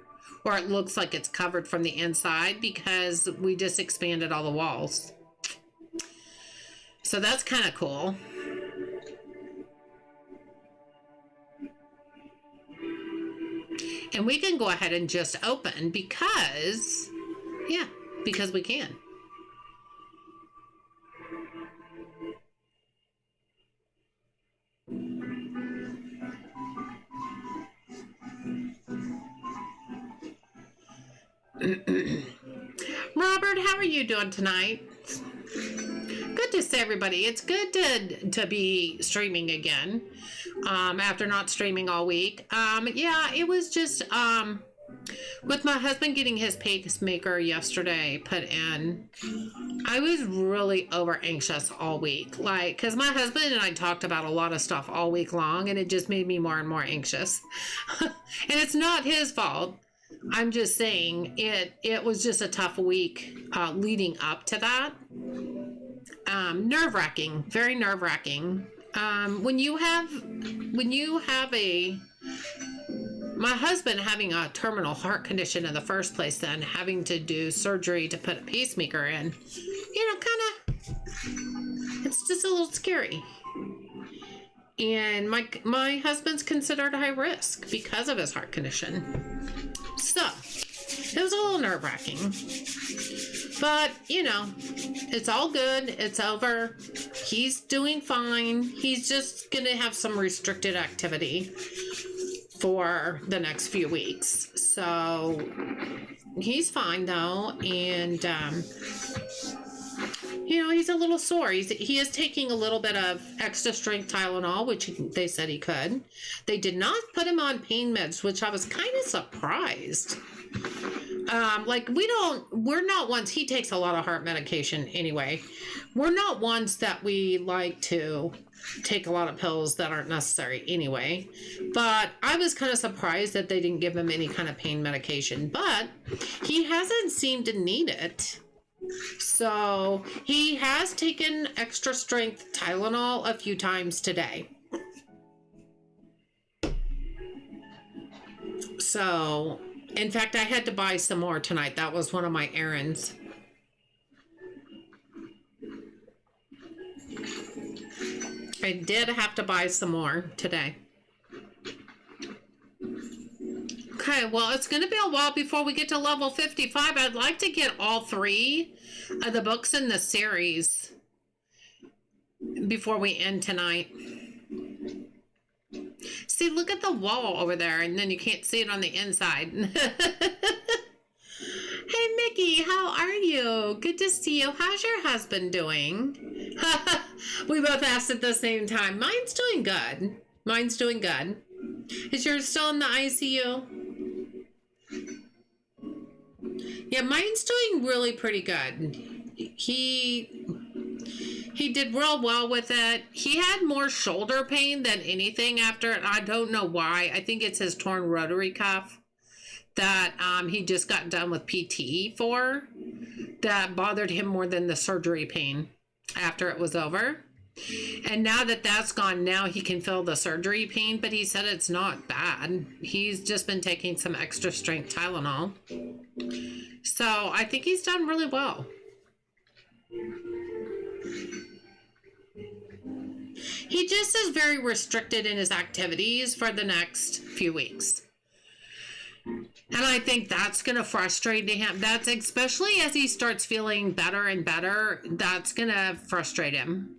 Or it looks like it's covered from the inside because we just expanded all the walls. So that's kind of cool. And we can go ahead and just open because, yeah, because we can. Robert, how are you doing tonight? Good to see everybody. It's good to be streaming again after not streaming all week. Yeah, it was just with my husband getting his pacemaker yesterday put in. I was really over anxious all week, like, because my husband and I talked about a lot of stuff all week long, and it just made me more and more anxious. And it's not his fault. I'm just saying it was just a tough week leading up to that. Nerve-wracking, very nerve-wracking. When you have my husband having a terminal heart condition in the first place, then having to do surgery to put a pacemaker in, you know, kind of, it's just a little scary. And my husband's considered high risk because of his heart condition. So, it was a little nerve-wracking. But, you know, it's all good. It's over. He's doing fine. He's just going to have some restricted activity for the next few weeks. So, he's fine, though. And, you know, he's a little sore. He is taking a little bit of extra strength Tylenol, which they said he could. They did not put him on pain meds, which I was kind of surprised. Like, we're not ones, he takes a lot of heart medication anyway. We're not ones that we like to take a lot of pills that aren't necessary anyway. But I was kind of surprised that they didn't give him any kind of pain medication. But he hasn't seemed to need it. So he has taken extra strength Tylenol a few times today. So, in fact, I had to buy some more tonight. That was one of my errands. I did have to buy some more today. Okay, well, it's going to be a while before we get to level 55. I'd like to get all 3 of the books in the series before we end tonight. See, look at the wall over there, and then you can't see it on the inside. Hey, Mickey, how are you? Good to see you. How's your husband doing? We both asked at the same time. Mine's doing good. Mine's doing good. Is yours still in the ICU? Yeah, mine's doing really pretty good. He did real well with it. He had more shoulder pain than anything after it. I don't know why. I think it's his torn rotary cuff that he just got done with PT for that bothered him more than the surgery pain after it was over. And now that that's gone, now he can feel the surgery pain, but he said it's not bad. He's just been taking some extra strength Tylenol. So I think he's done really well. He just is very restricted in his activities for the next few weeks. And I think that's going to frustrate him. That's especially as he starts feeling better and better, that's going to frustrate him.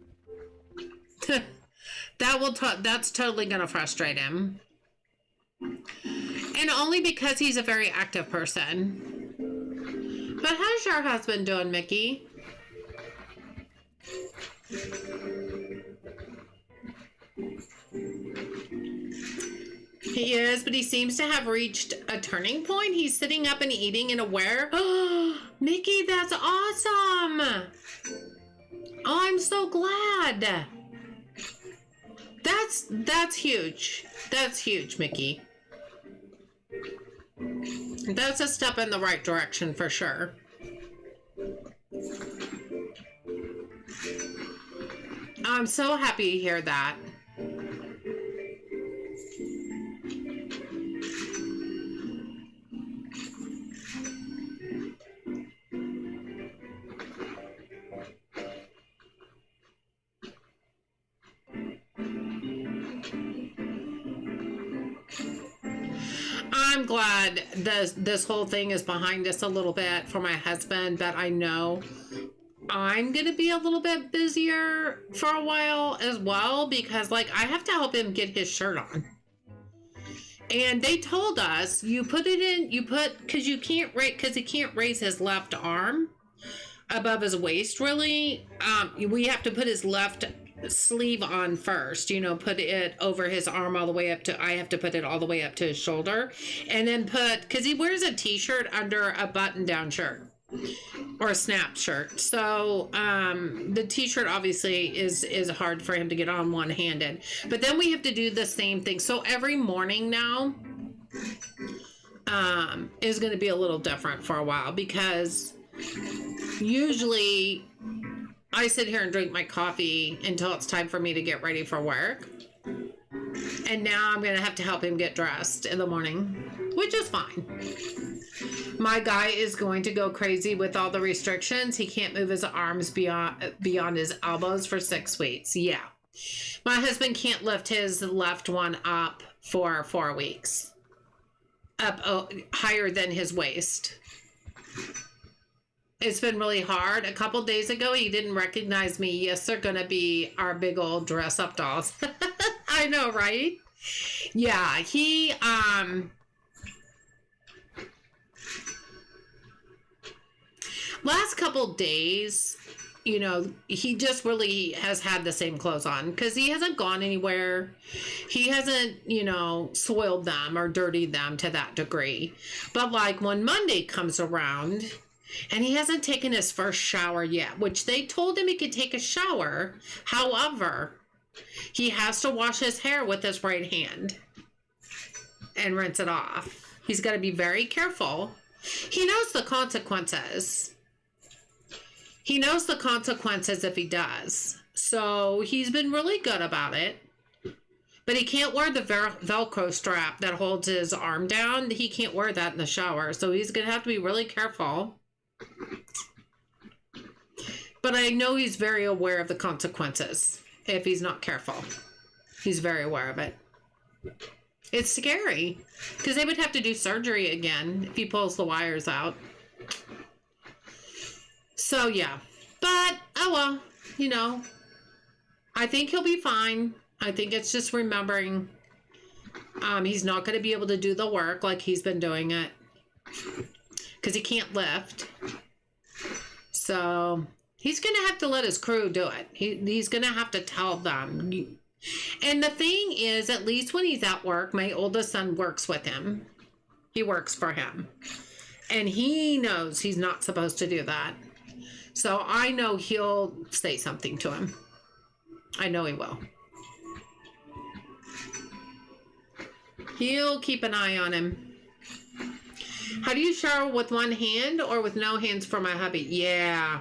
That's totally going to frustrate him. And only because he's a very active person. But how's your husband doing, Mickey? He is, but he seems to have reached a turning point. He's sitting up and eating and aware. Oh, Mickey, that's awesome. Oh, I'm so glad. That's huge. That's huge, Mickey. That's a step in the right direction for sure. I'm so happy to hear that. I'm glad this whole thing is behind us a little bit for my husband, but I know I'm going to be a little bit busier for a while as well, because like I have to help him get his shirt on. And they told us because he can't raise his left arm above his waist really. We have to put his left sleeve on first, put it over his arm all the way up to, I have to put it all the way up to his shoulder, and then because he wears a t-shirt under a button-down shirt or a snap shirt. So the t-shirt obviously is hard for him to get on one-handed, but then we have to do the same thing. So every morning now is going to be a little different for a while, because usually I sit here and drink my coffee until it's time for me to get ready for work. And now I'm going to have to help him get dressed in the morning, which is fine. My guy is going to go crazy with all the restrictions. He can't move his arms beyond his elbows for 6 weeks. Yeah. My husband can't lift his left one up for 4 weeks. Up higher than his waist. It's been really hard. A couple days ago, he didn't recognize me. Yes, they're going to be our big old dress-up dolls. I know, right? Yeah, he, last couple days, he just really has had the same clothes on because he hasn't gone anywhere. He hasn't, soiled them or dirtied them to that degree. But like when Monday comes around, and he hasn't taken his first shower yet, which they told him he could take a shower. However, he has to wash his hair with his right hand and rinse it off. He's got to be very careful. He knows the consequences. He knows the consequences if he does. So he's been really good about it. But he can't wear the Velcro strap that holds his arm down. He can't wear that in the shower. So he's going to have to be really careful. But I know he's very aware of the consequences if he's not careful. He's very aware of it. It's scary because they would have to do surgery again if he pulls the wires out. So yeah, but oh well, I think he'll be fine. I think it's just remembering he's not going to be able to do the work like he's been doing it because he can't lift. So he's going to have to let his crew do it. He's going to have to tell them. And the thing is, at least when he's at work, my oldest son works with him. He works for him. And he knows he's not supposed to do that. So I know he'll say something to him. I know he will. He'll keep an eye on him. How do you shower, with one hand or with no hands for my hubby? Yeah.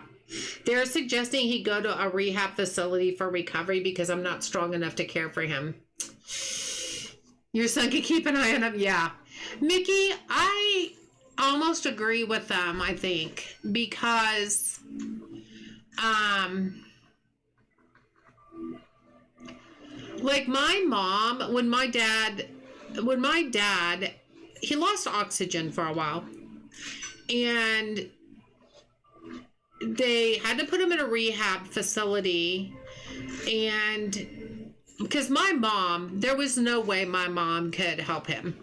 They're suggesting he go to a rehab facility for recovery because I'm not strong enough to care for him. Your son can keep an eye on him. Yeah. Mickey, I almost agree with them, I think, because like my mom, when my dad, he lost oxygen for a while, and they had to put him in a rehab facility, and because my mom, there was no way my mom could help him.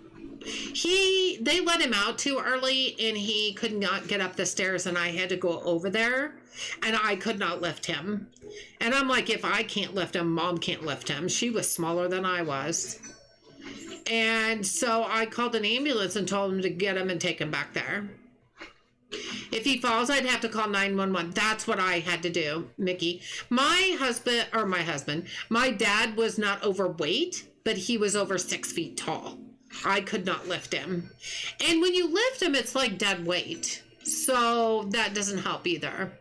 They let him out too early, and he could not get up the stairs, and I had to go over there, and I could not lift him. And I'm like, if I can't lift him, Mom can't lift him. She was smaller than I was. And so I called an ambulance and told him to get him and take him back there. If he falls, I'd have to call 911. That's what I had to do, Mickey. My dad was not overweight, but he was over 6 feet tall. I could not lift him. And when you lift him, it's like dead weight. So that doesn't help either.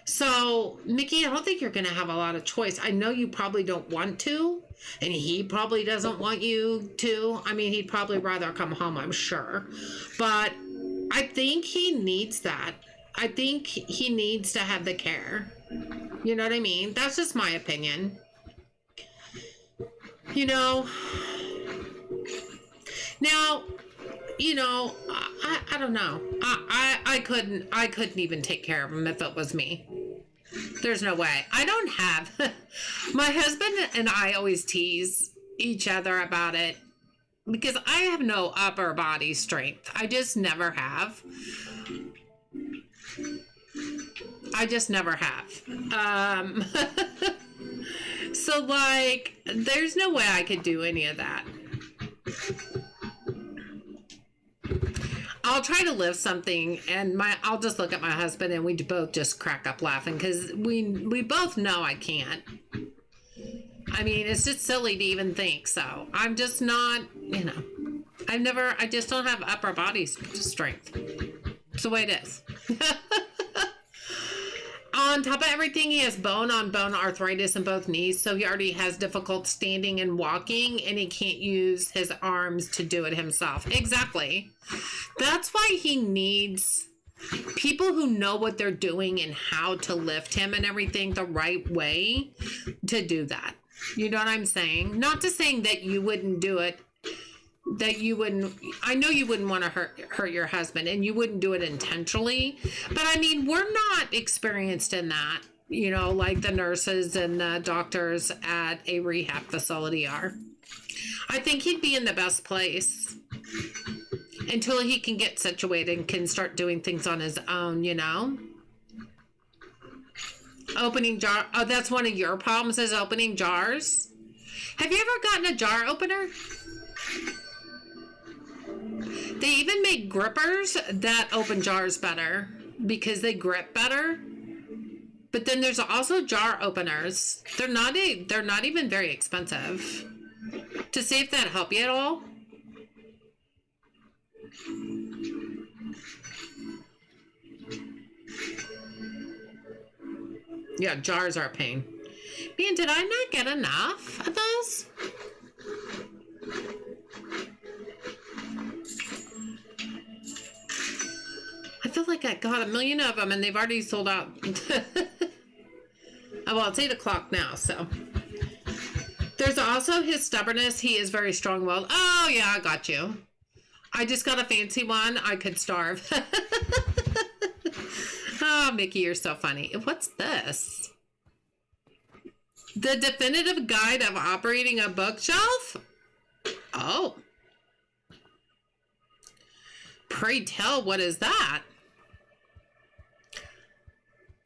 So, Mickey, I don't think you're going to have a lot of choice. I know you probably don't want to, and he probably doesn't want you to. I mean, he'd probably rather come home, I'm sure. But I think he needs that. I think he needs to have the care. You know what I mean? That's just my opinion. You know, now, you know, I don't know. I couldn't even take care of him if it was me. There's no way. I don't have. My husband and I always tease each other about it because I have no upper body strength. I just never have. I just never have. So, like, there's no way I could do any of that. I'll try to lift something, and I'll just look at my husband, and we both just crack up laughing because we both know I can't. I mean, it's just silly to even think. So I'm just not, you know, I just don't have upper body strength. It's the way it is. On top of everything, he has bone-on-bone arthritis in both knees, so he already has difficult standing and walking, and he can't use his arms to do it himself. Exactly. That's why he needs people who know what they're doing and how to lift him and everything the right way to do that. You know what I'm saying? Not to saying that you wouldn't do it, I know you wouldn't want to hurt your husband, and you wouldn't do it intentionally, but I mean, we're not experienced in that, you know, like the nurses and the doctors at a rehab facility are. I think he'd be in the best place until he can get situated and can start doing things on his own, you know? Opening jar. Oh, that's one of your problems, is opening jars. Have you ever gotten a jar opener? They even make grippers that open jars better because they grip better. But then there's also jar openers. They're not even very expensive. To see if that help you at all. Yeah, jars are a pain. Man, did I not get enough of those? I feel like I got a million of them and they've already sold out. Oh, well, it's 8 o'clock now, so. There's also his stubbornness. He is very strong-willed. Oh, yeah, I got you. I just got a fancy one. I could starve. Oh, Mickey, you're so funny. What's this? The definitive guide of operating a bookshelf? Oh. Pray tell, what is that?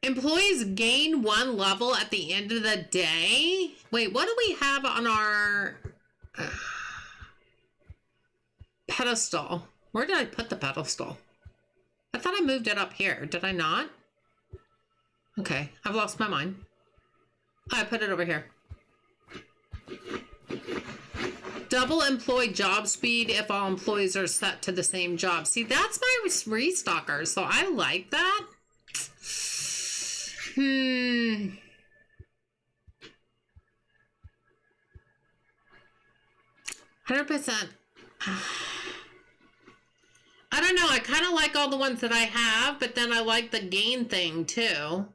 Employees gain 1 level at the end of the day? Wait, what do we have on our pedestal? Where did I put the pedestal? I thought I moved it up here. Did I not? Okay, I've lost my mind. I put it over here. Double employee job speed if all employees are set to the same job. See, that's my restocker, so I like that. 100%. I don't know. I kind of like all the ones that I have, but then I like the gain thing too.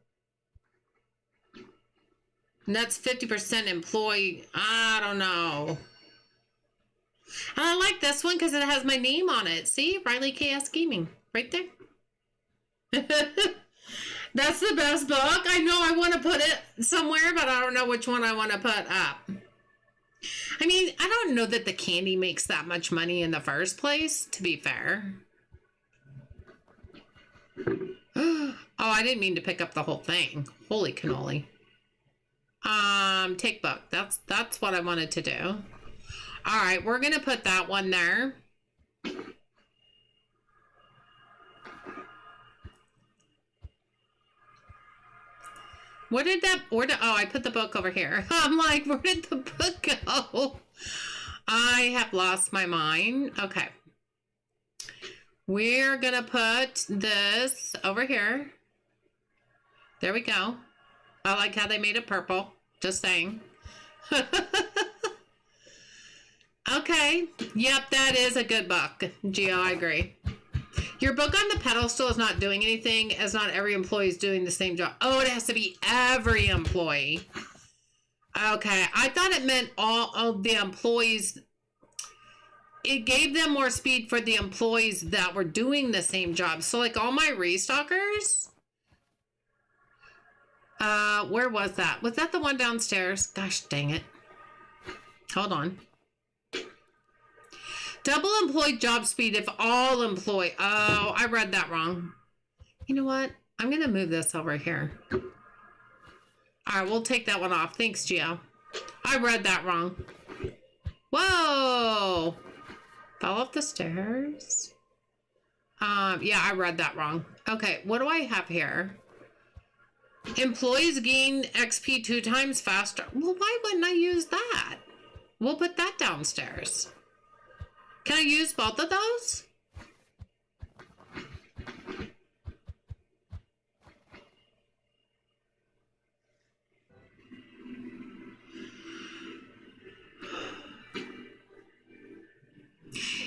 And that's 50% employee. I don't know. And I like this one because it has my name on it. See? Riley KS Gaming. Right there. That's the best book. I know I want to put it somewhere, but I don't know which one I want to put up. I mean, I don't know that the candy makes that much money in the first place, to be fair. Oh, I didn't mean to pick up the whole thing. Holy cannoli. Take book. That's what I wanted to do. All right, we're going to put that one there. Where did oh, I put the book over here. I'm like, where did the book go? I have lost my mind. Okay. We're going to put this over here. There we go. I like how they made it purple. Just saying. Okay. Yep, that is a good book. Gio, I agree. Your book on the pedestal is not doing anything as not every employee is doing the same job. Oh, it has to be every employee. Okay. I thought it meant all of the employees. It gave them more speed for the employees that were doing the same job. So like all my restockers. Where was that? Was that the one downstairs? Gosh dang it. Hold on. Double employee job speed if all employee. Oh, I read that wrong. You know what? I'm going to move this over here. All right, we'll take that one off. Thanks, Gio. I read that wrong. Whoa. Fell off the stairs. Yeah, I read that wrong. Okay, what do I have here? Employees gain XP 2 times faster. Well, why wouldn't I use that? We'll put that downstairs. Can I use both of those?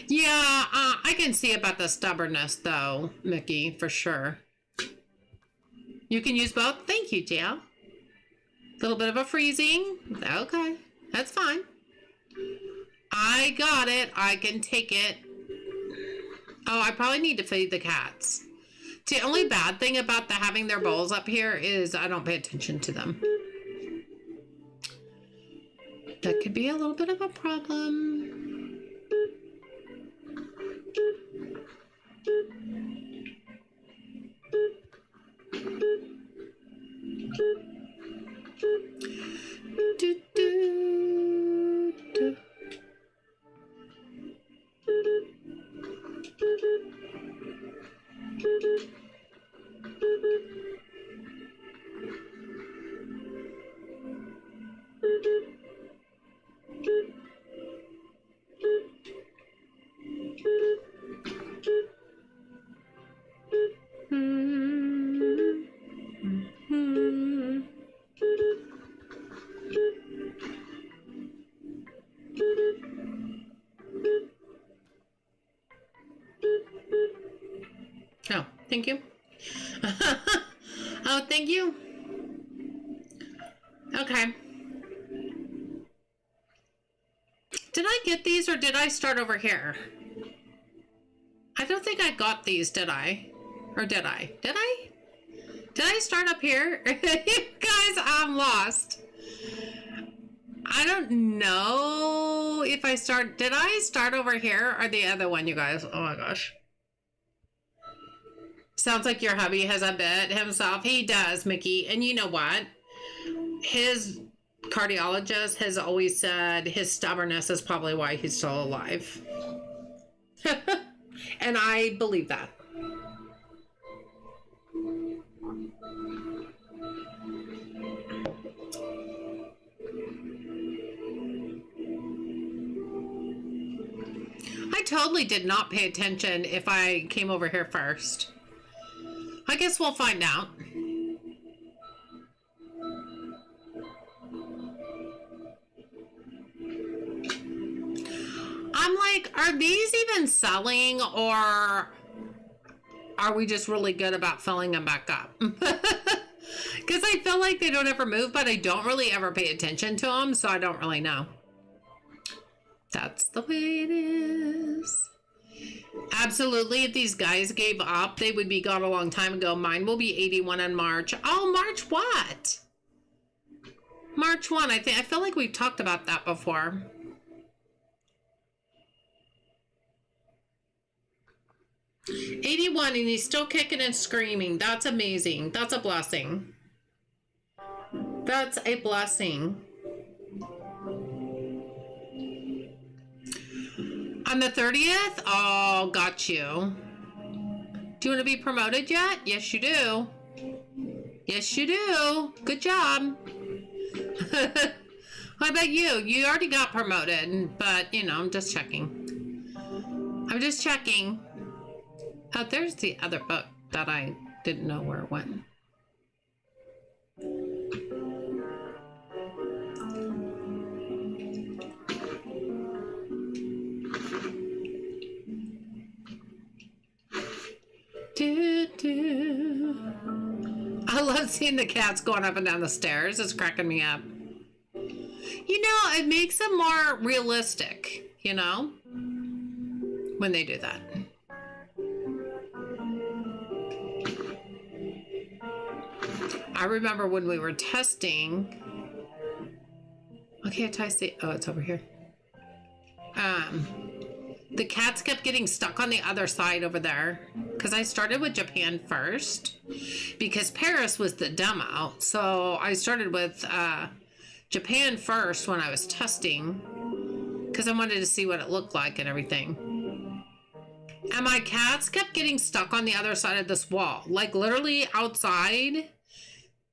Yeah, I can see about the stubbornness though, Mickey, for sure. You can use both? Thank you, Gio. A little bit of a freezing. Okay, that's fine. I got it. I can take it. Oh, I probably need to feed the cats. The only bad thing about having their bowls up here is I don't pay attention to them. That could be a little bit of a problem. Do, do, do. Oh, thank you. Oh, thank you. Okay. Did I get these or did I start over here? I don't think I got these, did I? Or did I? Did I? Did I start up here? You guys, I'm lost. I don't know if I start... Did I start over here or the other one, you guys? Oh my gosh. Sounds like your hubby has a bet himself. He does, Mickey. And you know what? His cardiologist has always said his stubbornness is probably why he's still alive. And I believe that. totally did not pay attention if I came over here first. I guess we'll find out. I'm like, are these even selling, or are we just really good about filling them back up? Because I feel like they don't ever move, but I don't really ever pay attention to them, so I don't really know. That's the way it is. Absolutely, if these guys gave up, they would be gone a long time ago. Mine will be 81 in March. Oh, March what? March 1. I feel like we've talked about that before. '81, and he's still kicking and screaming. That's amazing. That's a blessing. That's a blessing. On the 30th? Oh, got you. Do you want to be promoted yet? Yes, you do. Yes, you do. Good job. What about you? You already got promoted, but, you know, I'm just checking. I'm just checking. Oh, there's the other book that I didn't know where it went. I love seeing the cats going up and down the stairs. It's cracking me up. You know, it makes them more realistic, you know, when they do that. I remember when we were testing. Okay, I see. Oh, it's over here. The cats kept getting stuck on the other side over there because I started with Japan first because Paris was the demo. So I started with Japan first when I was testing because I wanted to see what it looked like and everything. And my cats kept getting stuck on the other side of this wall, like literally outside.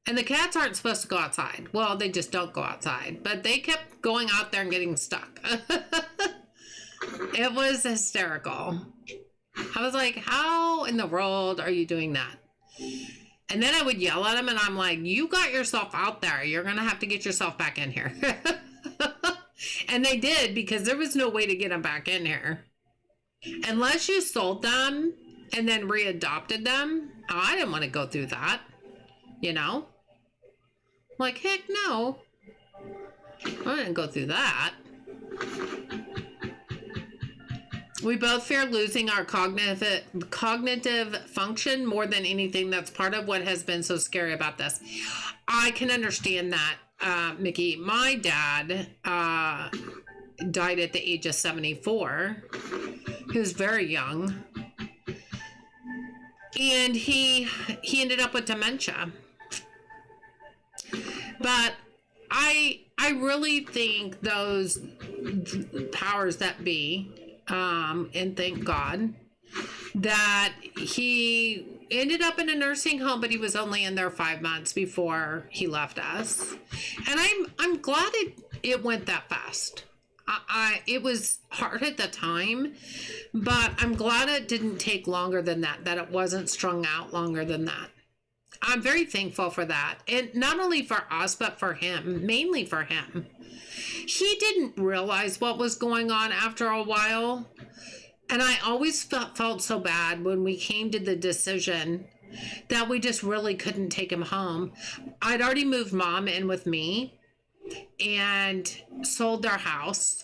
And the cats aren't supposed to go outside. Well, they just don't go outside, but they kept going out there and getting stuck. It was hysterical. I was like, how in the world are you doing that? And then I would yell at them and I'm like, you got yourself out there. You're going to have to get yourself back in here. And they did, because there was no way to get them back in here. Unless you sold them and then readopted them. Oh, I didn't want to go through that. You know? Like, heck no. I didn't go through that. We both fear losing our cognitive function more than anything. That's part of what has been so scary about this. I can understand that, Mickey. My dad died at the age of 74. He was very young. And he ended up with dementia. But I really think those powers that be, and thank God that he ended up in a nursing home, but he was only in there 5 months before he left us. And I'm glad it went that fast. It was hard at the time, but I'm glad it didn't take longer than that it wasn't strung out longer than that. I'm very thankful for that. And not only for us, but for him, mainly for him. He didn't realize what was going on after a while. And I always felt so bad when we came to the decision that we just really couldn't take him home. I'd already moved Mom in with me and sold their house.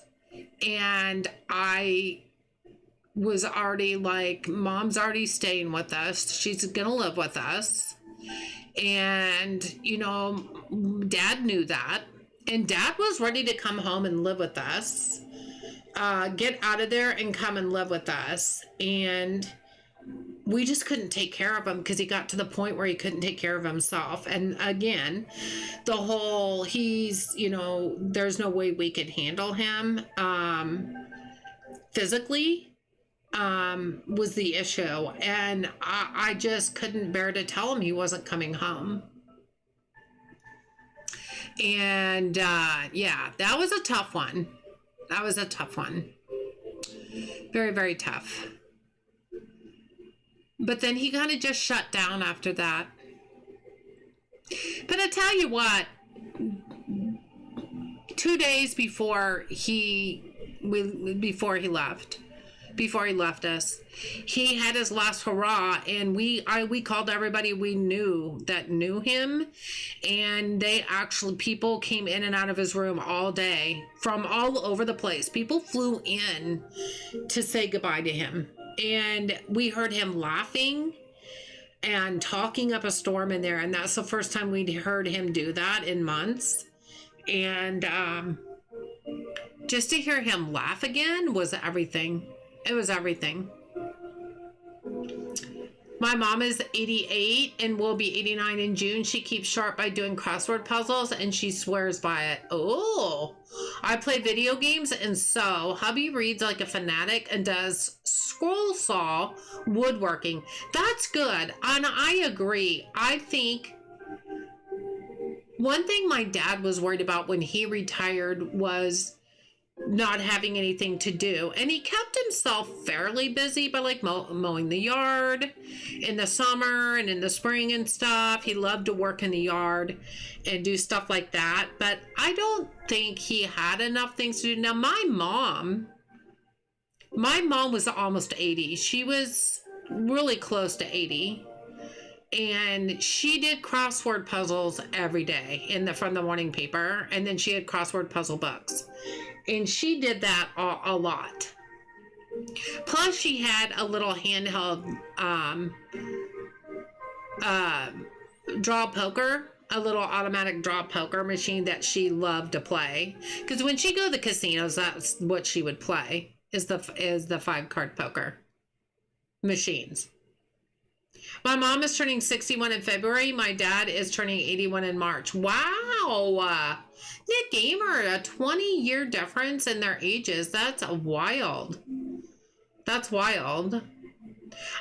And I was already like, Mom's already staying with us. She's going to live with us. And, you know, Dad knew that. And Dad was ready to come home and live with us. Get out of there and come and live with us. And we just couldn't take care of him because he got to the point where he couldn't take care of himself. And again, the whole, he's, you know, there's no way we could handle him physically was the issue. And I just couldn't bear to tell him he wasn't coming home. And yeah, that was a tough one. That was a tough one. Very, very tough. But then he kind of just shut down after that. But I tell you what, 2 days before he left us, he had his last hurrah, and we called everybody we knew that knew him, and people came in and out of his room all day from all over the place. People flew in to say goodbye to him, and we heard him laughing and talking up a storm in there, and that's the first time we'd heard him do that in months. And just to hear him laugh again was everything. It was everything. My mom is 88 and will be 89 in June. She keeps sharp by doing crossword puzzles, and she swears by it. Oh, I play video games, and so hubby reads like a fanatic and does scroll saw woodworking. That's good, and I agree. I think one thing my dad was worried about when he retired was not having anything to do, and he kept himself fairly busy by like mowing the yard in the summer and in the spring and stuff. He loved to work in the yard and do stuff like that, but I don't think he had enough things to do. Now my mom was almost 80. She was really close to 80, and she did crossword puzzles every day from the morning paper, and then she had crossword puzzle books. And she did that a lot. Plus, she had a little handheld draw poker, a little automatic draw poker machine that she loved to play. Because when she go to the casinos, that's what she would play, is the 5-card poker machines. My mom is turning 61 in February. My dad is turning 81 in March. Wow. Nick Gamer, a 20-year difference in their ages. That's wild. That's wild.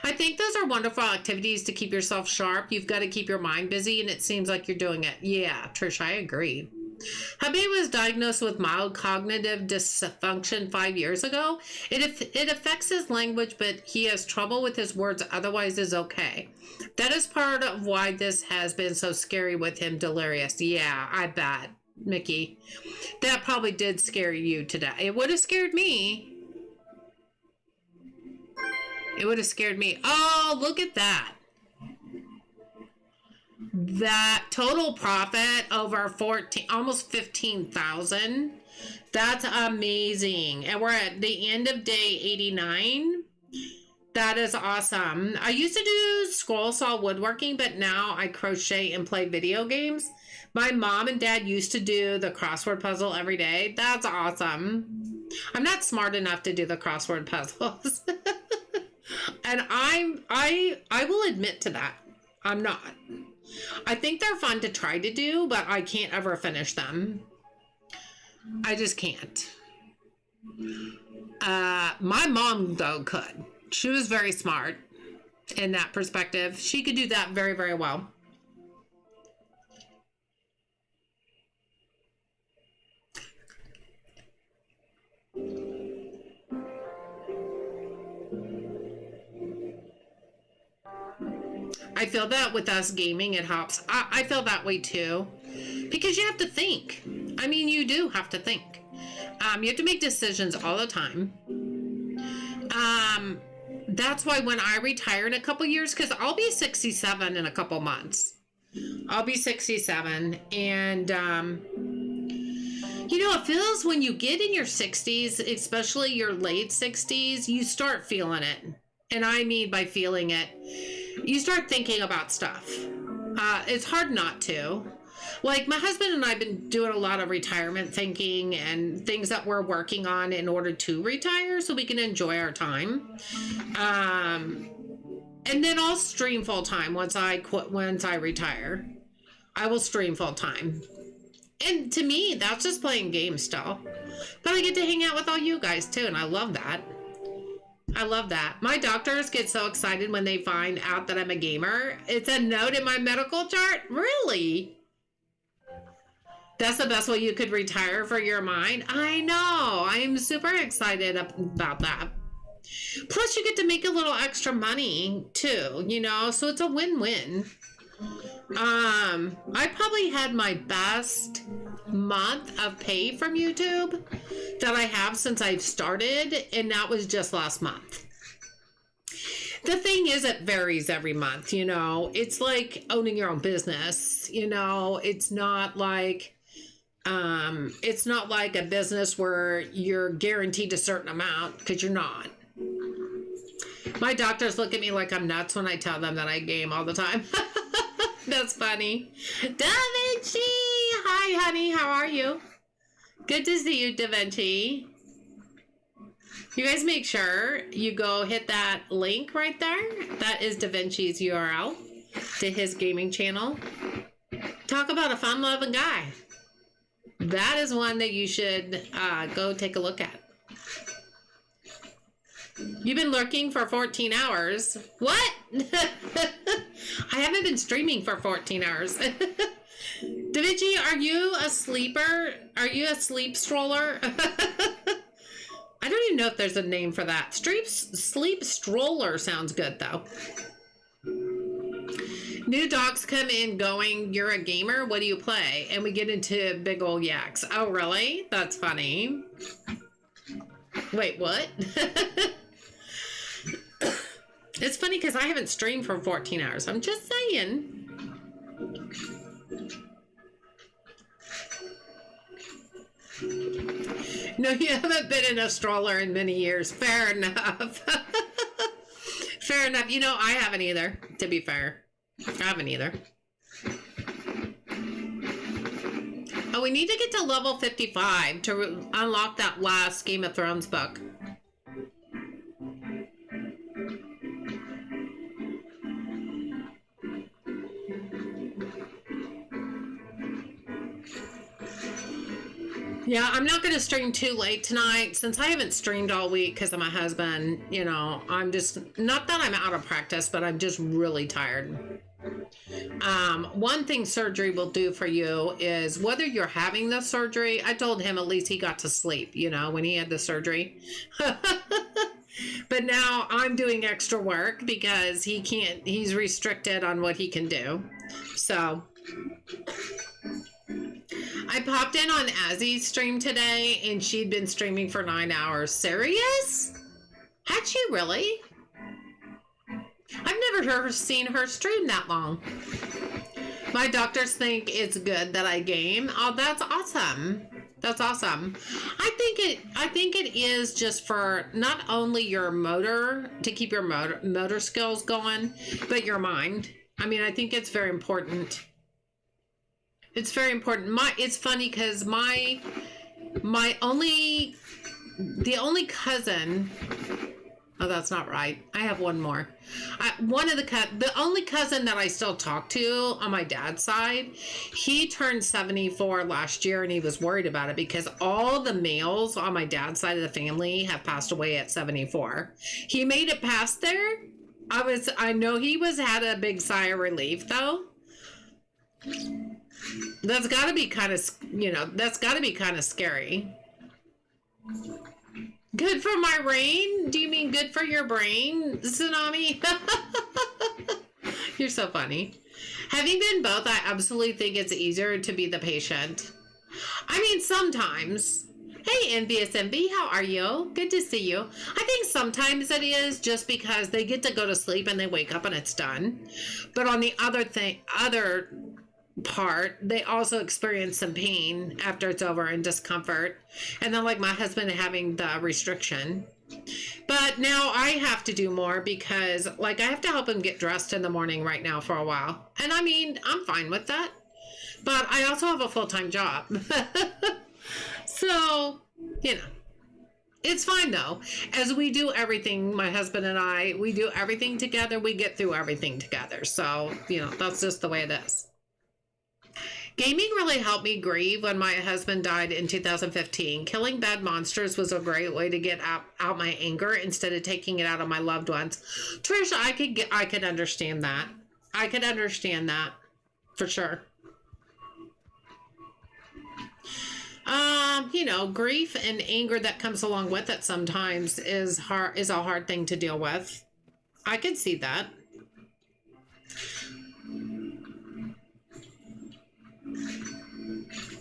I think those are wonderful activities to keep yourself sharp. You've got to keep your mind busy, and it seems like you're doing it. Yeah, Trish, I agree. Hubby was diagnosed with mild cognitive dysfunction 5 years ago. It affects his language, but he has trouble with his words, otherwise is okay. That is part of why this has been so scary with him, delirious. Yeah, I bet, Mickey. That probably did scare you today. It would have scared me. It would have scared me. Oh, look at that. That total profit over almost 15,000. That's amazing. And we're at the end of day 89. That is awesome. I used to do scroll saw woodworking, but now I crochet and play video games. My mom and dad used to do the crossword puzzle every day. That's awesome. I'm not smart enough to do the crossword puzzles. And I will admit to that. I'm not. I think they're fun to try to do, but I can't ever finish them. I just can't. My mom, though, could. She was very smart in that perspective. She could do that very, very well. I feel that with us gaming, it helps. I feel that way too, because you have to think. I mean, you do have to think. You have to make decisions all the time. That's why when I retire in a couple years, because I'll be 67 in a couple months. I'll be 67, and you know, it feels when you get in your 60s, especially your late 60s, you start feeling it. And I mean by feeling it, you start thinking about stuff. It's hard not to. Like, my husband and I have been doing a lot of retirement thinking and things that we're working on in order to retire so we can enjoy our time. And then I'll stream full time once I retire. I will stream full time. And to me, that's just playing games still. But I get to hang out with all you guys too, and I love that. I love that. My doctors get so excited when they find out that I'm a gamer. It's a note in my medical chart. Really? That's the best way you could retire for your mind. I know. I'm super excited about that. Plus, you get to make a little extra money too, you know, so it's a win-win. I probably had my best month of pay from YouTube that I have since I've started, and that was just last month. The thing is, it varies every month, you know. It's like owning your own business, you know. It's not like a business where you're guaranteed a certain amount, because you're not. My doctors look at me like I'm nuts when I tell them that I game all the time. That's funny. Da Vinci! Hi, honey. How are you? Good to see you, Da Vinci. You guys make sure you go hit that link right there. That is Da Vinci's URL to his gaming channel. Talk about a fun-loving guy. That is one that you should go take a look at. You've been lurking for 14 hours. What? I haven't been streaming for 14 hours. Da Vinci, are you a sleeper? Are you a sleep stroller? I don't even know if there's a name for that. Sleep stroller sounds good, though. New dogs come in going, you're a gamer? What do you play? And we get into big old yaks. Oh, really? That's funny. Wait, what? It's funny because I haven't streamed for 14 hours. I'm just saying. No, you haven't been in a stroller in many years. Fair enough. Fair enough. You know, I haven't either, to be fair. I haven't either. Oh, we need to get to level 55 to unlock that last Game of Thrones book. Yeah, I'm not going to stream too late tonight since I haven't streamed all week because of my husband. You know, I'm just, not that I'm out of practice, but I'm just really tired. One thing surgery will do for you is whether you're having the surgery, I told him at least he got to sleep, you know, when he had the surgery. But now I'm doing extra work because he can't, he's restricted on what he can do. So I popped in on Azzy's stream today and she'd been streaming for 9 hours. Serious? Had she really? I've never seen her stream that long. My doctors think it's good that I game. Oh, that's awesome. That's awesome. I think it is just for not only your motor, to keep your motor skills going, but your mind. I mean, I think it's very important. It's very important. It's funny because the only cousin. Oh, that's not right. I have one more. The only cousin that I still talk to on my dad's side, he turned 74 last year and he was worried about it because all the males on my dad's side of the family have passed away at 74. He made it past there. I know he had a big sigh of relief though. That's got to be kind of, that's got to be kind of scary. Good for my brain? Do you mean good for your brain, Tsunami? You're so funny. Having been both, I absolutely think it's easier to be the patient. I mean, sometimes. Hey, Envious Envy, how are you? Good to see you. I think sometimes it is just because they get to go to sleep and they wake up and it's done. But on the other part, they also experience some pain after it's over and discomfort, and then like my husband having the restriction. But now I have to do more because like I have to help him get dressed in the morning right now for a while, and I mean I'm fine with that, but I also have a full-time job. So it's fine though. As we do everything, my husband and I, we do everything together, we get through everything together. So that's just the way it is. Gaming really helped me grieve when my husband died in 2015. Killing bad monsters was a great way to get out my anger instead of taking it out on my loved ones. Trish, I could understand that. I could understand that for sure. You know, grief and anger that comes along with it sometimes is a hard thing to deal with. I could see that.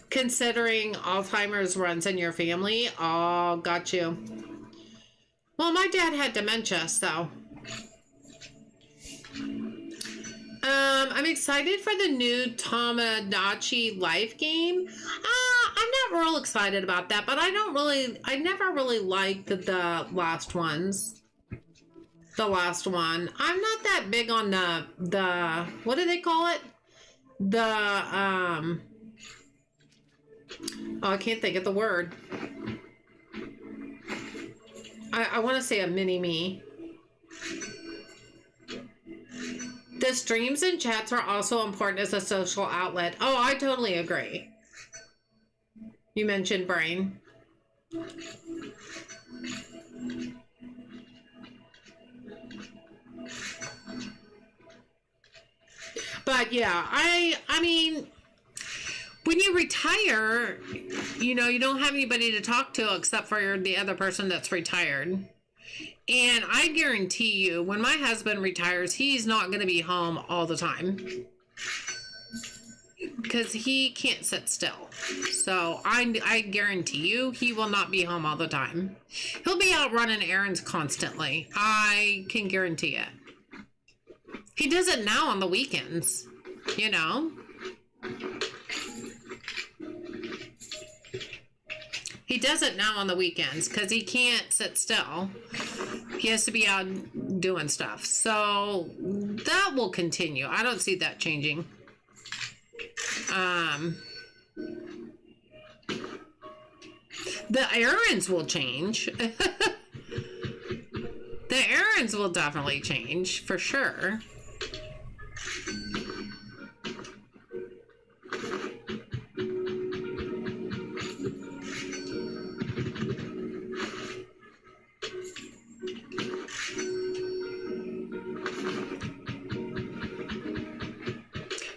Considering Alzheimer's runs in your family, oh, got you. Well, my dad had dementia, so. I'm excited for the new Tamagotchi Life game. I'm not real excited about that, but I never really liked the last ones. The last one. I'm not that big on the, what do they call it? Oh, I can't think of the word. I want to say a mini-me. The streams and chats are also important as a social outlet. Oh, I totally agree. You mentioned brain. But yeah, I mean, when you retire, you know, you don't have anybody to talk to except for the other person that's retired. And I guarantee you, when my husband retires, he's not going to be home all the time. Because he can't sit still. So I guarantee you, he will not be home all the time. He'll be out running errands constantly. I can guarantee it. He does it now on the weekends, you know? He does it now on the weekends because he can't sit still. He has to be out doing stuff. So that will continue. I don't see that changing. The errands will change. The errands will definitely change for sure.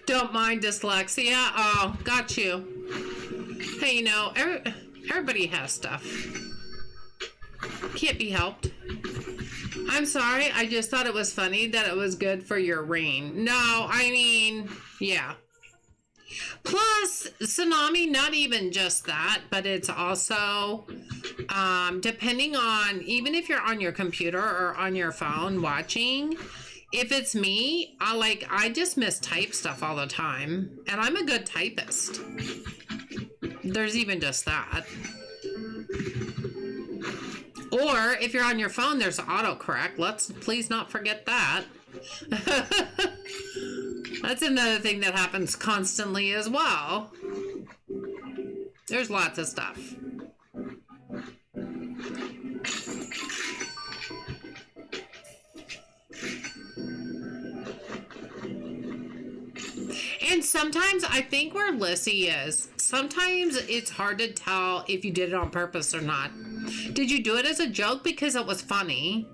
Don't mind dyslexia. Oh, got you. Hey, you know, everybody has stuff. Can't be helped. I'm sorry. I just thought it was funny that it was good for your rain. No, I mean, yeah. Plus, tsunami, not even just that, but it's also, depending on, even if you're on your computer or on your phone watching, if it's me, I just mistype stuff all the time. And I'm a good typist. There's even just that. Or if you're on your phone, there's autocorrect. Let's please not forget that. That's another thing that happens constantly as well. There's lots of stuff. And sometimes I think where Lissy is, sometimes it's hard to tell if you did it on purpose or not. Did you do it as a joke because it was funny?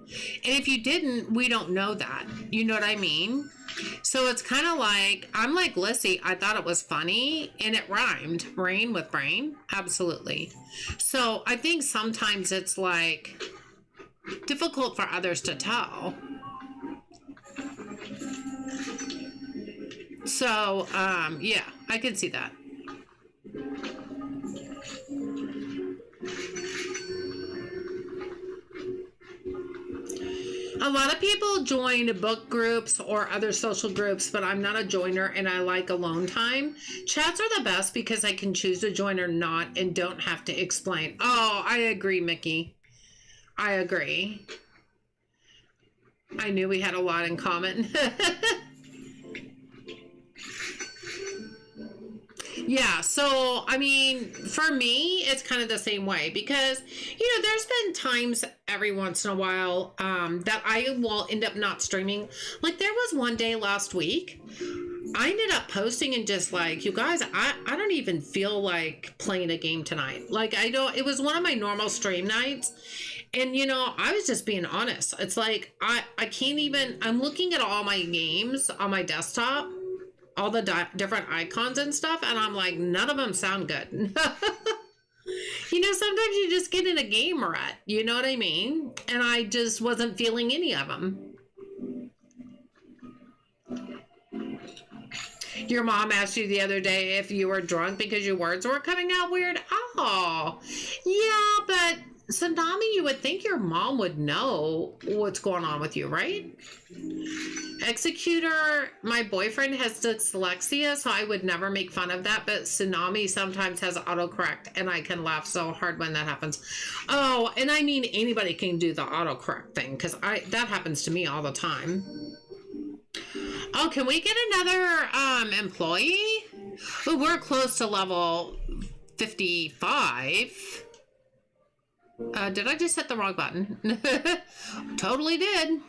And if you didn't, we don't know that. You know what I mean? So it's kind of like, I'm like Lissy, I thought it was funny and it rhymed. Brain with brain? Absolutely. So I think sometimes it's like difficult for others to tell. So, yeah, I can see that. A lot of people join book groups or other social groups, but I'm not a joiner and I like alone time. Chats are the best because I can choose to join or not and don't have to explain. Oh, I agree, Mickey. I agree. I knew we had a lot in common. Yeah, so, I mean, for me, it's kind of the same way because, you know, there's been times every once in a while that I will end up not streaming. Like, there was one day last week, I ended up posting and just like, you guys, I don't even feel like playing a game tonight. Like, it was one of my normal stream nights. And, you know, I was just being honest. It's like, I can't even, I'm looking at all my games on my desktop, all the different icons and stuff, and I'm like, none of them sound good. sometimes you just get in a game rut, you know what I mean? And I just wasn't feeling any of them. Your mom asked you the other day if you were drunk because your words were coming out weird. Oh, yeah, but Tsunami, you would think your mom would know what's going on with you, right? Executor, my boyfriend has dyslexia, so I would never make fun of that, but Tsunami sometimes has autocorrect, and I can laugh so hard when that happens. Oh, and I mean anybody can do the autocorrect thing, because that happens to me all the time. Oh, can we get another employee? Oh, we're close to level 55. Did I just hit the wrong button? Totally did.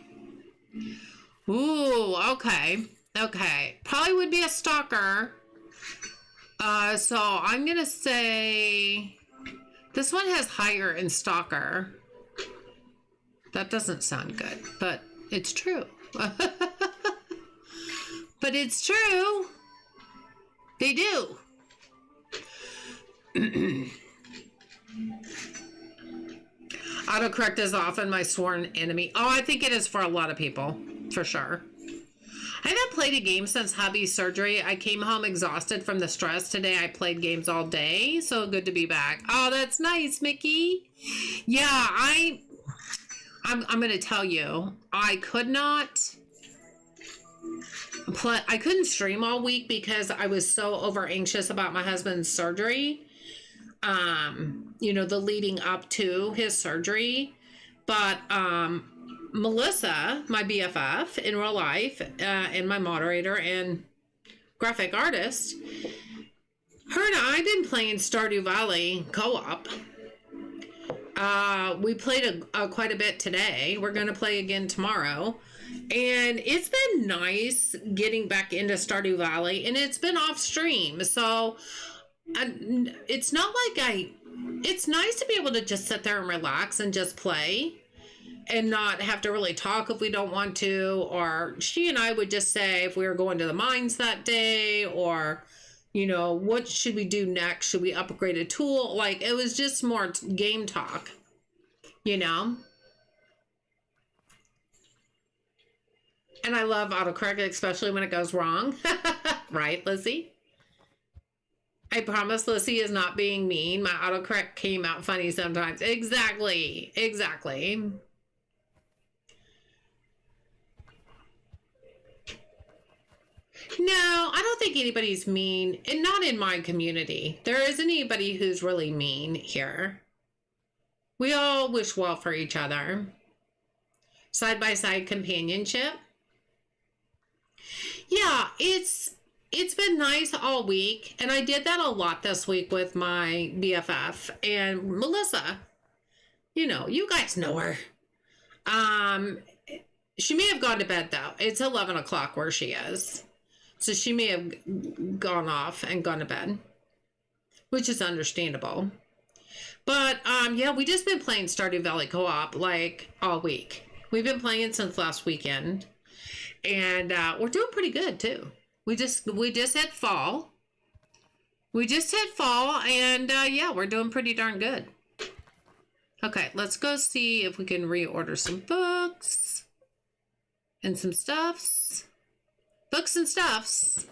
Ooh, okay. Okay. Probably would be a stalker. So I'm going to say this one has higher in stalker. That doesn't sound good, but it's true. But it's true. They do. Autocorrect is often my sworn enemy. Oh, I think it is for a lot of people, for sure. I haven't played a game since hubby's surgery. I came home exhausted from the stress. Today I played games all day, so good to be back. Oh, that's nice, Mickey. Yeah, I'm going to tell you, I couldn't stream all week because I was so over anxious about my husband's surgery. The leading up to his surgery. But Melissa, my BFF in real life, and my moderator and graphic artist, her and I have been playing Stardew Valley co-op. We played quite a bit today. We're going to play again tomorrow. And it's been nice getting back into Stardew Valley, and it's been off stream. So it's not like it's nice to be able to just sit there and relax and just play and not have to really talk if we don't want to. Or she and I would just say if we were going to the mines that day, or, what should we do next? Should we upgrade a tool? Like, it was just more game talk, And I love autocorrect, especially when it goes wrong. Right, Lizzie? I promise Lizzie is not being mean. My autocorrect came out funny sometimes. Exactly. Exactly. No, I don't think anybody's mean. And not in my community. There isn't anybody who's really mean here. We all wish well for each other. Side-by-side companionship. Yeah, it's been nice all week, and I did that a lot this week with my BFF and Melissa. You guys know her. She may have gone to bed though. It's 11 o'clock where she is, so she may have gone off and gone to bed, which is understandable. But yeah, we just been playing Stardew Valley co-op like all week. We've been playing since last weekend. And we're doing pretty good too. We just hit fall. And yeah, we're doing pretty darn good. Okay, let's go see if we can reorder some books and some stuffs. Books and stuffs.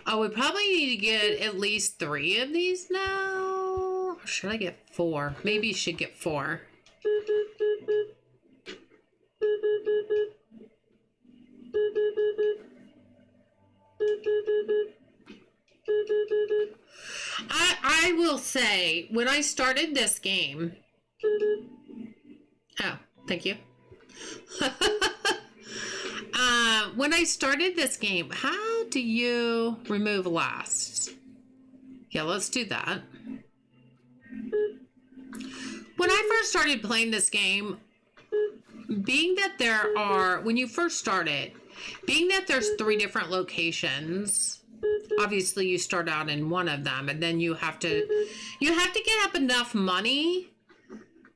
Oh, we probably need to get at least 3 of these now. Or should I get 4? Maybe you should get 4. I will say, when I started this game... Oh, thank you. When I started this game, how do you remove last? Yeah, let's do that. When I first started playing this game, being that when you first started, being that there's 3 different locations, obviously you start out in one of them, and then you have to get up enough money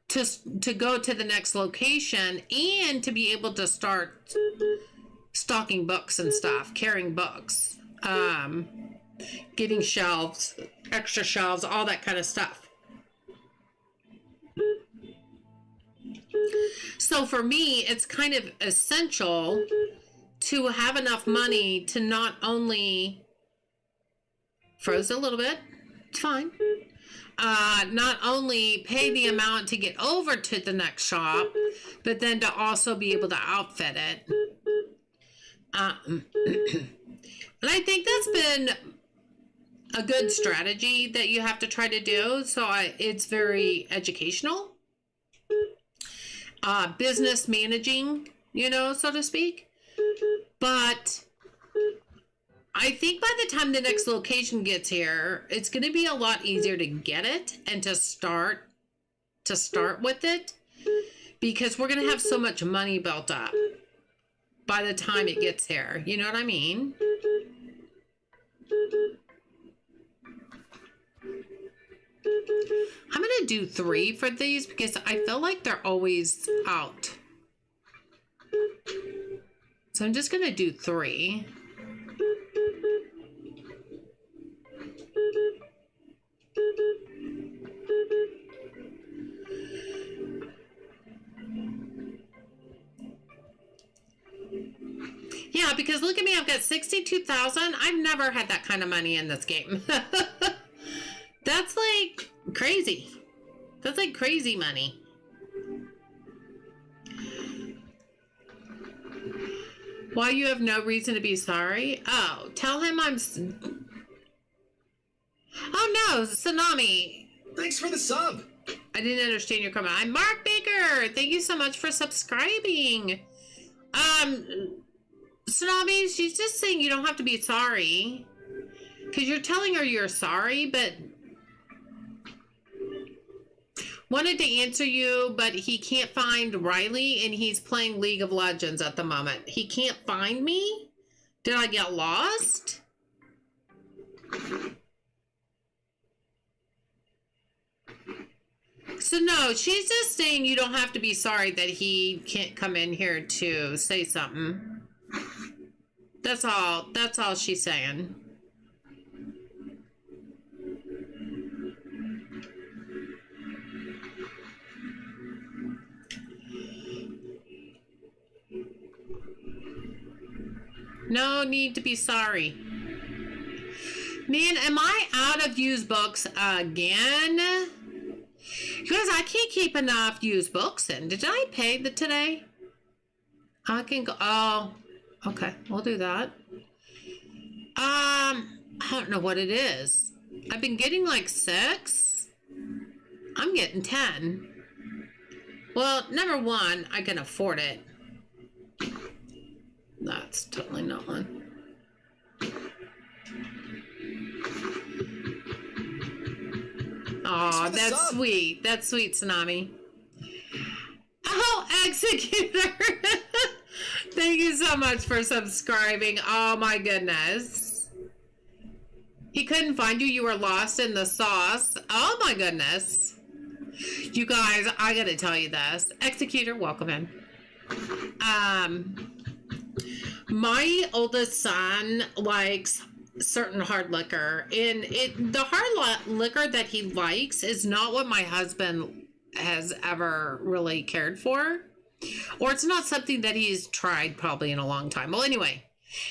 to go to the next location and to be able to start stocking books and stuff, carrying books. getting shelves, extra shelves, all that kind of stuff. So for me, it's kind of essential to have enough money to not only froze a little bit, it's fine. Not only pay the amount to get over to the next shop, but then to also be able to outfit it. And I think that's been a good strategy that you have to try to do. So it's very educational. Business managing, so to speak. But I think by the time the next location gets here, it's going to be a lot easier to get it and to start with it, because we're going to have so much money built up by the time it gets here. You know what I mean? I'm going to do 3 for these because I feel like they're always out. So I'm just going to do 3. Yeah, because look at me, I've got 62,000. I've never had that kind of money in this game. That's like crazy. That's like crazy money. Why you have no reason to be sorry? Oh, tell him I'm... Oh no, Tsunami. Thanks for the sub. I didn't understand your comment. I'm Mark Baker. Thank you so much for subscribing. Tsunami, she's just saying you don't have to be sorry. Because you're telling her you're sorry, but... Wanted to answer you, but he can't find Riley, and he's playing League of Legends at the moment. He can't find me? Did I get lost? So no, she's just saying you don't have to be sorry that he can't come in here to say something. That's all she's saying. No need to be sorry. Man, am I out of used books again? You guys, I can't keep enough used books in. Did I pay today? I can go. Oh, okay. We'll do that. I don't know what it is. I've been getting like 6. I'm getting 10. Well, number 1, I can afford it. That's totally not one. Oh, that's sweet. That's sweet, Tsunami. Oh, Executor. Thank you so much for subscribing. Oh, my goodness. He couldn't find you. You were lost in the sauce. Oh, my goodness. You guys, I gotta tell you this. Executor, welcome in. My oldest son likes certain hard liquor, and the hard liquor that he likes is not what my husband has ever really cared for, or it's not something that he's tried probably in a long time. Well, anyway,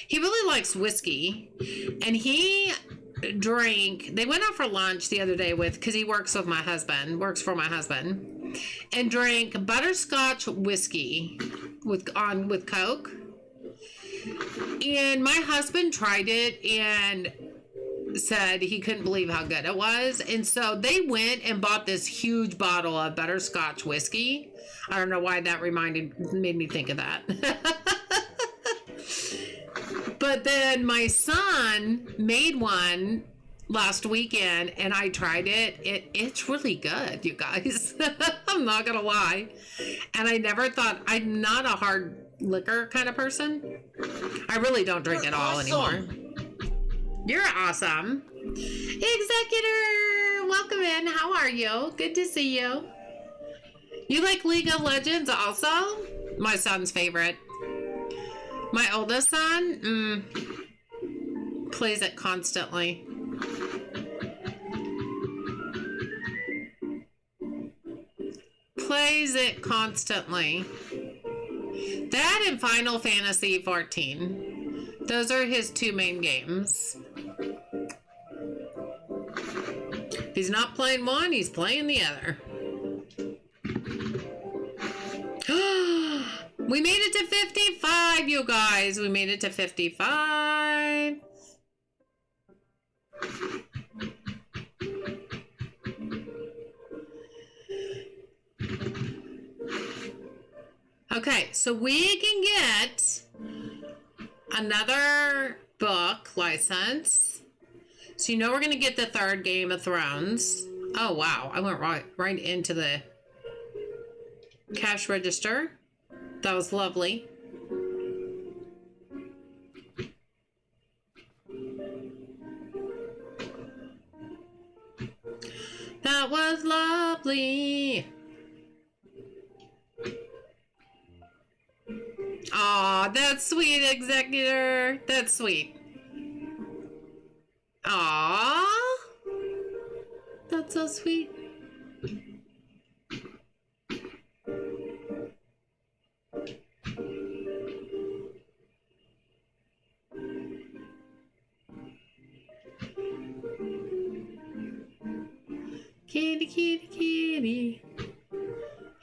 he really likes whiskey, and he drank. They went out for lunch the other day because he works for my husband, and drank butterscotch whiskey with Coke. And my husband tried it and said he couldn't believe how good it was. And so they went and bought this huge bottle of butterscotch whiskey. I don't know why that made me think of that. But then my son made one last weekend and I tried it. It's really good, you guys. I'm not gonna lie. And I never thought, I'm not a hard liquor kind of person. I really don't drink at all anymore. You're awesome. Executor, welcome in. How are you? Good to see you. You like League of Legends also? My son's favorite. My oldest son? Plays it constantly. Plays it constantly. That and Final Fantasy 14. Those are his two main games. If he's not playing one, he's playing the other. We made it to 55, you guys. We made it to 55. Okay, so we can get another book license. So you know we're going to get the third Game of Thrones. Oh, wow. I went right into the cash register. That was lovely. That was lovely. Aw, that's sweet, Executor. That's sweet. Aw. That's so sweet. Kitty, kitty, kitty.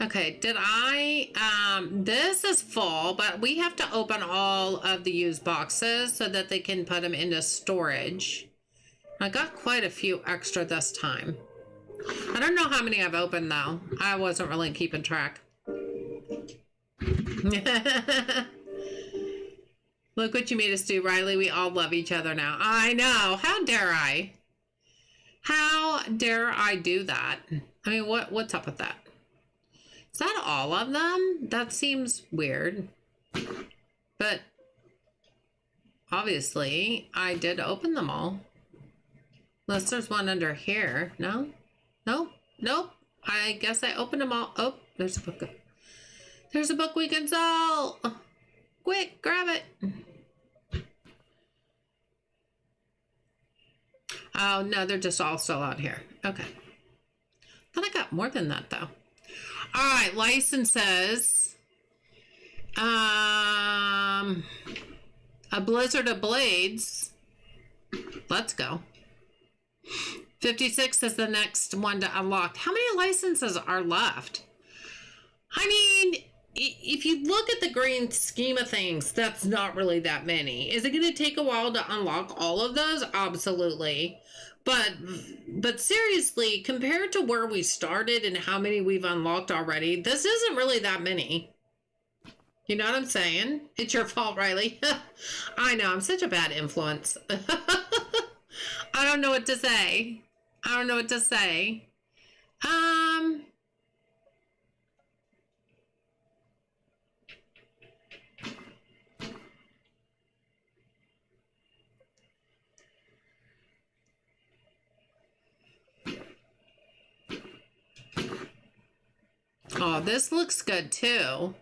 Okay, did I, this is full, but we have to open all of the used boxes so that they can put them into storage. I got quite a few extra this time. I don't know how many I've opened though. I wasn't really keeping track. Look what you made us do, Riley. We all love each other now. I know. How dare I? How dare I do that? I mean, what's up with that? Is that all of them? That seems weird. But obviously, I did open them all. Unless there's one under here. No? No? Nope. I guess I opened them all. Oh, there's a book. There's a book we can sell. Quick, grab it. Oh, no, they're just all still out here. Okay. Thought I got more than that, though. All right, licenses. A Blizzard of Blades. Let's go. 56 is the next one to unlock. How many licenses are left? I mean, if you look at the grand scheme of things, that's not really that many. Is it going to take a while to unlock all of those? Absolutely. But seriously, compared to where we started and how many we've unlocked already, this isn't really that many. You know what I'm saying? It's your fault, Riley. I know, I'm such a bad influence. I don't know what to say. I don't know what to say. Oh, this looks good too.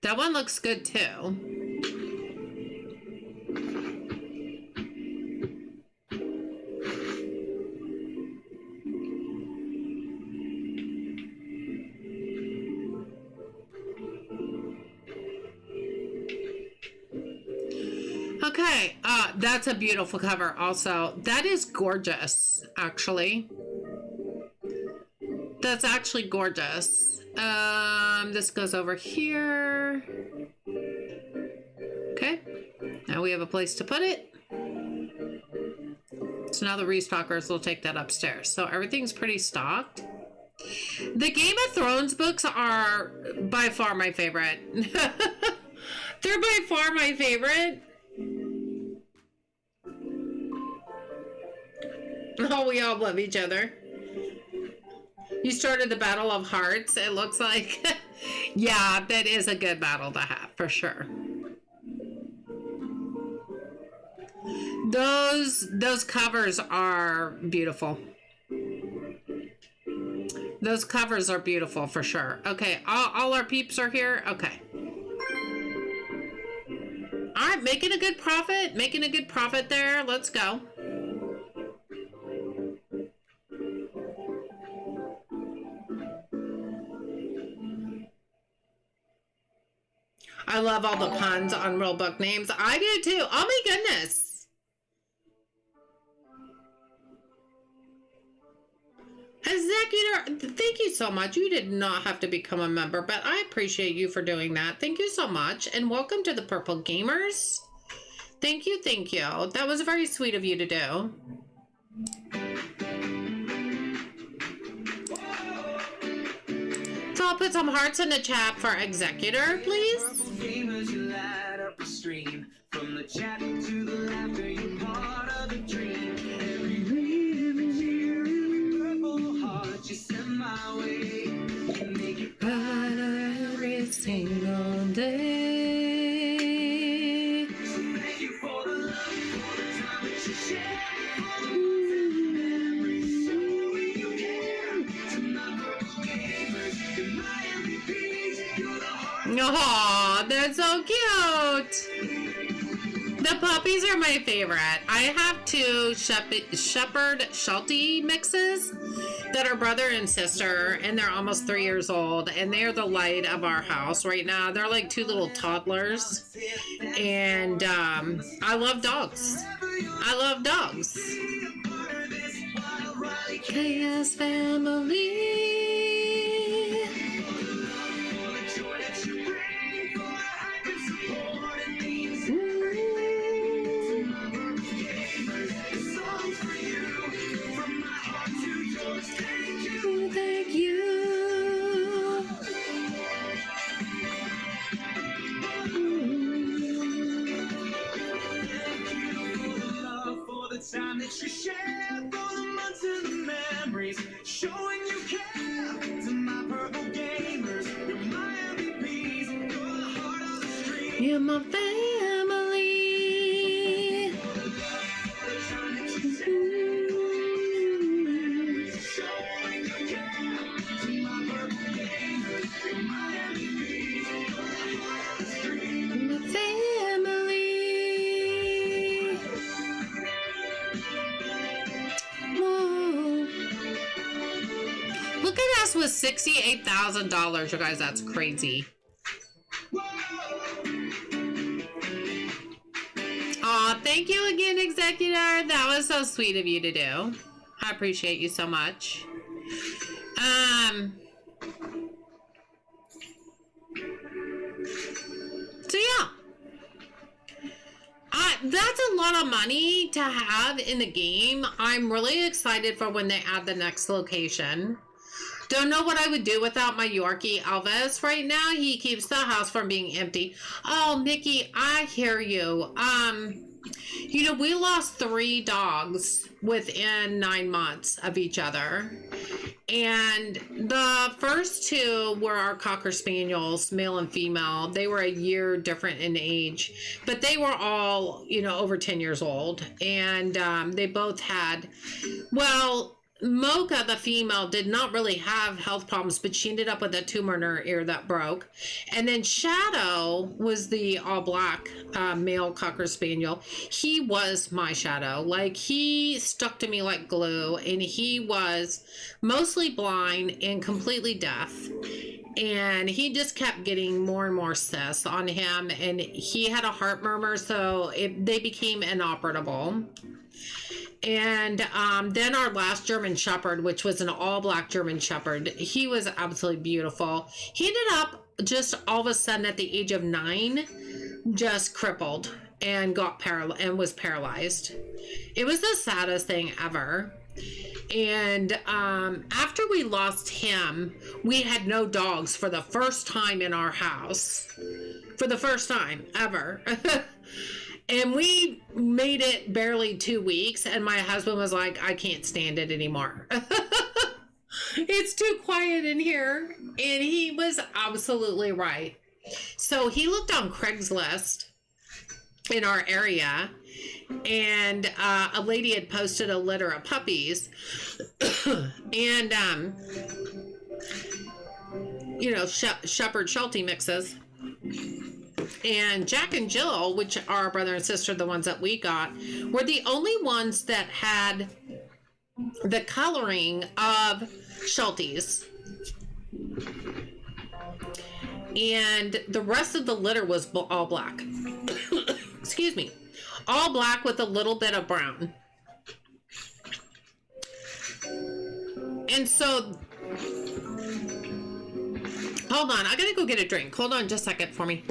That one looks good too. Okay, that's a beautiful cover also. That is gorgeous, actually. That's actually gorgeous. This goes over here. Okay, now we have a place to put it. So now the restockers will take that upstairs. So everything's pretty stocked. The Game of Thrones books are by far my favorite. They're by far my favorite. Oh, we all love each other. You started the Battle of Hearts, it looks like. Yeah, that is a good battle to have, for sure. Those covers are beautiful. Those covers are beautiful, for sure. Okay, all our peeps are here? Okay. All right, making a good profit. Making a good profit there. Let's go. I love all the puns on real book names. I do too. Oh my goodness. Executor, thank you so much. You did not have to become a member, but I appreciate you for doing that. Thank you so much. And welcome to the Purple Gamers. Thank you, thank you. That was very sweet of you to do. So I'll put some hearts in the chat for Executor, please. Gamers, you light up the stream. From the chat to the laughter, you're part of the dream. Every cheer, every purple heart you send my way. Make it Brighter every single day. so thank you for the love, for the time that you share, for the ones and memories, showing you care. To my purple gamers, you're my MVPs, you're the heart. Oh, that's so cute. The puppies are my favorite. I have two Shepherd Sheltie mixes that are brother and sister, and they're almost 3 years old, and they're the light of our house right now. They're like two little toddlers, and I love dogs. I love dogs. KS family. Thank you. For the time that you share, for the months and the memories, showing you care. To my purple gamers, you're my MVPs, you're the heart of the stream. You're my family. For the time that you share, showing you care. To my purple gamers, you're my MVPs, you're the heart of the stream. My family. Whoa. Look at us with $68,000, you guys. That's crazy. Aw, thank you again, Executor. That was so sweet of you to do. I appreciate you so much. So yeah. That's a lot of money to have in the game. I'm really excited for when they add the next location. Don't know what I would do without my Yorkie Elvis right now. He keeps the house from being empty. Oh, Mickey, I hear you. You know, we lost 3 dogs within 9 months of each other. And the first 2 were our Cocker Spaniels, male and female. They were a year different in age, but they were all, you know, over 10 years old. And they both had, well, Mocha, the female, did not really have health problems, but she ended up with a tumor in her ear that broke. And then Shadow was the all-black male Cocker Spaniel. He was my Shadow. Like, he stuck to me like glue, and he was mostly blind and completely deaf. And he just kept getting more and more cysts on him, and he had a heart murmur, so they became inoperable. And then our last German Shepherd, which was an all-black German Shepherd, he was absolutely beautiful. He ended up just all of a sudden at the age of 9, just crippled and was paralyzed. It was the saddest thing ever. And after we lost him, we had no dogs for the first time in our house. For the first time ever. And we made it barely 2 weeks, and my husband was like, I can't stand it anymore. It's too quiet in here. And he was absolutely right. So he looked on Craigslist in our area, and a lady had posted a litter of puppies. And, you know, Shepherd Sheltie mixes. And Jack and Jill, which are our brother and sister, the ones that we got, were the only ones that had the coloring of Shelties. And the rest of the litter was all black. Excuse me. All black with a little bit of brown. And so, hold on, I gotta go get a drink. Hold on just a second for me.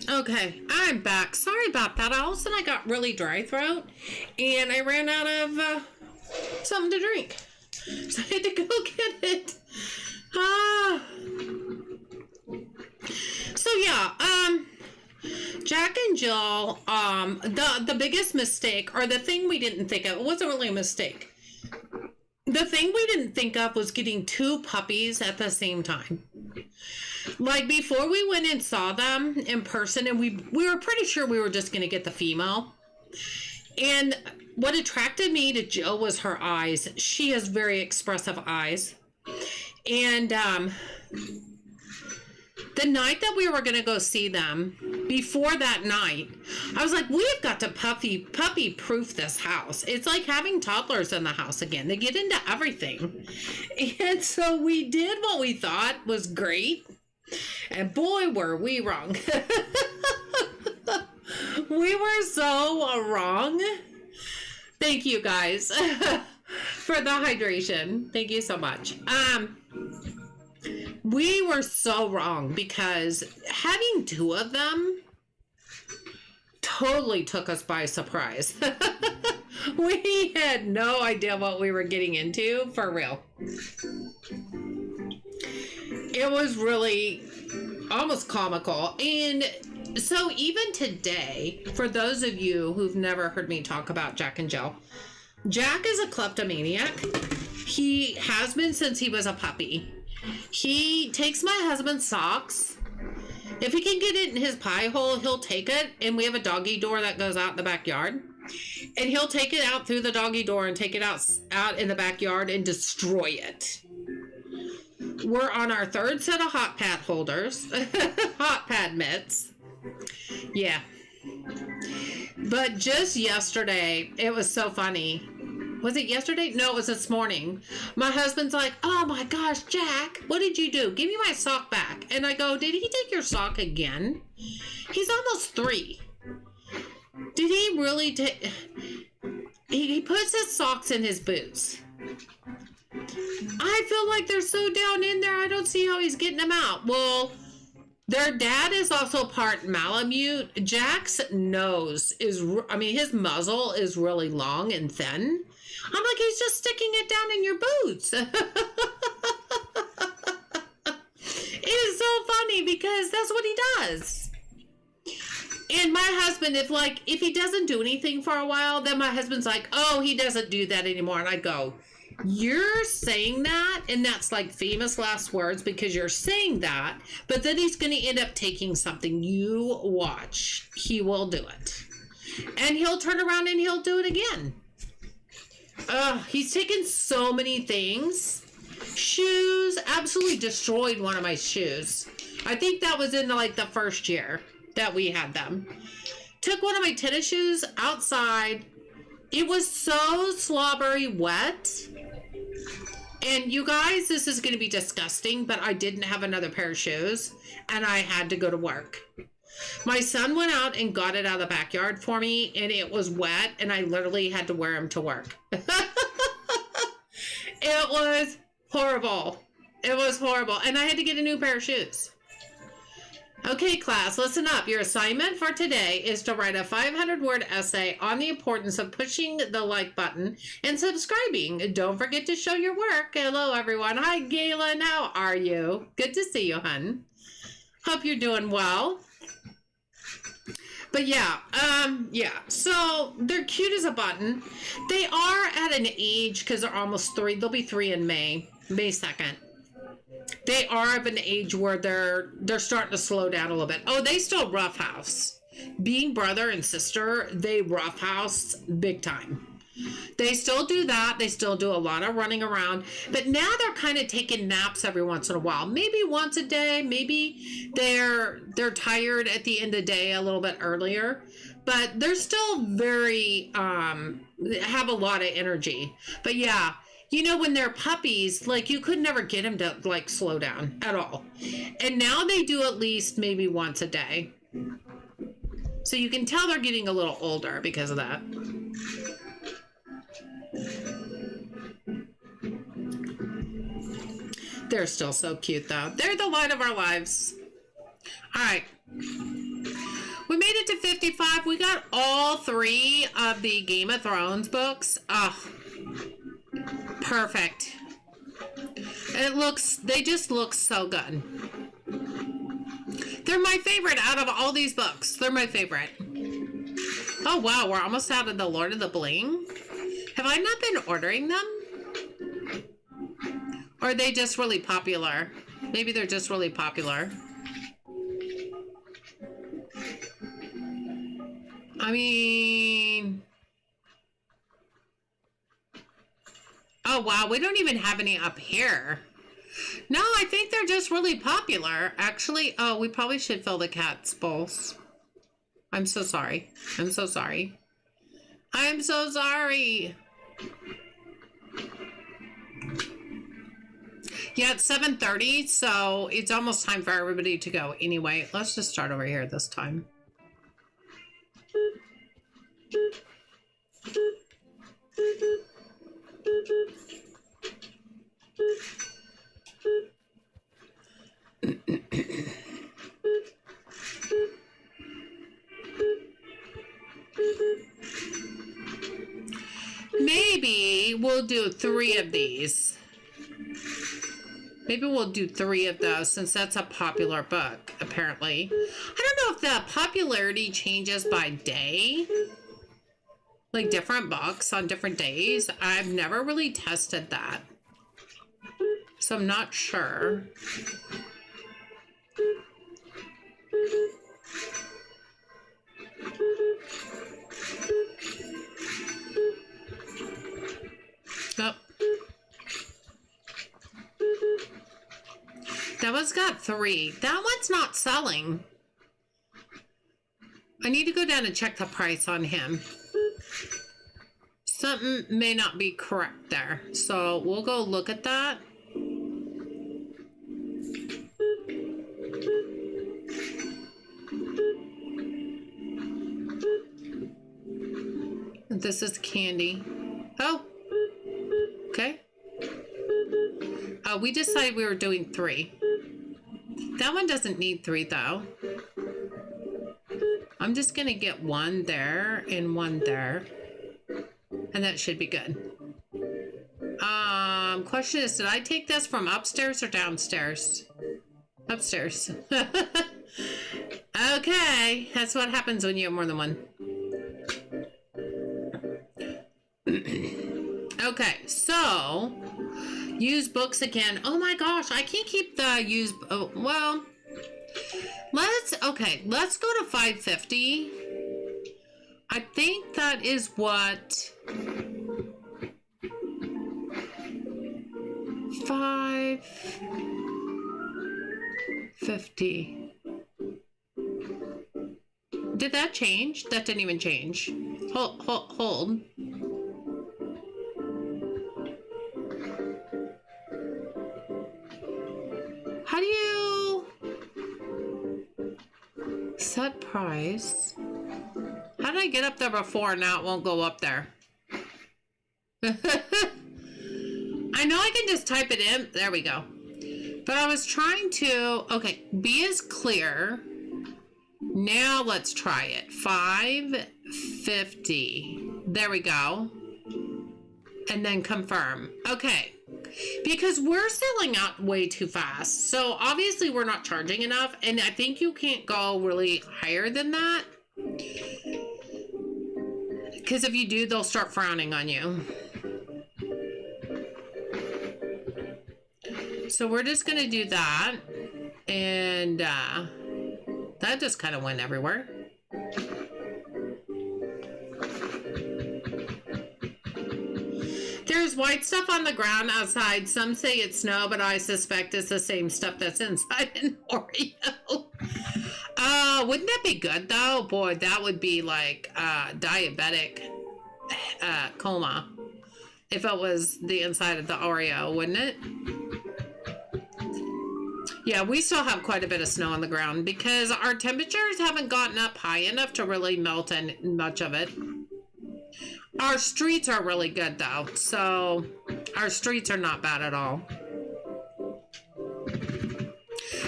Okay, I'm back. Sorry about that. All of a sudden I got really dry throat and I ran out of something to drink. So I had to go get it. So yeah, Jack and Jill, the biggest mistake, or the thing we didn't think of, it wasn't really a mistake. The thing we didn't think of was getting two puppies at the same time. Like, before we went and saw them in person, and we were pretty sure we were just going to get the female. And what attracted me to Jill was her eyes. She has very expressive eyes. And the night that we were going to go see them, before that night, I was like, we've got to puppy proof this house. It's like having toddlers in the house again. They get into everything. And so we did what we thought was great. And boy, were we wrong. We were so wrong. Thank you guys for the hydration. Thank you so much. We were so wrong because having two of them totally took us by surprise. We had no idea what we were getting into, for real. It was really almost comical. And so even today, for those of you who've never heard me talk about Jack and Jill, Jack is a kleptomaniac. He has been since he was a puppy. He takes my husband's socks. If he can get it in his pie hole, he'll take it. And we have a doggy door that goes out in the backyard. And he'll take it out through the doggy door and take it out in the backyard and destroy it. We're on our third set of hot pad holders. Hot pad mitts. Yeah. But just yesterday, it was so funny. Was it yesterday? No, it was this morning. My husband's like, oh my gosh, Jack, what did you do? Give me my sock back. And I go, did he take your sock again? He's almost 3. Did he really take... He puts his socks in his boots. I feel like they're so down in there, I don't see how he's getting them out. Well, their dad is also part Malamute. Jack's nose is, his muzzle is really long and thin. I'm like, he's just sticking it down in your boots. It is so funny because that's what he does. And my husband, if he doesn't do anything for a while, then my husband's like, oh, he doesn't do that anymore. And I go, you're saying that, and that's like famous last words because you're saying that, but then he's going to end up taking something. You watch. He will do it. And he'll turn around and he'll do it again. He's taken so many things. Shoes, absolutely destroyed one of my shoes. I think that was in the first year that we had them. Took one of my tennis shoes outside, It was so slobbery wet. And you guys, this is going to be disgusting, but I didn't have another pair of shoes and I had to go to work. My son went out and got it out of the backyard for me and it was wet and I literally had to wear them to work. It was horrible. It was horrible. And I had to get a new pair of shoes. Okay, class, listen up. Your assignment for today is to write a 500-word essay on the importance of pushing the like button and subscribing. Don't forget to show your work. Hello, everyone. Hi, Galen. How are you? Good to see you, hun. Hope you're doing well. But yeah, so they're cute as a button. They are at an age, because they're almost 3. They'll be 3 in May 2nd. They are of an age where they're starting to slow down a little bit. Oh, they still roughhouse. Being brother and sister, they roughhouse big time. They still do that. They still do a lot of running around. But now they're kind of taking naps every once in a while. Maybe once a day. Maybe they're tired at the end of the day a little bit earlier. But they're still very, have a lot of energy. But yeah, you know, when they're puppies, like you could never get them to like slow down at all. And now they do at least maybe once a day. So you can tell they're getting a little older because of that. They're still so cute though. They're the light of our lives. All right. We made it to 55. We got all 3 of the Game of Thrones books. Oh, perfect. They just look so good. They're my favorite out of all these books. They're my favorite. Oh wow, we're almost out of the Lord of the Bling. Have I not been ordering them? Or are they just really popular? Maybe they're just really popular. I mean... Oh, wow. We don't even have any up here. No, I think they're just really popular. Actually, oh, we probably should fill the cat's bowls. I'm so sorry. I'm so sorry. I'm so sorry. Yeah, it's 7:30, so it's almost time for everybody to go. Anyway, let's just start over here this time. Maybe we'll do 3 of these. Maybe we'll do 3 of those since that's a popular book, apparently. I don't know if the popularity changes by day. Like different books on different days. I've never really tested that. So I'm not sure. Oh. That one's got 3. That one's not selling. I need to go down and check the price on him. Something may not be correct there. So we'll go look at that. This is candy. Oh. Okay. We decided we were doing 3. That one doesn't need 3 though. I'm just gonna get 1 there and 1 there. And that should be good. Question is, did I take this from upstairs or downstairs? Upstairs. Okay, that's what happens when you have more than 1. Okay, so use books again. Oh my gosh, I can't keep the use. Oh, well, let's go to 550. I think that is what 550. Did that change? That didn't even change. Hold. Set price. How did I get up there before? Now it won't go up there. I know I can just type it in. There we go. But I was trying to... Okay, B is clear. Now let's try it. 550. There we go. And then confirm. Okay. Because we're selling out way too fast. So obviously we're not charging enough. And I think you can't go really higher than that. Because if you do, they'll start frowning on you. So we're just going to do that. And that just kind of went everywhere. There's white stuff on the ground outside. Some say it's snow, but I suspect it's the same stuff that's inside an Oreo. Wouldn't that be good, though? Boy, that would be like diabetic coma. If it was the inside of the Oreo, wouldn't it? Yeah, we still have quite a bit of snow on the ground because our temperatures haven't gotten up high enough to really melt in much of it. Our streets are really good, though. So our streets are not bad at all.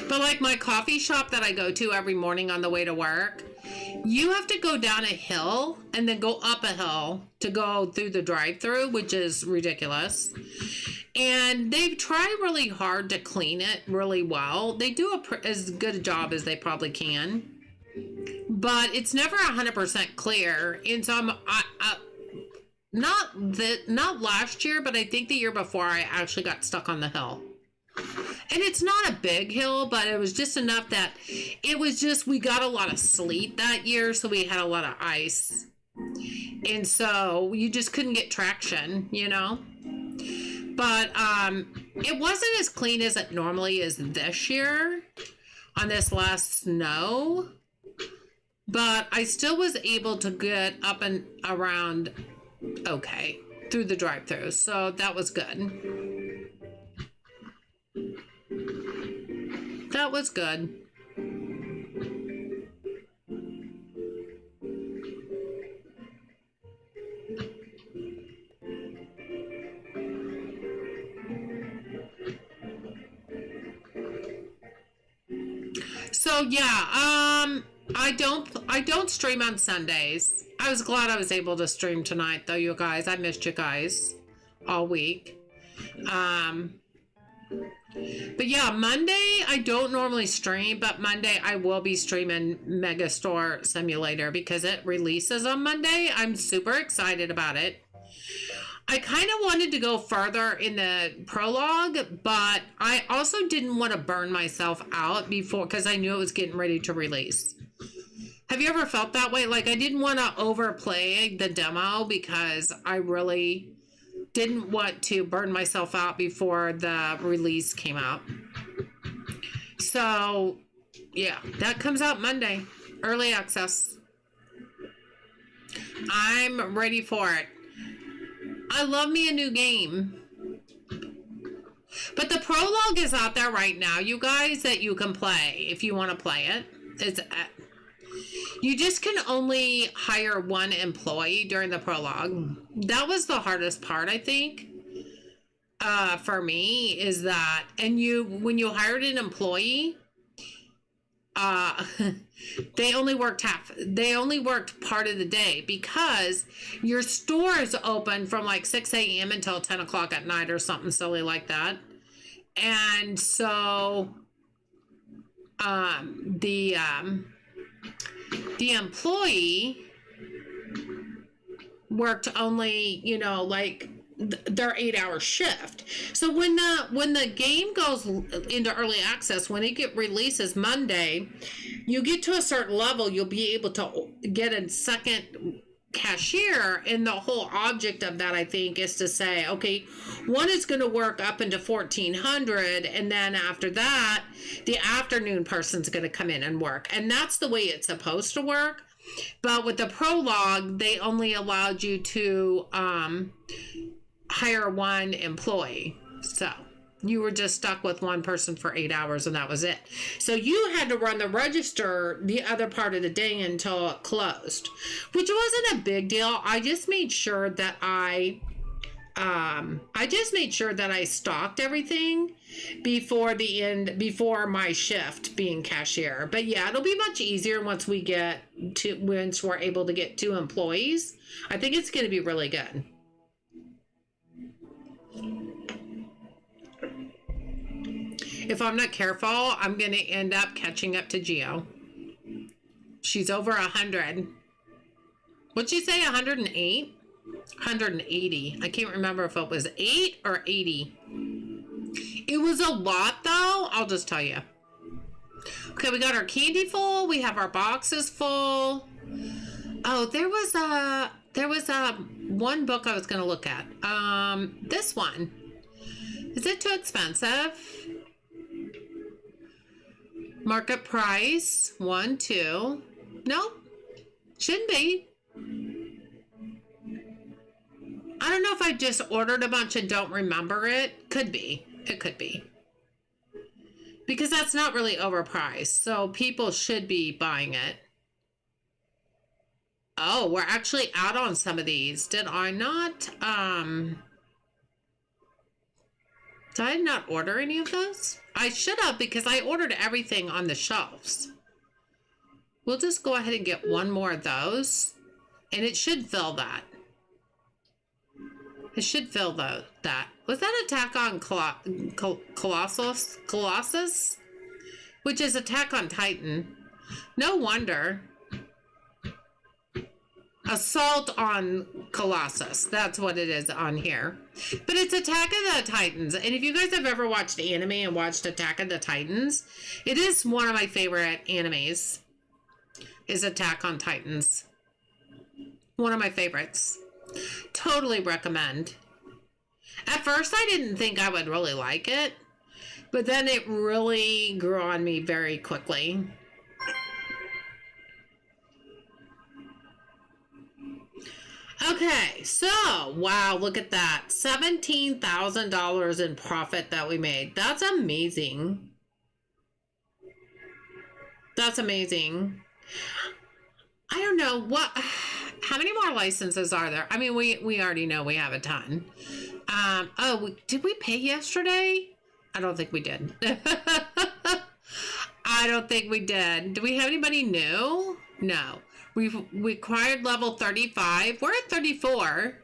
But like my coffee shop that I go to every morning on the way to work, you have to go down a hill and then go up a hill to go through the drive-thru, which is ridiculous. And they've tried really hard to clean it really well. They do as good a job as they probably can. But it's never 100% clear. And so not last year, but I think the year before I actually got stuck on the hill. And it's not a big hill, but it was just enough that it was just, we got a lot of sleet that year, so we had a lot of ice. And so you just couldn't get traction, you know? But it wasn't as clean as it normally is this year on this last snow. But I still was able to get up and around okay through the drive-thru, so that was good. That was good. So yeah, I don't stream on Sundays. I was glad I was able to stream tonight, though, you guys. I missed you guys all week. But yeah, Monday, I don't normally stream, but Monday I will be streaming Megastore Simulator because it releases on Monday. I'm super excited about it. I kind of wanted to go further in the prologue, but I also didn't want to burn myself out before because I knew it was getting ready to release. Have you ever felt that way? Like I didn't want to overplay the demo because I really didn't want to burn myself out before the release came out. So, yeah, that comes out Monday. Early access. I'm ready for it. I love me a new game. But the prologue is out there right now, you guys, that you can play if you want to play it. It's you just can only hire one employee during the prologue. That was the hardest part, I think, for me, is that, and when you hired an employee, they only worked part of the day because your store is open from like 6 a.m. until 10 o'clock at night or something silly like that. And so, the employee worked only, like their 8-hour shift. So when the game goes into early access, when it releases Monday, you get to a certain level, you'll be able to get a second cashier, and the whole object of that, I think, is to say, okay, one is going to work up into 1400, and then after that, the afternoon person's going to come in and work, and that's the way it's supposed to work. But with the prologue, they only allowed you to hire one employee. So You were just stuck with one person for 8 hours and that was it. So you had to run the register the other part of the day until it closed, which wasn't a big deal. I just made sure that I stocked everything before the end, before my shift being cashier. But yeah, it'll be much easier once we're able to get 2 employees. I think it's going to be really good. If I'm not careful, I'm going to end up catching up to Geo. She's over 100. What'd she say, 108? 180. I can't remember if it was 8 or 80. It was a lot, though. I'll just tell you. Okay, we got our candy full. We have our boxes full. Oh, there was one book I was going to look at. This one. Is it too expensive? Market price, 1, 2. Nope. Shouldn't be. I don't know if I just ordered a bunch and don't remember it. Could be. It could be. Because that's not really overpriced. So people should be buying it. Oh, we're actually out on some of these. Did I not order any of those? I should have, because I ordered everything on the shelves. We'll just go ahead and get one more of those. And it should fill that. It should fill that. Was that Attack on Colossus? Which is Attack on Titan. No wonder. Assault on Colossus. That's what it is on here. But it's Attack of the Titans. And if you guys have ever watched anime and watched Attack of the Titans, it is one of my favorite animes. Is Attack on Titans. One of my favorites. Totally recommend. At first, I didn't think I would really like it. But then it really grew on me very quickly. Okay, so, wow, look at that. $17,000 in profit that we made. That's amazing. That's amazing. I don't know how many more licenses are there? I mean, we already know we have a ton. Did we pay yesterday? I don't think we did. I don't think we did. Do we have anybody new? No. We've acquired level 35. We're at 34.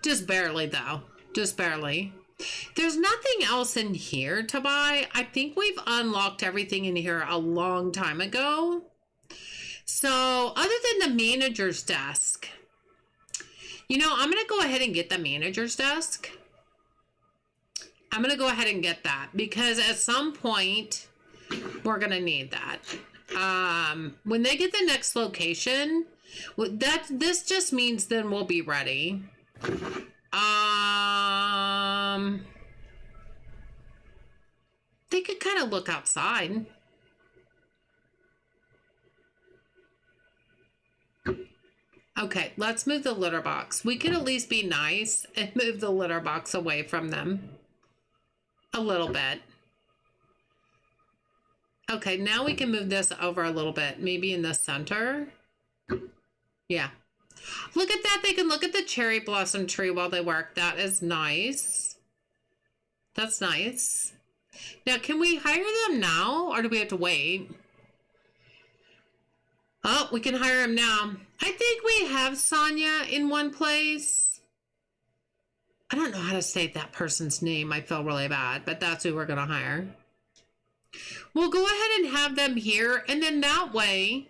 Just barely, though. Just barely. There's nothing else in here to buy. I think we've unlocked everything in here a long time ago. So, other than the manager's desk, you know, I'm going to go ahead and get the manager's desk. I'm going to go ahead and get that because at some point, we're going to need that. When they get the next location, this just means then we'll be ready. They could kind of look outside. Okay, let's move the litter box. We could at least be nice and move the litter box away from them a little bit. Okay, now we can move this over a little bit, maybe in the center. Yeah. Look at that. They can look at the cherry blossom tree while they work. That is nice. That's nice. Now, can we hire them now or do we have to wait? Oh, we can hire him now. I think we have Sonia in one place. I don't know how to say that person's name. I feel really bad, but that's who we're going to hire. We'll go ahead and have them here. And then that way,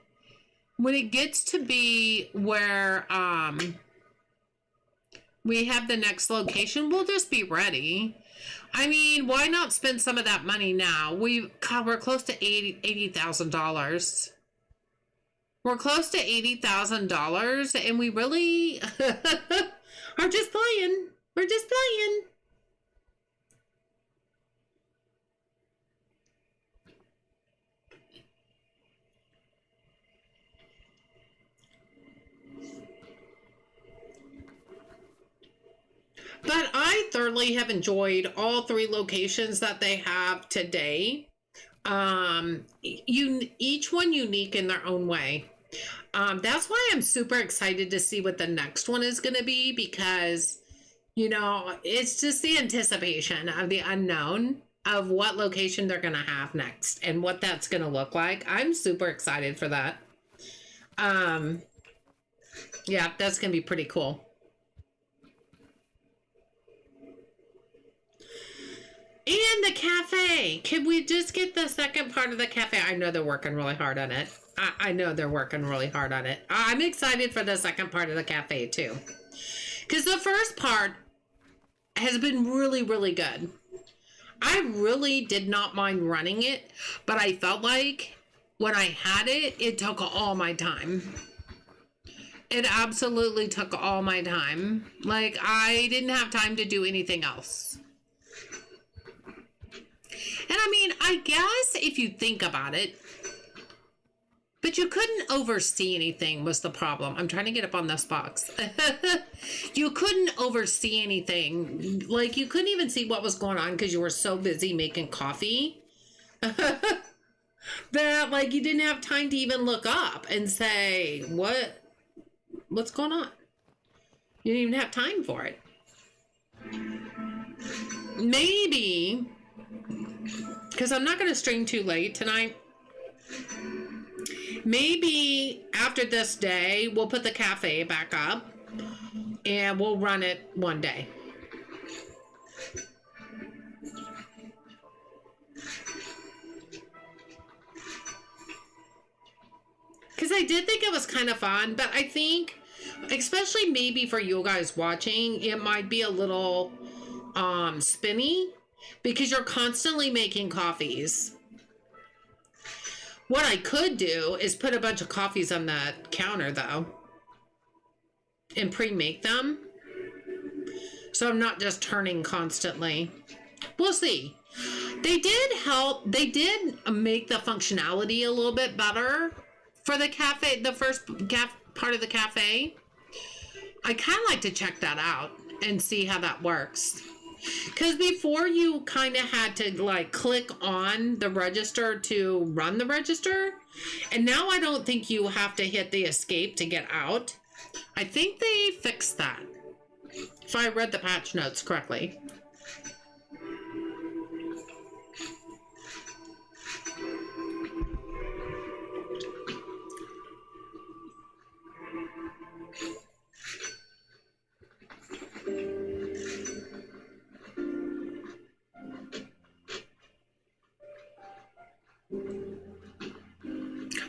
when it gets to be where we have the next location, we'll just be ready. I mean, why not spend some of that money now? We're close to $80,000. We're close to $80,000 and we really are just playing. We're just playing. But I thoroughly have enjoyed all 3 locations that they have today. Each one unique in their own way. That's why I'm super excited to see what the next one is going to be, because, you know, it's just the anticipation of the unknown of what location they're going to have next and what that's going to look like. I'm super excited for that. Yeah, that's going to be pretty cool. And the cafe. Can we just get the second part of the cafe? I know they're working really hard on it. I know they're working really hard on it. I'm excited for the second part of the cafe too. Because the first part has been really, really good. I really did not mind running it, but I felt like when I had it, it took all my time. It absolutely took all my time. Like, I didn't have time to do anything else. And I mean, I guess if you think about it, but you couldn't oversee anything was the problem. I'm trying to get up on this box. You couldn't oversee anything. Like, you couldn't even see what was going on because you were so busy making coffee that, like, you didn't have time to even look up and say, what's going on? You didn't even have time for it. Maybe, because I'm not going to stream too late tonight. Maybe after this day, we'll put the cafe back up and we'll run it one day. Because I did think it was kind of fun, but I think, especially maybe for you guys watching, it might be a little spinny because you're constantly making coffees. What I could do is put a bunch of coffees on the counter, though, and pre-make them. So I'm not just turning constantly. We'll see. They did help. They did make the functionality a little bit better for the cafe, the first part of the cafe. I kind of like to check that out and see how that works. Because before you kind of had to like click on the register to run the register. And now I don't think you have to hit the escape to get out. I think they fixed that, if I read the patch notes correctly.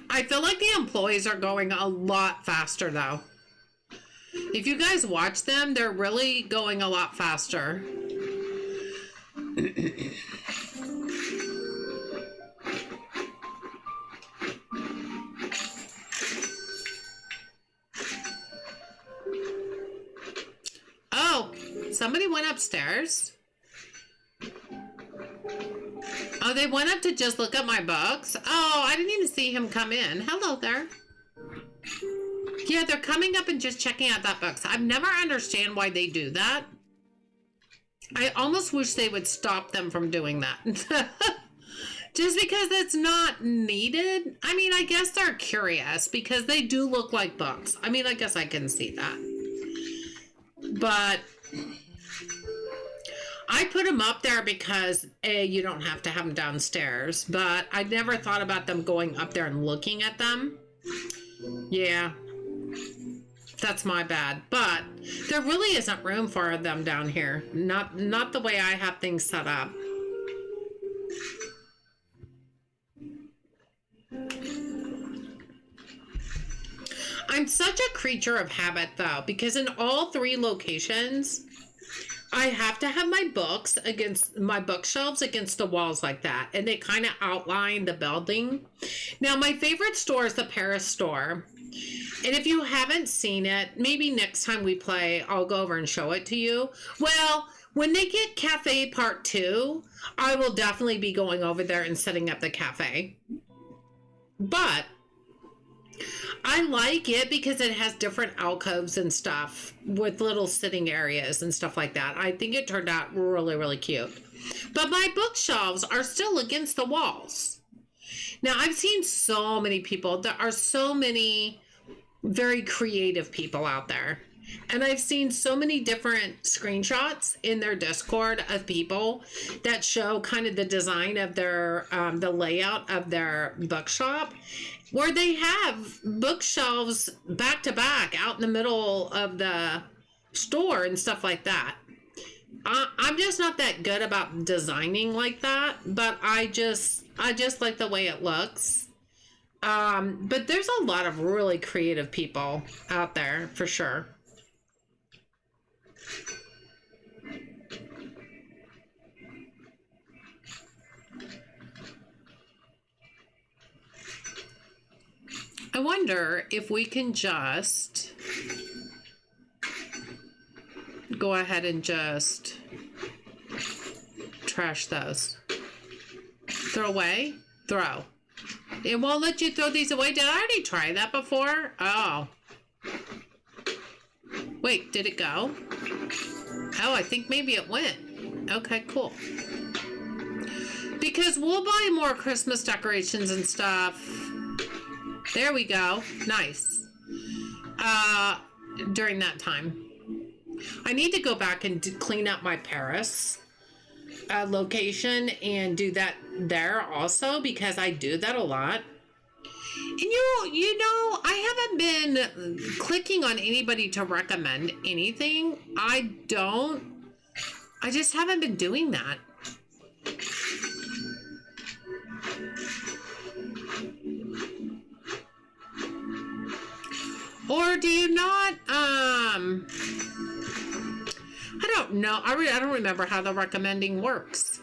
I feel like the employees are going a lot faster, though. If you guys watch them, they're really going a lot faster. Oh, somebody went upstairs. Oh, they went up to just look at my books? Oh, I didn't even see him come in. Hello there. Yeah, they're coming up and just checking out that books. I've never understand why they do that. I almost wish they would stop them from doing that. Just because it's not needed. I mean, I guess they're curious because they do look like books. I mean, I guess I can see that. But I put them up there because, A, you don't have to have them downstairs, but I never thought about them going up there and looking at them. Yeah, that's my bad. But there really isn't room for them down here. Not the way I have things set up. I'm such a creature of habit, though, because in all 3 locations, I have to have my books against my bookshelves against the walls like that. And they kind of outline the building. Now, my favorite store is the Paris store. And if you haven't seen it, maybe next time we play, I'll go over and show it to you. Well, when they get Cafe Part 2, I will definitely be going over there and setting up the cafe. But I like it because it has different alcoves and stuff with little sitting areas and stuff like that. I think it turned out really, really cute. But my bookshelves are still against the walls. Now, I've seen so many people. There are so many very creative people out there. And I've seen so many different screenshots in their Discord of people that show kind of the design of their, the layout of their bookshop, where they have bookshelves back to back out in the middle of the store and stuff like that. I'm just not that good about designing like that, but I just like the way it looks. But there's a lot of really creative people out there for sure. I wonder if we can just go ahead and just trash those. Throw away? Throw. It won't let you throw these away. Did I already try that before? Oh. Wait, did it go? Oh, I think maybe it went. Okay, cool. Because we'll buy more Christmas decorations and stuff. There we go. Nice. During that time. I need to go back and clean up my Paris location and do that there also, because I do that a lot. And you know, I haven't been clicking on anybody to recommend anything. I just haven't been doing that. Or do you not, I don't know. I don't remember how the recommending works.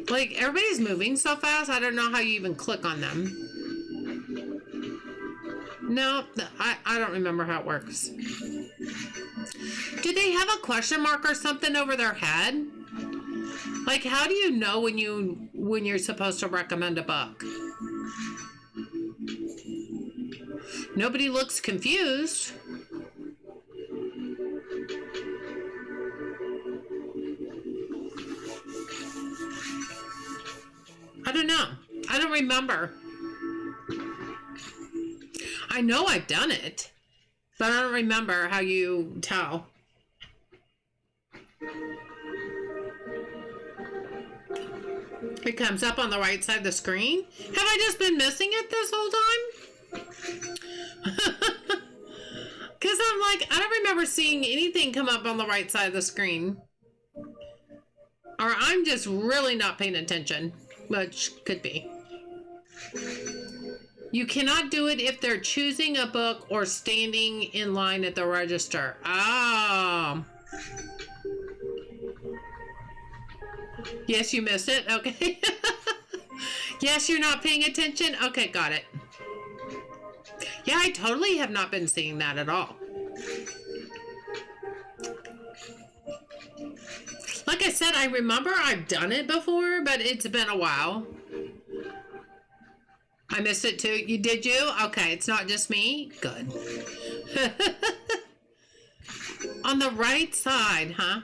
Like, everybody's moving so fast, I don't know how you even click on them. No, I don't remember how it works. Do they have a question mark or something over their head? Like, how do you know when you're supposed to recommend a book? Nobody looks confused. I don't know. I don't remember. I know I've done it, but I don't remember how you tell. It comes up on the right side of the screen. Have I just been missing it this whole time? Because I'm like, I don't remember seeing anything come up on the right side of the screen. Or I'm just really not paying attention, which could be. You cannot do it if they're choosing a book or standing in line at the register. Oh. Yes, you missed it. Okay. Yes, you're not paying attention. Okay, got it. Yeah, I totally have not been seeing that at all. Like I said, I remember I've done it before, but it's been a while. I missed it too. Did you? Okay, it's not just me. Good. On the right side, huh?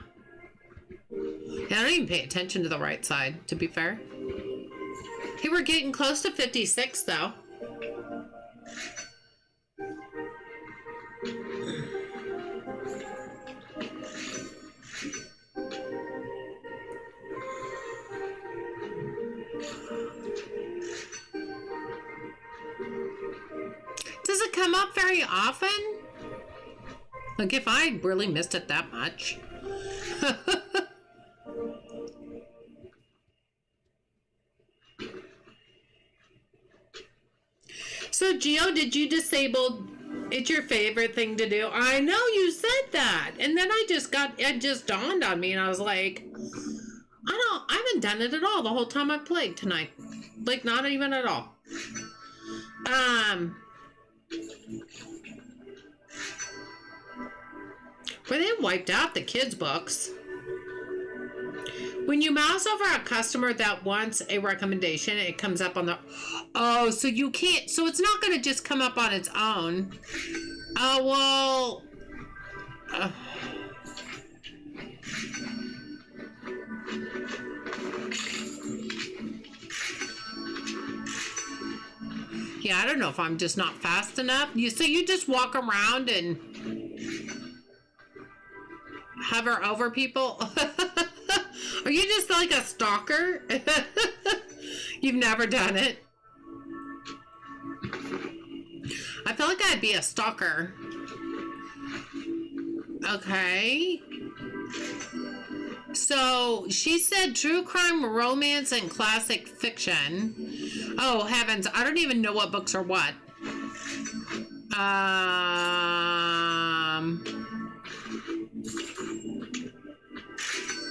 Yeah, I don't even pay attention to the right side, to be fair. Hey, we're getting close to 56, though. Does it come up very often? Like, if I really missed it that much. So, Gio, did you disable, it's your favorite thing to do? I know you said that. And then it just dawned on me and I was like, I haven't done it at all the whole time I've played tonight. Like, not even at all. But they wiped out the kids' books. When you mouse over a customer that wants a recommendation, it comes up on the... Oh, so you can't... So it's not going to just come up on its own. Oh, well... Yeah, I don't know if I'm just not fast enough. So you just walk around and hover over people? Are you just like a stalker? You've never done it. I feel like I'd be a stalker. Okay. So she said true crime, romance, and classic fiction. Oh, heavens. I don't even know what books are what.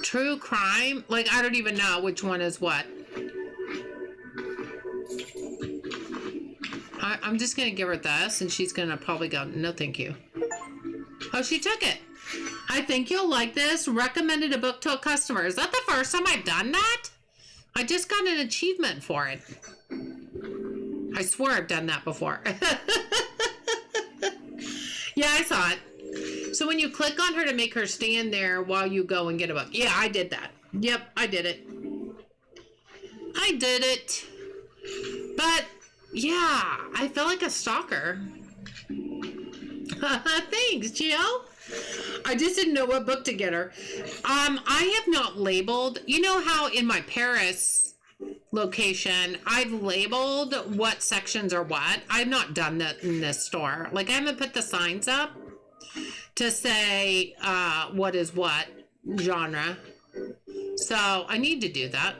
True crime? Like, I don't even know which one is what. I'm just going to give her this, and she's going to probably go, no, thank you. Oh, she took it. I think you'll like this. Recommended a book to a customer. Is that the first time I've done that? I just got an achievement for it. I swear I've done that before. Yeah, I saw it. So when you click on her to make her stand there while you go and get a book. Yeah, I did that. Yep, I did it. I did it. But, yeah, I feel like a stalker. Thanks, Jill. I just didn't know what book to get her. I have not labeled. You know how in my Paris location, I've labeled what sections are what? I've not done that in this store. Like, I haven't put the signs up to say what is what genre. So I need to do that.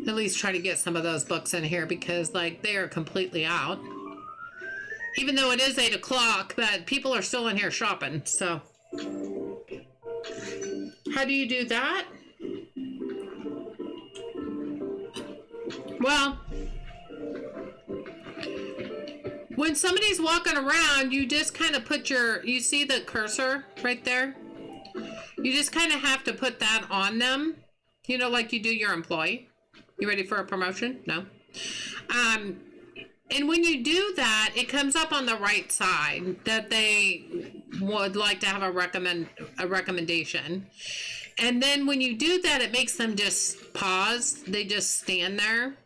At least try to get some of those books in here because, like, they are completely out. Even though it is 8 o'clock, but people are still in here shopping, so. How do you do that? Well, when somebody's walking around, you just kind of put you see the cursor right there? You just kind of have to put that on them, you know, like you do your employee. You ready for a promotion? No. And when you do that, it comes up on the right side that they would like to have a recommendation. And then when you do that, it makes them just pause. They just stand there.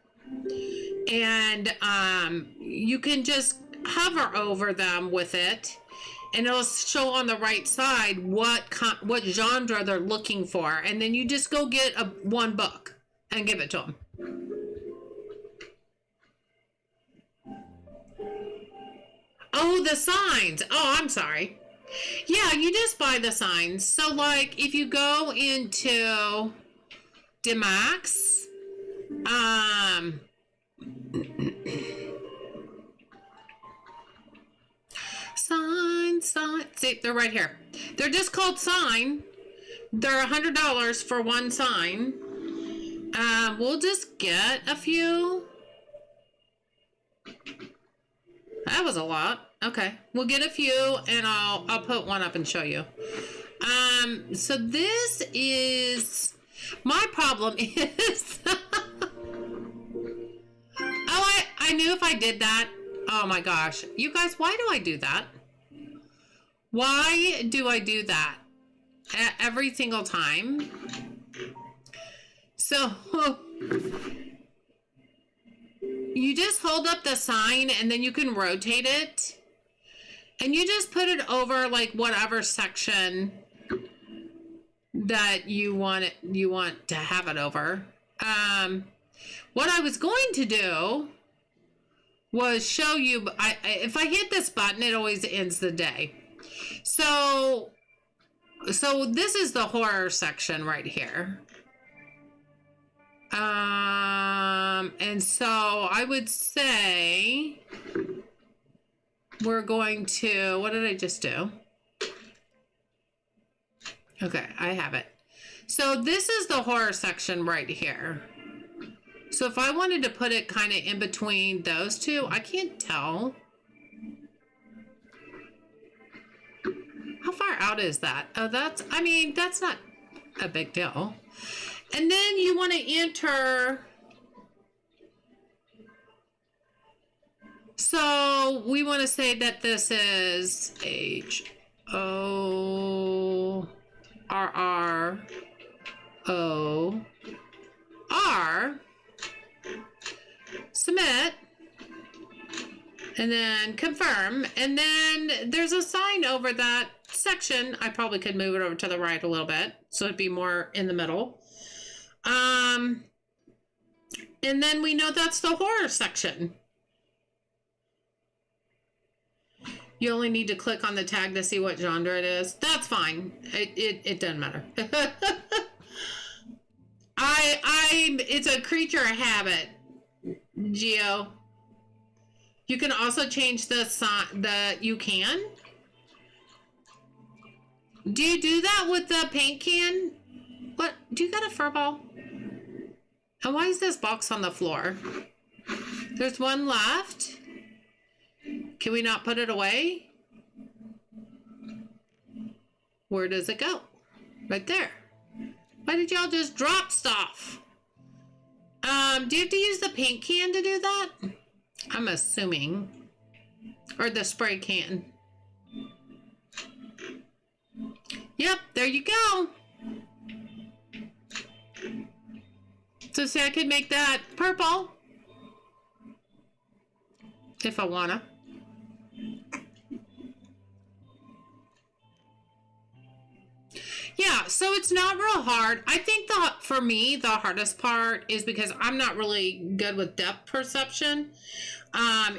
And you can just hover over them with it. And it'll show on the right side what genre they're looking for. And then you just go get one book and give it to them. Oh, the signs. Oh, I'm sorry. Yeah, you just buy the signs. So, like, if you go into Demax, sign. See, they're right here. They're just called sign. They're $100 for one sign. We'll just get a few. That was a lot. Okay. We'll get a few and I'll put one up and show you. So this is my problem is oh, I knew if I did that. Oh my gosh. You guys, why do I do that? Why do I do that? Every single time. So you just hold up the sign and then you can rotate it and you just put it over like whatever section that you want to have it over. What I was going to do was show you, if I hit this button, it always ends the day. So this is the horror section right here. And so I would say we're going to, what did I just do? Okay, I have it. So this is the horror section right here. So if I wanted to put it kind of in between those two, I can't tell. How far out is that? Oh, that's, I mean, that's not a big deal. And then you want to enter. So we want to say that this is HORROR. Submit. And then confirm. And then there's a sign over that section. I probably could move it over to the right a little bit, so it'd be more in the middle. And then we know that's the horror section. You only need to click on the tag to see what genre it is. That's fine. It doesn't matter. It's a creature of habit, Geo. You can also change the you can. Do you do that with the paint can? What? Do you got a fur ball? And why is this box on the floor? There's one left. Can we not put it away? Where does it go? Right there. Why did y'all just drop stuff? Do you have to use the paint can to do that? I'm assuming. Or the spray can. Yep, there you go. So see, I could make that purple. If I wanna. Yeah, so it's not real hard. I think for me, the hardest part is because I'm not really good with depth perception,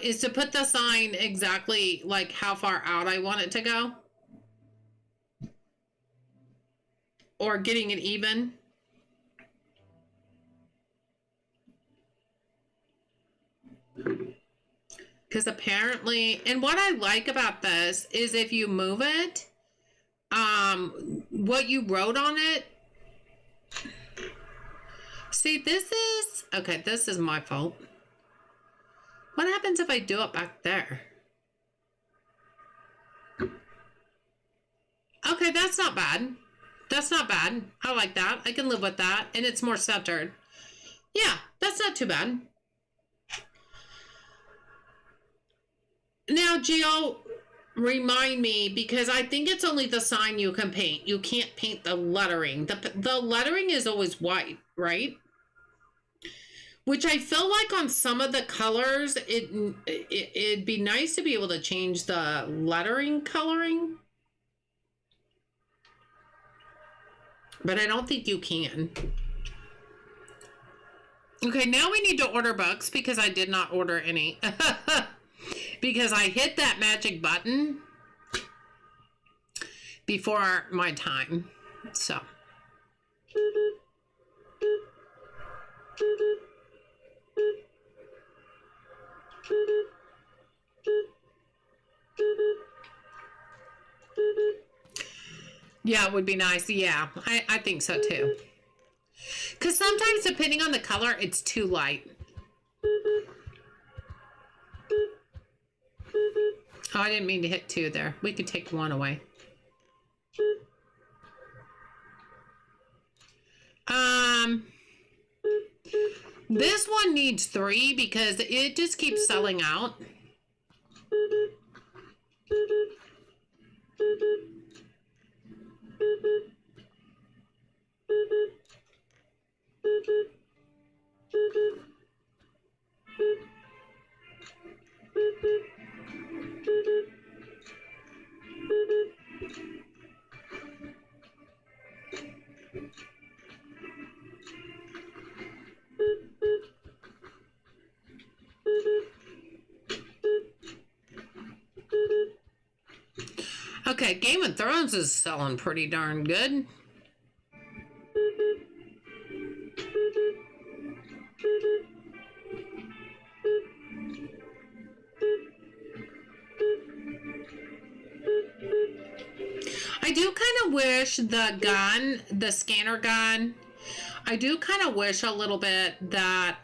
is to put the sign exactly like how far out I want it to go. Or getting it even. Because apparently, and what I like about this is if you move it, what you wrote on it. See, this is my fault. What happens if I do it back there? Okay, that's not bad. That's not bad. I like that. I can live with that. And it's more centered. Yeah, that's not too bad. Now, Gio, remind me, because I think it's only the sign you can paint. You can't paint the lettering. The lettering is always white, right? Which I feel like on some of the colors, it'd be nice to be able to change the lettering coloring. But I don't think you can. Okay, now we need to order books because I did not order any. Because I hit that magic button before my time. So. Yeah, it would be nice. Yeah, I think so too. Because sometimes, depending on the color, it's too light. Oh, I didn't mean to hit 2 there. We could take 1 away. This one needs 3 because it just keeps selling out. Okay, Game of Thrones is selling pretty darn good. wish the scanner gun, I do kind of wish a little bit that,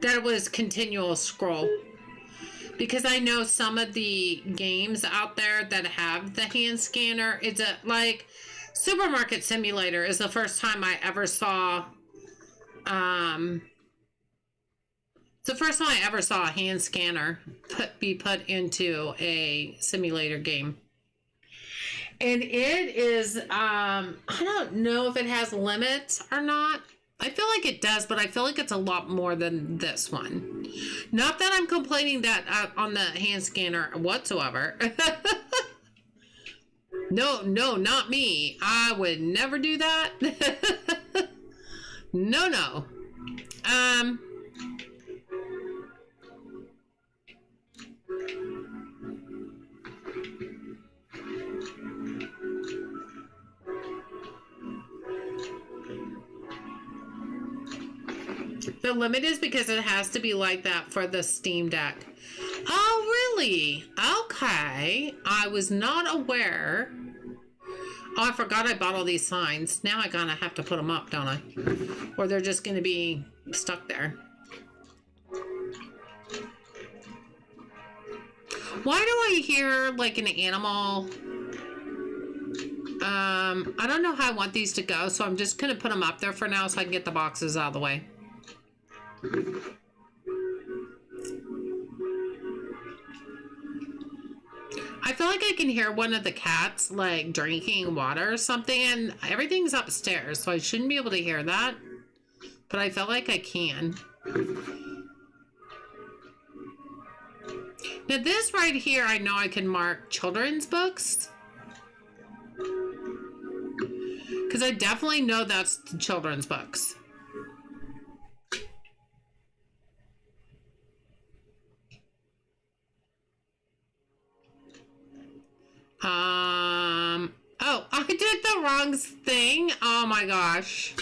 that it was continual scroll. Because I know some of the games out there that have the hand scanner, it's like Supermarket Simulator is the first time I ever saw, it's the first time I ever saw a hand scanner be put into a simulator game. And it is, I don't know if it has limits or not. I feel like it does, but I feel like it's a lot more than this one. Not that I'm complaining that on the hand scanner whatsoever. No, not me. I would never do that. No. The limit is because it has to be like that for the Steam Deck. Oh, really? Okay. I was not aware. Oh, I forgot I bought all these signs. Now I gotta have to put them up, don't I? Or they're just gonna be stuck there. Why do I hear like an animal? I don't know how I want these to go, so I'm just gonna put them up there for now so I can get the boxes out of the way. I feel like I can hear one of the cats like drinking water or something, and everything's upstairs, so I shouldn't be able to hear that, but I feel like I can. Now this right here, I know I can mark children's books, because I definitely know that's the children's books. Oh, I took the wrong thing. Oh my gosh.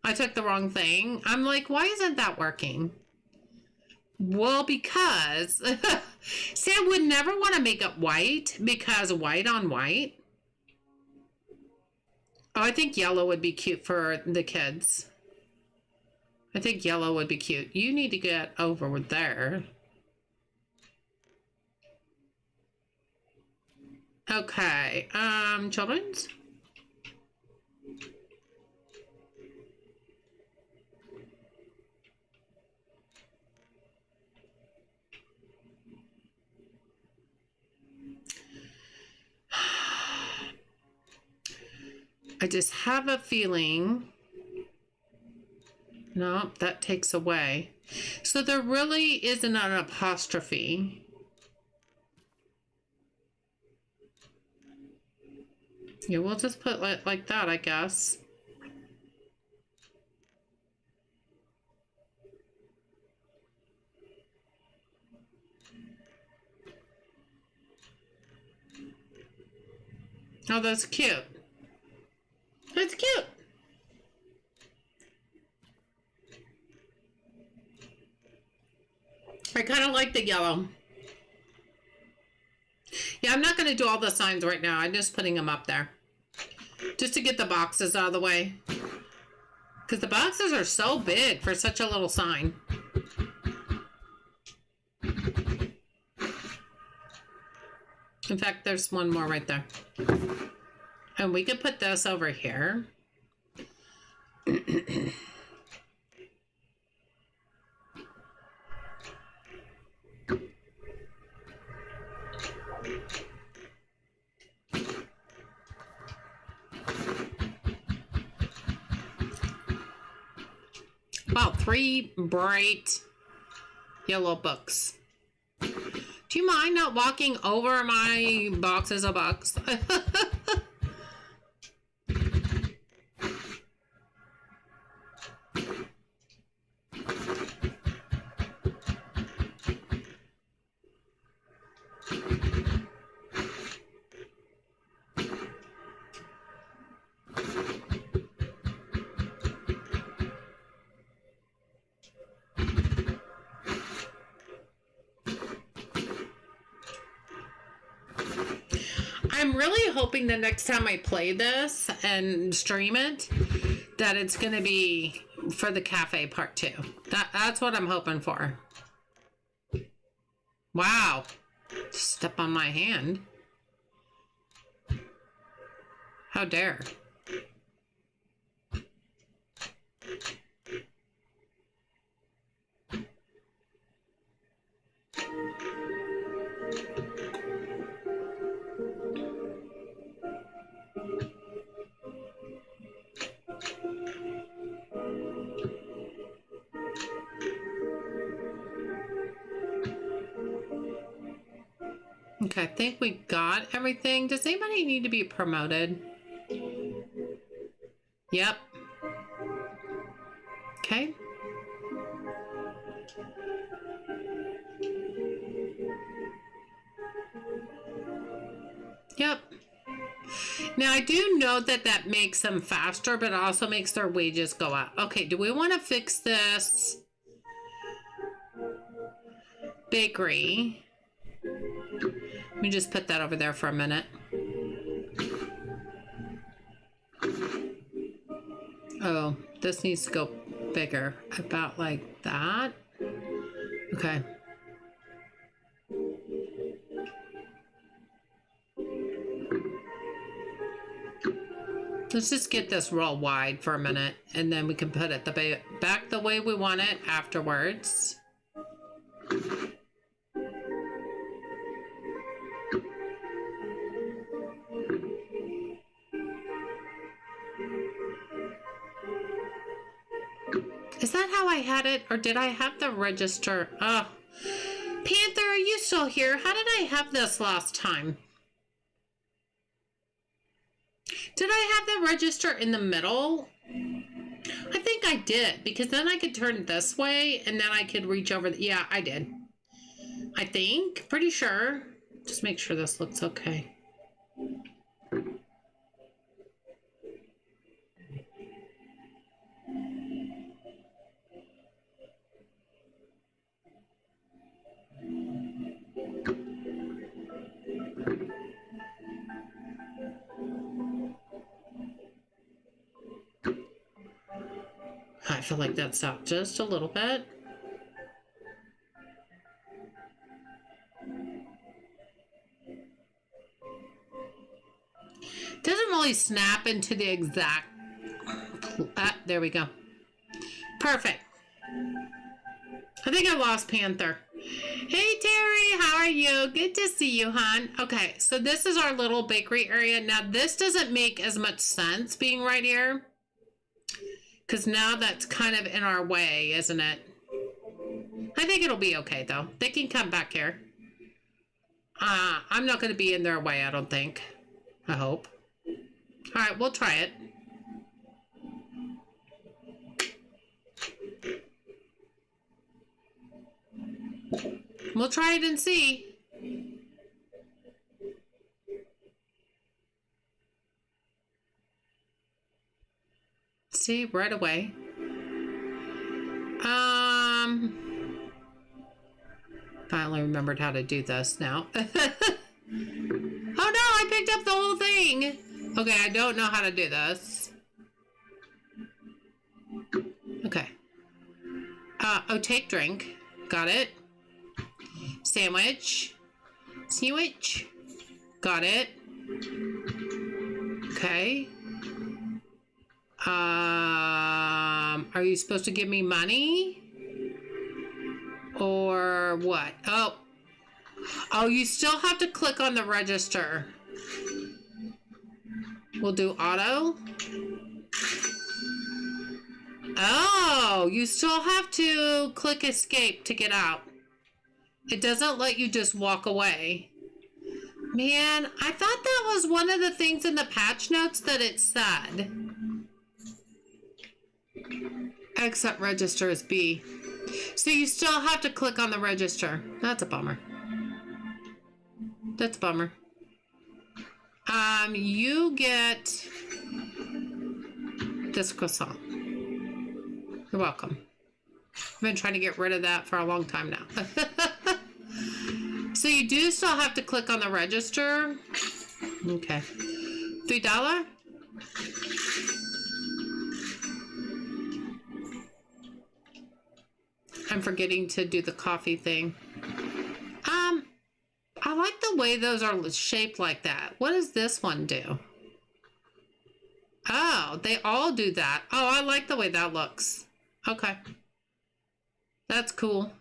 I took the wrong thing. I'm like, why isn't that working? Well, because see, I would never want to make it white because white on white. Oh, I think yellow would be cute for the kids. I think yellow would be cute. You need to get over there. Okay, children's? I just have a feeling. No, that takes away. So there really isn't an apostrophe. Yeah, we'll just put like that, I guess. Oh, that's cute. That's cute. I kind of like the yellow. Yeah, I'm not going to do all the signs right now. I'm just putting them up there. Just to get the boxes out of the way. Because the boxes are so big for such a little sign. In fact, there's one more right there. And we could put this over here. Wow, 3 bright yellow books. Do you mind not walking over my boxes of books? I'm really hoping the next time I play this and stream it, that it's going to be for the cafe part 2. That's what I'm hoping for. Wow. Step on my hand. How dare. Okay, I think we got everything. Does anybody need to be promoted? Yep. Okay. Yep. Now, I do know that that makes them faster, but it also makes their wages go up. Okay, do we want to fix this bakery? Let me just put that over there for a minute. Oh, this needs to go bigger. About like that. Okay. Let's just get this real wide for a minute, and then we can put it back the way we want it afterwards. Is that how I had it, or did I have the register? Oh, Panther, are you still here? How did I have this last time? Did I have the register in the middle? I think I did, because then I could turn this way, and then I could reach over. Yeah, I did. I think. Pretty sure. Just make sure this looks okay. I feel like that's out just a little bit. Doesn't really snap into the exact... there we go. Perfect. I think I lost Panther. Hey, Terry, how are you? Good to see you, hon. Okay, so this is our little bakery area. Now, this doesn't make as much sense being right here, because now that's kind of in our way, isn't it? I think it'll be okay, though. They can come back here. I'm not going to be in their way, I don't think. I hope. All right, we'll try it. We'll try it and see. See, right away. Finally remembered how to do this now. Oh no, I picked up the whole thing. Okay, I don't know how to do this. Okay. Oh, take drink. Got it. Sandwich. Sandwich. Got it. Okay. Are you supposed to give me money? Or what? Oh. Oh, you still have to click on the register. We'll do auto. Oh, you still have to click escape to get out. It doesn't let you just walk away. Man, I thought that was one of the things in the patch notes that it said. Exit register is B. So you still have to click on the register. That's a bummer. That's a bummer. You get this croissant. You're welcome. I've been trying to get rid of that for a long time now. So you do still have to click on the register. Okay. $3? I'm forgetting to do the coffee thing. I like the way those are shaped like that. What does this one do? Oh, they all do that. Oh, I like the way that looks. Okay. That's cool.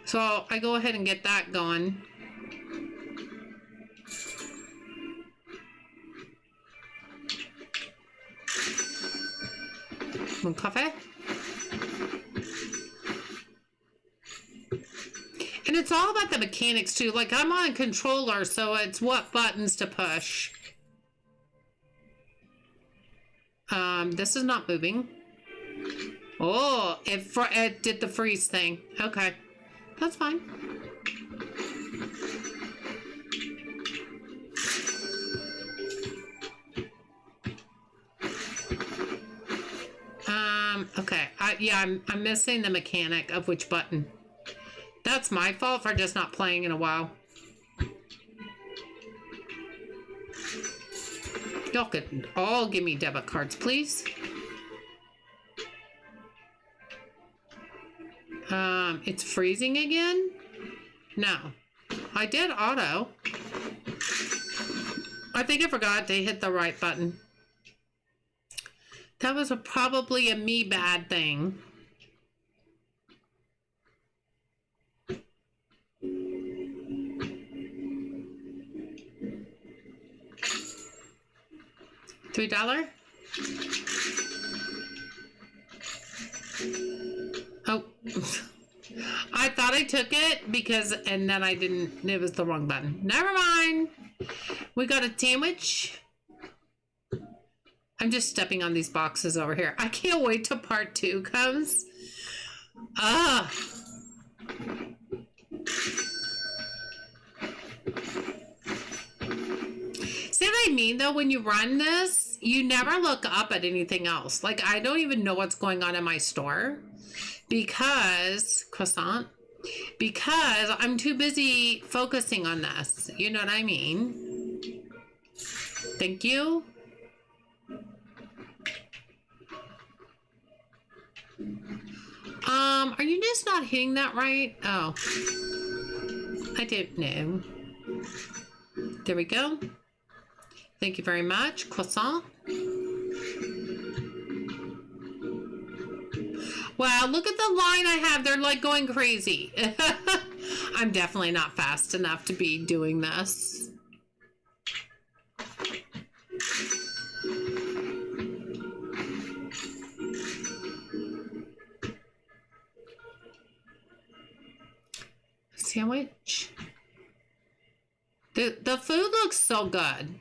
So I go ahead and get that going. One coffee. And it's all about the mechanics too. Like I'm on a controller, so it's what buttons to push. This is not moving. Oh, it did the freeze thing. Okay, that's fine. Okay. I'm missing the mechanic of which button. That's my fault for just not playing in a while. Y'all could all give me debit cards, please. It's freezing again? No. I did auto. I think I forgot to hit the right button. That was probably a me bad thing. $3? Oh. I thought I took it and then I didn't, it was the wrong button. Never mind. We got a sandwich. I'm just stepping on these boxes over here. I can't wait till part 2 comes. Ah. See what I mean, though? When you run this, you never look up at anything else. Like, I don't even know what's going on in my store because I'm too busy focusing on this. You know what I mean? Thank you. Are you just not hitting that right? Oh, I didn't know. There we go. Thank you very much. Croissant. Wow, look at the line I have. They're like going crazy. I'm definitely not fast enough to be doing this. Sandwich. The food looks so good.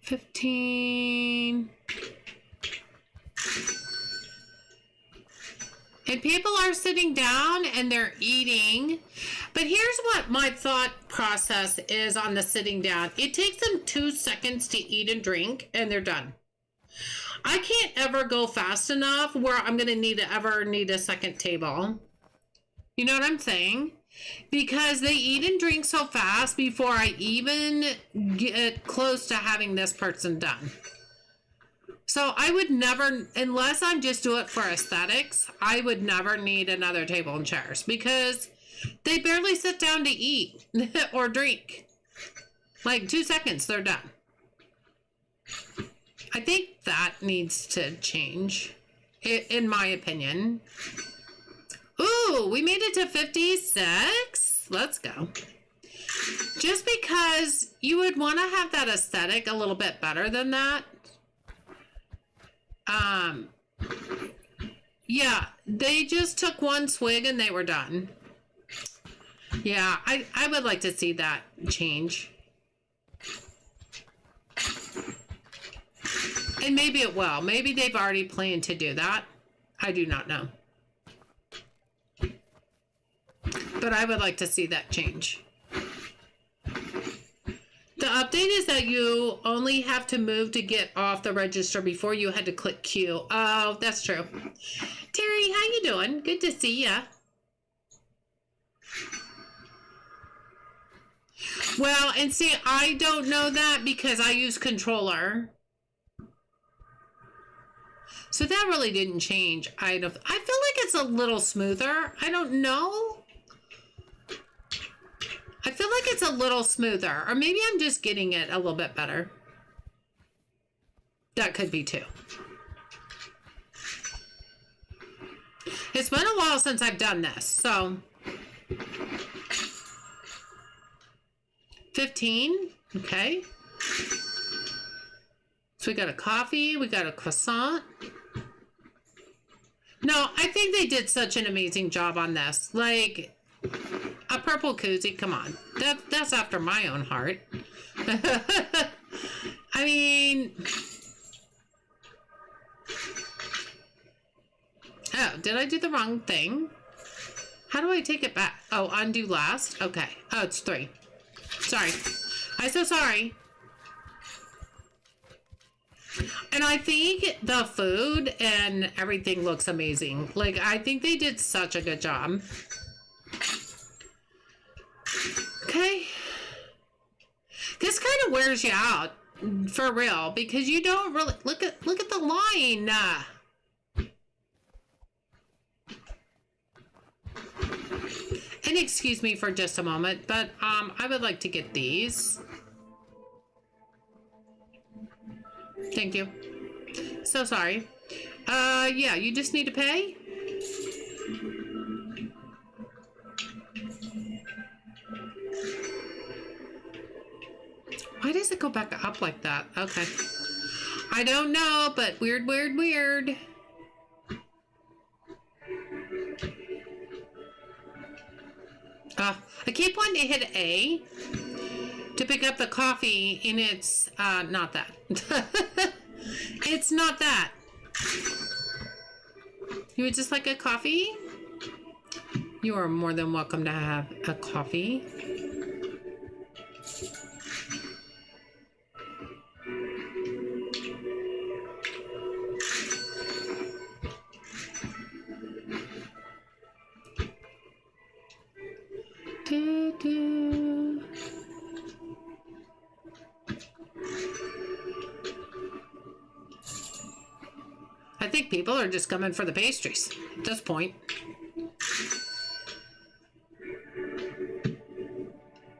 15. And people are sitting down and they're eating. But here's what my thought process is on the sitting down. It takes them 2 seconds to eat and drink and they're done. I can't ever go fast enough where I'm going to ever need a second table. You know what I'm saying? Because they eat and drink so fast before I even get close to having this person done. So I would never, unless I'm just do it for aesthetics, I would never need another table and chairs because they barely sit down to eat or drink. Like 2 seconds, they're done. I think that needs to change, in my opinion. Ooh, we made it to 56. Let's go. Just because you would want to have that aesthetic a little bit better than that. Yeah, they just took one swig and they were done. Yeah, I would like to see that change. And maybe it will. Maybe they've already planned to do that. I do not know. But I would like to see that change. The update is that you only have to move to get off the register before you had to click Q. Oh, that's true. Terry, how you doing? Good to see ya. Well, and see, I don't know that because I use controller. So that really didn't change. I feel like it's a little smoother. I don't know. I feel like it's a little smoother. Or maybe I'm just getting it a little bit better. That could be too. It's been a while since I've done this, so 15, okay. So we got a coffee, we got a croissant. No, I think they did such an amazing job on this. Like, a purple koozie, come on. That's after my own heart. I mean... Oh, did I do the wrong thing? How do I take it back? Oh, undo last? Okay. Oh, it's 3. Sorry. I'm so sorry. And I think the food and everything looks amazing. Like, I think they did such a good job. Okay. This kind of wears you out, for real, because you don't really... Look at the line. And excuse me for just a moment, but I would like to get these. Thank you. So sorry. Yeah, you just need to pay? Why does it go back up like that? Okay. I don't know, but weird, weird, weird. I keep wanting to hit A to pick up the coffee, and it's not that. It's not that. You would just like a coffee? You are more than welcome to have a coffee. I think people are just coming for the pastries at this point.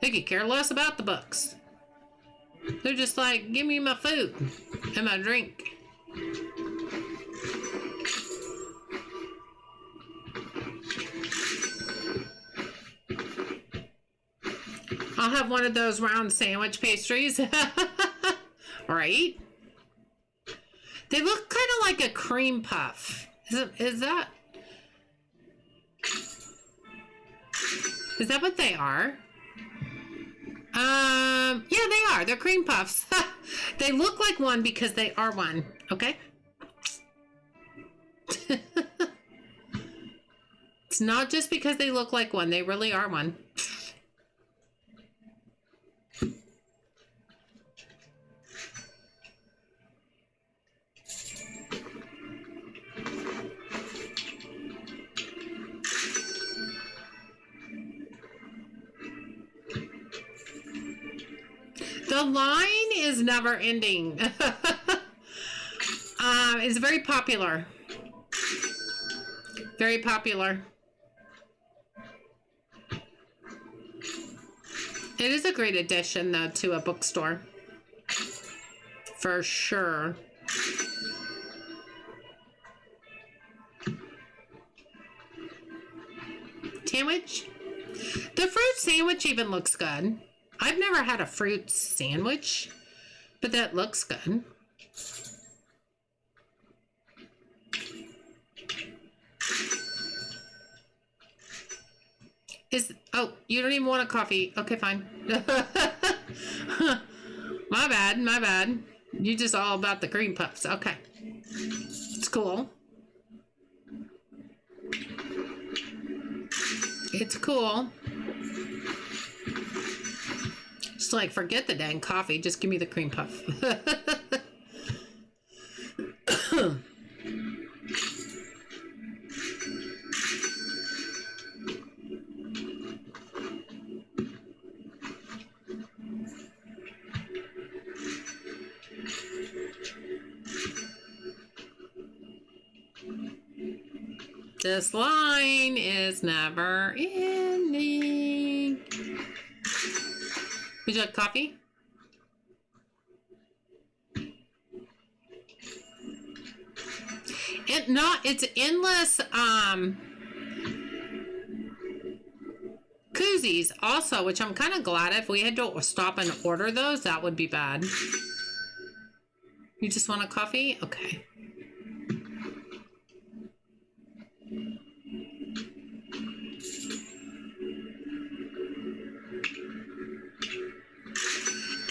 They could care less about the books. They're just like, give me my food and my drink. I'll have one of those round sandwich pastries. Right? They look kind of like a cream puff. Is that what they are? Yeah, they are. They're cream puffs. They look like one because they are one. Okay? It's not just because they look like one. They really are one. The line is never ending. It's very popular. Very popular. It is a great addition, though, to a bookstore. For sure. Sandwich? The fruit sandwich even looks good. I've never had a fruit sandwich, but that looks good. Oh, you don't even want a coffee. Okay, fine. My bad, my bad. You just all about the cream puffs. Okay. It's cool. It's cool. Just like, forget the dang coffee. Just give me the cream puff. This line is never ending. Would you like coffee? It's endless koozies also, which I'm kind of glad. If we had to stop and order those, that would be bad. You just want a coffee? Okay.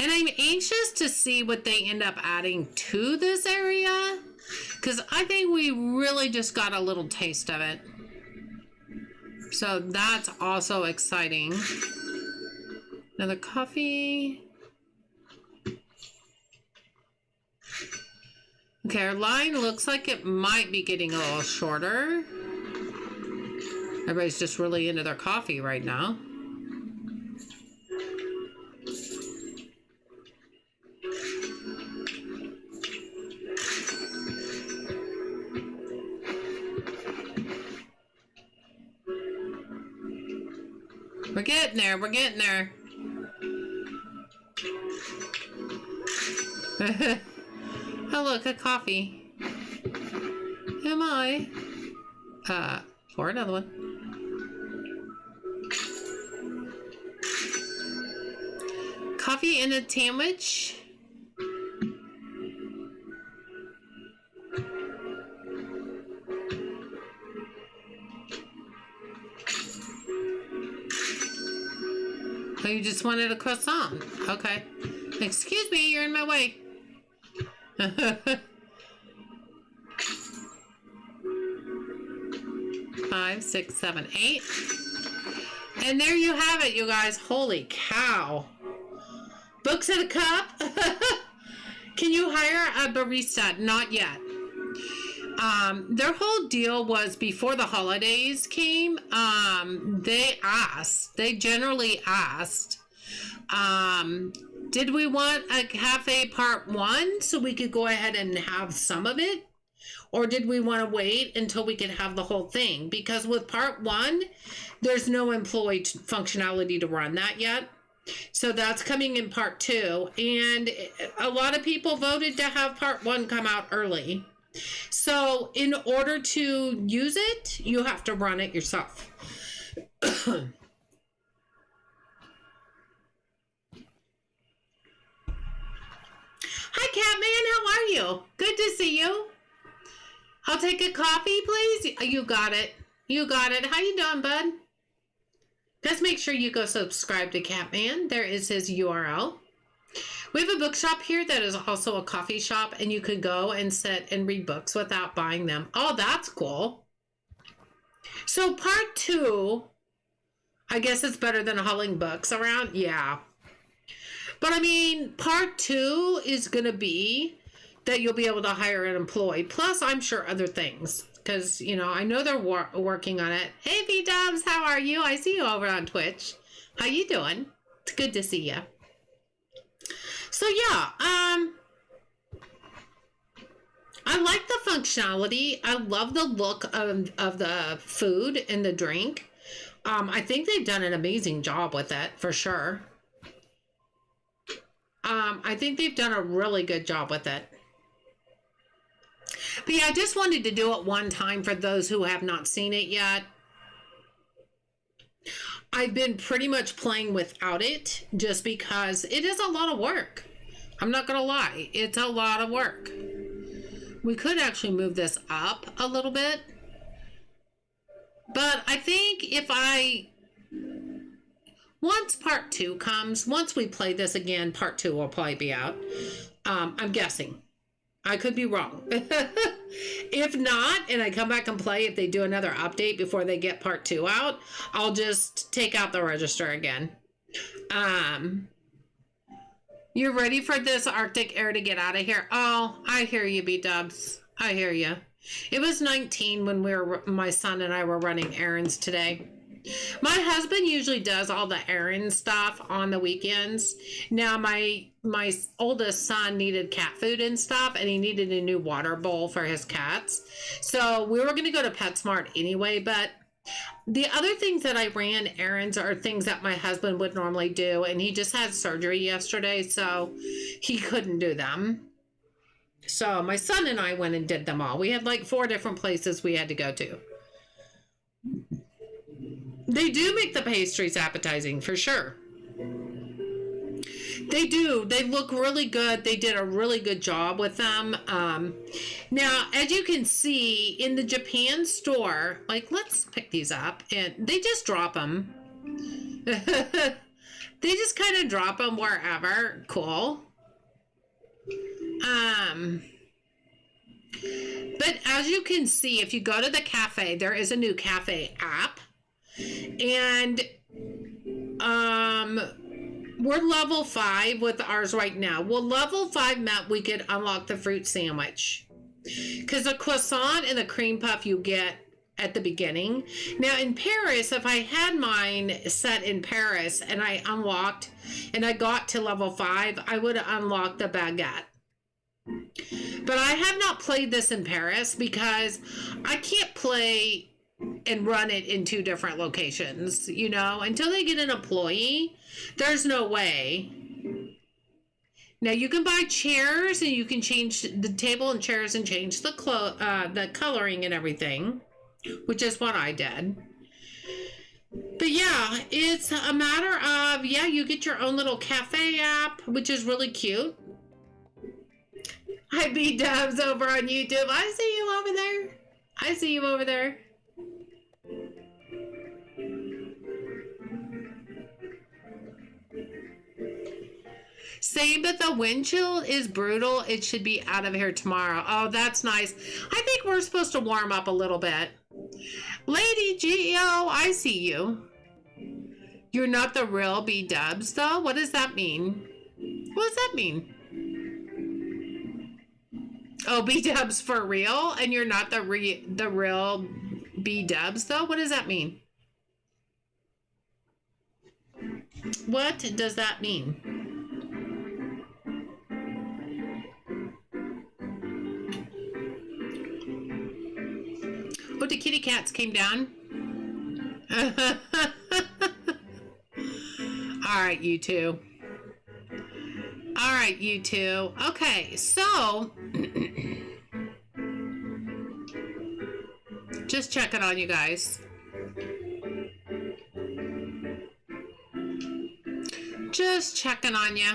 And I'm anxious to see what they end up adding to this area, because I think we really just got a little taste of it. So that's also exciting. Another coffee. Okay, our line looks like it might be getting a little shorter. Everybody's just really into their coffee right now. We're getting there, we're getting there. Oh, look, a coffee. Am I? Pour another one. Coffee and a sandwich. Oh, you just wanted a croissant. Okay. Excuse me, you're in my way. 5, 6, 7, 8. And there you have it, you guys. Holy cow. Books in a cup? Can you hire a barista? Not yet. Their whole deal was before the holidays came, they generally asked, did we want a cafe part 1 so we could go ahead and have some of it? Or did we want to wait until we could have the whole thing? Because with part 1, there's no employee functionality to run that yet. So that's coming in part 2. And a lot of people voted to have part 1 come out early. So in order to use it, you have to run it yourself. Hi, Catman. How are you? Good to see you. I'll take a coffee, please. You got it. You got it. How you doing, bud? Just make sure you go subscribe to Catman. There is his URL. We have a bookshop here that is also a coffee shop, and you can go and sit and read books without buying them. Oh, that's cool. So part 2, I guess it's better than hauling books around. Yeah. But I mean, part 2 is going to be that you'll be able to hire an employee. Plus, I'm sure other things. Because, you know, I know they're working on it. Hey, V-Dubs, how are you? I see you over on Twitch. How you doing? It's good to see you. So, yeah, I like the functionality. I love the look of the food and the drink. I think they've done an amazing job with it, for sure. I think they've done a really good job with it. But yeah, I just wanted to do it one time for those who have not seen it yet. I've been pretty much playing without it just because it is a lot of work. I'm not going to lie. It's a lot of work. We could actually move this up a little bit. But I think once part 2 comes, once we play this again, part 2 will probably be out. I'm guessing. I could be wrong. If not, and I come back and play, if they do another update before they get part 2 out, I'll just take out the register again. You're ready for this Arctic air to get out of here? Oh, I hear you, B-dubs. I hear you. It was 19 when my son and I were running errands today. My husband usually does all the errand stuff on the weekends. Now, my my oldest son needed cat food and stuff, and he needed a new water bowl for his cats. So we were going to go to PetSmart anyway, but the other things that I ran errands are things that my husband would normally do, and he just had surgery yesterday, so he couldn't do them. So my son and I went and did them all. We had like 4 different places we had to go to. They do make the pastries appetizing, for sure. They do. They look really good. They did a really good job with them. Now, as you can see in the Japan store, like, let's pick these up, and they just drop them. They just kind of drop them wherever. Cool. But as you can see, if you go to the cafe, there is a new cafe app, and we're level 5 with ours right now. Well, level 5 meant we could unlock the fruit sandwich, because the croissant and the cream puff you get at the beginning. Now in Paris, if I had mine set in Paris and I unlocked and I got to level 5, I would have unlocked the baguette. But I have not played this in Paris because I can't play and run it in 2 different locations, you know, until they get an employee. There's no way. Now you can buy chairs and you can change the table and chairs and change the coloring and everything, which is what I did. But yeah, it's a matter of, yeah, you get your own little cafe app, which is really cute. Hi, B-Dubs over on YouTube. I see you over there. I see you over there. Saying that the wind chill is brutal. It should be out of here tomorrow. Oh, that's nice. I think we're supposed to warm up a little bit. Lady Geo, I see you. You're not the real B-Dubs, though? What does that mean? What does that mean? Oh, B-Dubs for real? And you're not the real B-Dubs, though? What does that mean? What does that mean? Oh, the kitty cats came down. All right, you two. All right, you two. Okay, so just checking on you guys. Just checking on you.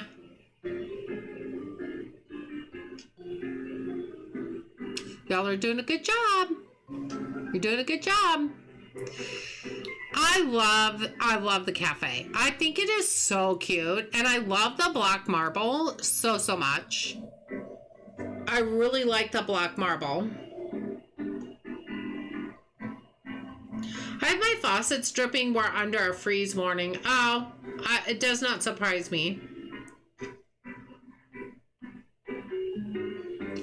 Y'all are doing a good job. You're doing a good job. I love the cafe. I think it is so cute, and I love the black marble so much. I really like the black marble. I have my faucets dripping. We're under a freeze warning. Oh, it does not surprise me.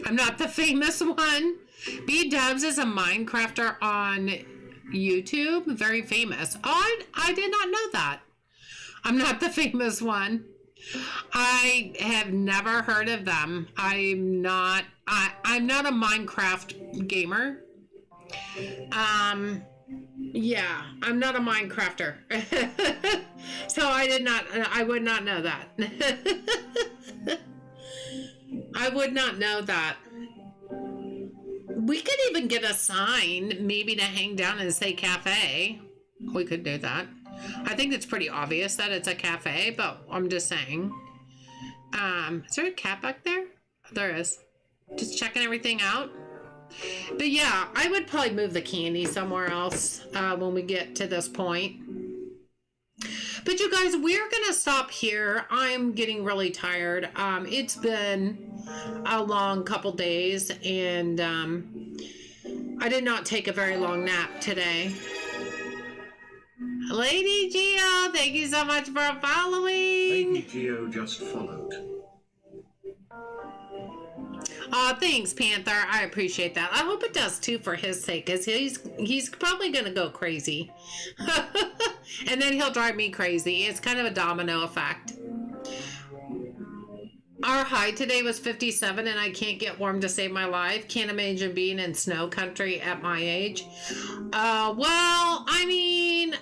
I'm not the famous one. B-Dubs is a Minecrafter on YouTube, very famous. Oh, I did not know that. I'm not the famous one. I have never heard of them. I'm not a Minecraft gamer. Yeah, I'm not a Minecrafter. So I would not know that. I would not know that. We could even get a sign, maybe to hang down and say cafe. We could do that. I think it's pretty obvious that it's a cafe, but I'm just saying. Is there a cat back there? There is. Just checking everything out. But yeah, I would probably move the candy somewhere else when we get to this point. But you guys, we're going to stop here. I'm getting really tired. It's been a long couple days, and I did not take a very long nap today. Lady Geo, thank you so much for following. Lady Geo just followed. Thanks, Panther. I appreciate that. I hope it does too for his sake, because he's probably gonna go crazy. And then he'll drive me crazy. It's kind of a domino effect. Our high today was 57 and I can't get warm to save my life. Can't imagine being in snow country at my age. Well, I mean,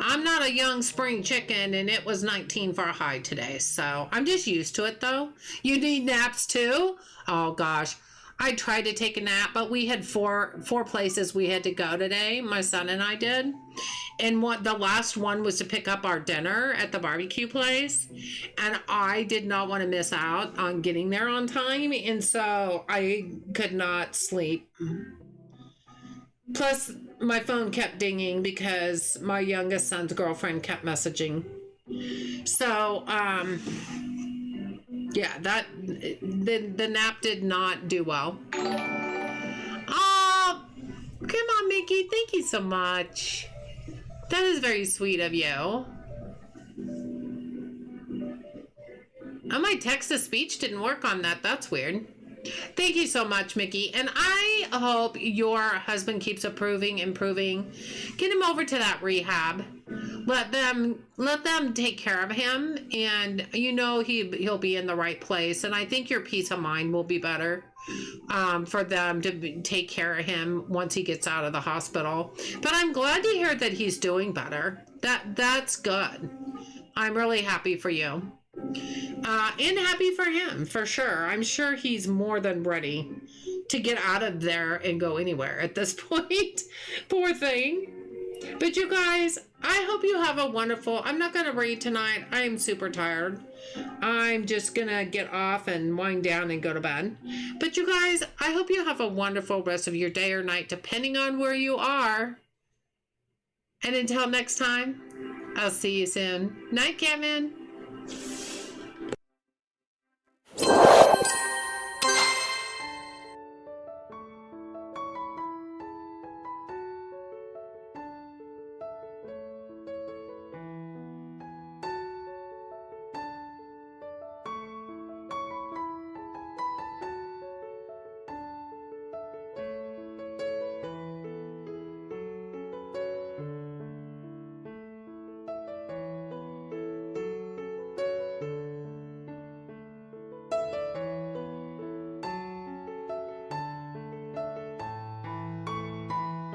I'm not a young spring chicken and it was 19 for a high today. So I'm just used to it though. You need naps too? Oh gosh. I tried to take a nap, but we had four places we had to go today. My son and I did. And the last one was to pick up our dinner at the barbecue place. And I did not want to miss out on getting there on time. And so I could not sleep. Plus, my phone kept dinging because my youngest son's girlfriend kept messaging. So, yeah, the nap did not do well. Oh, come on, Mickey. Thank you so much. That is very sweet of you. Oh, my text-to-speech didn't work on that. That's weird. Thank you so much, Mickey. And I hope your husband keeps improving. Get him over to that rehab. Let them take care of him, and you know he'll be in the right place. And I think your peace of mind will be better for them to take care of him once he gets out of the hospital. But I'm glad to hear that he's doing better. That's good. I'm really happy for you. And happy for him, for sure. I'm sure he's more than ready to get out of there and go anywhere at this point. Poor thing. But you guys, I hope you have a wonderful... I'm not going to read tonight. I am super tired. I'm just going to get off and wind down and go to bed. But you guys, I hope you have a wonderful rest of your day or night, depending on where you are. And until next time, I'll see you soon. Night, Kevin.